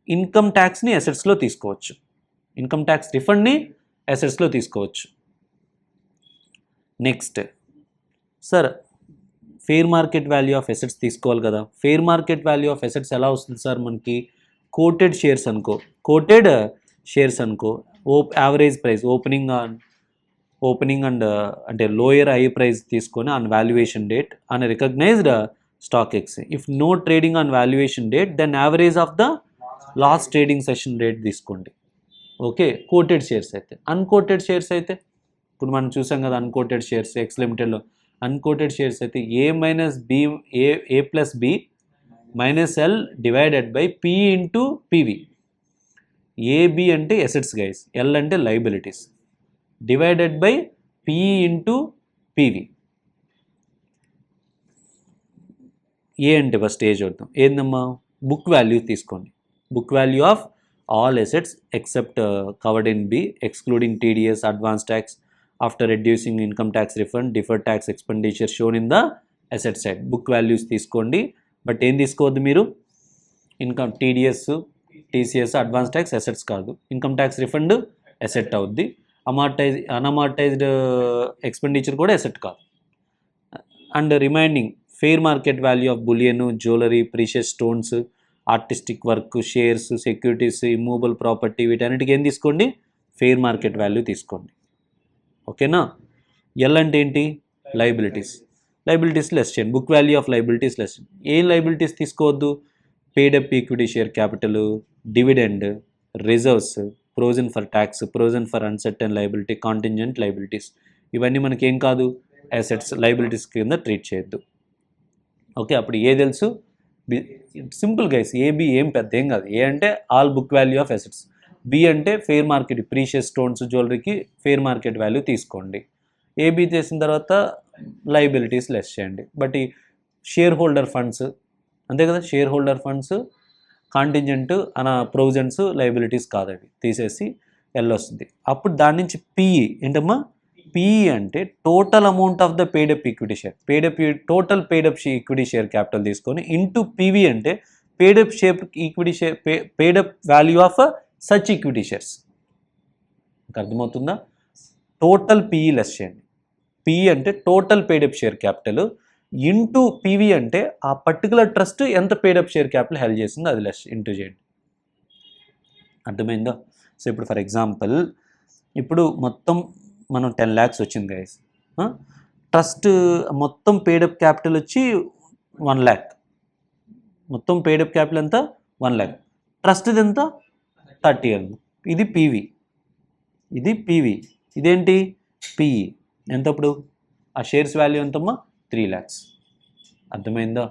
income ట్యాక్స్ని అసెట్స్లో తీసుకోవచ్చు, ఇన్కమ్ ట్యాక్స్ రిఫండ్ని అసెట్స్లో తీసుకోవచ్చు. Next sir fair market value of assets తీసుకోవాలి కదా. Fair market value of assets ఎలా వస్తుంది సార్ మనకి, కోటెడ్ షేర్స్ అనుకో, కోటెడ్ షేర్స్ అనుకో, యావరేజ్ ప్రైస్ ఓపెనింగ్ అండ్ అంటే లోయర్ హై ప్రైస్ తీసుకొని on valuation date on recognized stock ex. If no trading on valuation date then average of the last trading session rate తీసుకోండి. Okay, quoted shares అయితే. Unquoted shares అయితే ఇప్పుడు మనం చూసాం కదా, uncoated shares ex లిమిటెడ్లో unquoted shares అయితే A plus B minus L divided by P into PV. AB అంటే ఎసెట్స్ గైస్, ఎల్ అంటే liabilities, divided by PE into PV. A అంటే ఫస్ట్ ఏ చూద్దాం, ఏందమ్మా బుక్ వాల్యూ తీసుకోండి. Book value of all assets except covered in B excluding TDS advance tax after reducing income tax refund deferred tax expenditure shown in the asset side. Book values తీసుకోండి. But ఏం తీసుకోవద్దు మీరు, income TDS TCS advance tax assets కాదు, income tax refund asset అవుద్ది, unamortized expenditure కూడా asset కాదు. And remaining fair market value of bullion, jewellery, precious stones, artistic work, shares, securities, immovable property, వీటన్నిటికి ఏం తీసుకోండి, ఫెయిర్ మార్కెట్ వాల్యూ తీసుకోండి. ఓకేనా. L అంటే ఏంటి, లైబిలిటీస్, లైబిలిటీస్ లెస్ చేయండి, book value of liabilities less. ఏం లైబిలిటీస్ తీసుకోవద్దు, paid-up equity share capital, dividend, reserves, provision for tax, provision for uncertain liability, contingent liabilities, ఇవన్నీ మనకి ఏం కాదు, అసెట్స్ లైబిలిటీస్ కింద ట్రీట్ చేయొద్దు. ఓకే, అప్పుడు ఏ తెలుసు, సింపుల్ గైస్, ఏబి ఏం పెద్ద ఏం కాదు. ఏ అంటే all book value of assets, B అంటే ఫెయిర్ మార్కెట్ ప్రీషియస్ స్టోన్స్ జ్యువెలరీకి ఫెయిర్ మార్కెట్ వాల్యూ తీసుకోండి. ఏబి చేసిన తర్వాత లైబిలిటీస్ లెస్ చేయండి. బట్ ఈ షేర్ హోల్డర్ ఫండ్స్ అంతే కదా, షేర్ హోల్డర్ ఫండ్స్ కాంటింజెంట్ అన ప్రొవిజన్స్ లైబిలిటీస్ కాదు, అవి తీసేసి ఎల్ వస్తుంది. అప్పుడు దాని నుంచి పిఈ ఏంటమ్మా, పిఈ అంటే total amount of the paid-up equity share, total paid-up equity share capital తీసుకొని ఇంటూ పివి అంటే paid-up share equity share paid-up value of such equity shares. అర్థమవుతుందా, టోటల్ పిఈ లెస్ చేయండి. పిఈ అంటే total paid-up share capital into PV అంటే ఆ particular trust ఎంత paid-up share capital held చేసిందో అది లెస్ ఇంటూ చేయండి. అర్థమైందా. సో ఇప్పుడు ఫర్ ఎగ్జాంపుల్ ఇప్పుడు మొత్తం మనం 10 lakhs వచ్చింది గైస్, ట్రస్ట్ మొత్తం పేడప్ క్యాపిటల్ వచ్చి 1 lakh, మొత్తం పేడప్ క్యాపిటల్ ఎంత 1 lakh, ట్రస్ట్ది ఎంత 30 ఏళ్ళు. ఇది పివి, ఇది పివి, ఇదేంటి పిఈ. ఎంత అప్పుడు ఆ షేర్స్ వాల్యూ ఎంతమ్మా 3 lakhs. అర్థమైందా.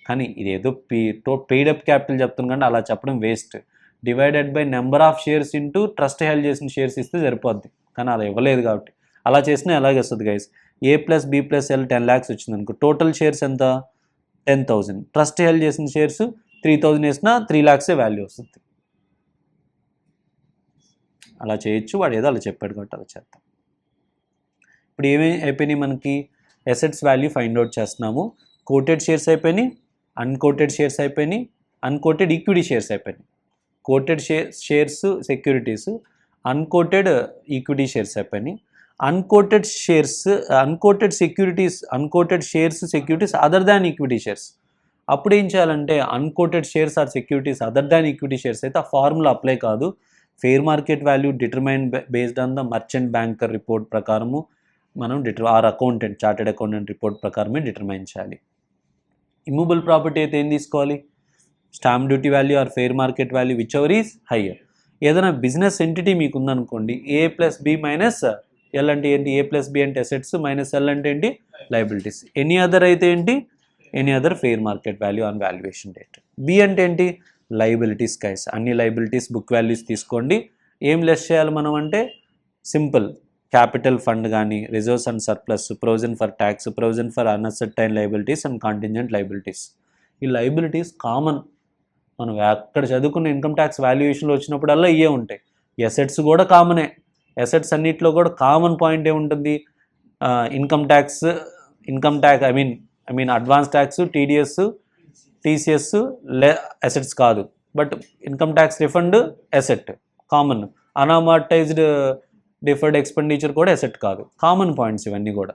కానీ ఇదేదో పేడప్ క్యాపిటల్ చెప్తున్నాం కానీ అలా చెప్పడం waste. Divided by number of shares into trust held చేసిన షేర్స్ ఇస్తే సరిపోద్ది, కానీ అలా ఇవ్వలేదు కాబట్టి అలా చేసినా ఎలాగే వస్తుంది guys. A plus B plus L 10 lakhs వచ్చింది అనుకో, టోటల్ షేర్స్ ఎంత 10,000, ట్రస్ట్ హెల్డ్ చేసిన షేర్స్ 3,000 వేసినా 3 lakhs వాల్యూ వస్తుంది. అలా చేయొచ్చు, వాడు ఏదో అలా చెప్పాడు కాబట్టి అలా చేద్దాం. ఇప్పుడు ఏమేమి అయిపోయినాయి మనకి, అసెట్స్ వాల్యూ ఫైండ్ అవుట్ చేస్తున్నాము. కోటెడ్ షేర్స్ అయిపోయినాయి, అన్కోటెడ్ షేర్స్ అయిపోయినాయి, అన్కోటెడ్ ఈక్విటీ షేర్స్ అయిపోయినాయి. Quoted shares securities, unquoted equity shares అయిపోయినాయి. Unquoted shares securities other than equity shares. అప్పుడు ఏం చేయాలంటే unquoted shares or securities other than equity shares అయితే ఆ ఫార్ములా అప్లై కాదు. Fair market value determine based on the merchant banker report ప్రకారము మనం or accountant chartered accountant report ప్రకారమే determine చేయాలి. ఇమ్మూవబుల్ ప్రాపర్టీ అయితే ఏం తీసుకోవాలి, stamp duty value or fair market value which ever is higher. ఏదైనా business entity మీకు ఉందనుకోండి, A plus B minus L అంటే ఏంటి, ఏ ప్లస్ బి అంటే అసెట్స్ మైనస్ ఎల్ అంటే ఏంటి లైబిలిటీస్. ఎనీ అదర్ అయితే ఏంటి, any other fair market value on valuation date. B అంటే ఏంటి లైబిలిటీస్ గైస్, అన్ని లైబిలిటీస్ బుక్ వాల్యూస్ తీసుకోండి. ఏం లెస్ చేయాలి మనం అంటే సింపుల్, క్యాపిటల్ ఫండ్ కానీ, reserves and surplus, provision for tax, provision for unascertained liabilities and contingent liabilities. ఈ లైబిలిటీస్ కామన్ మనం అక్కడ చదువుకున్న ఇన్కమ్ ట్యాక్స్ వాల్యుయేషన్లో వచ్చినప్పుడల్లా ఇవే ఉంటాయి. ఎసెట్స్ కూడా కామనే. ఎసెట్స్ అన్నిట్లో కూడా కామన్ పాయింట్ ఏముంటుంది, income tax I mean advance tax, TDS, TCS assets కాదు. But income tax refund asset common. Unamortized deferred expenditure కూడా ఎసెట్ కాదు. కామన్ పాయింట్స్ ఇవన్నీ కూడా.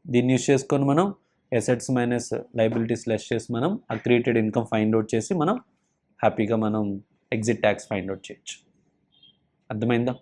దీన్ని యూస్ చేసుకొని మనం ఎసెట్స్ మైనస్ లైబిలిటీస్ లెస్ చేసి మనం అక్రియేటెడ్ ఇన్కమ్ ఫైండ్ అవుట్ చేసి మనం హ్యాపీగా మనం ఎగ్జిట్ ట్యాక్స్ ఫైండ్ అవుట్ చేయొచ్చు. అర్థమైందా?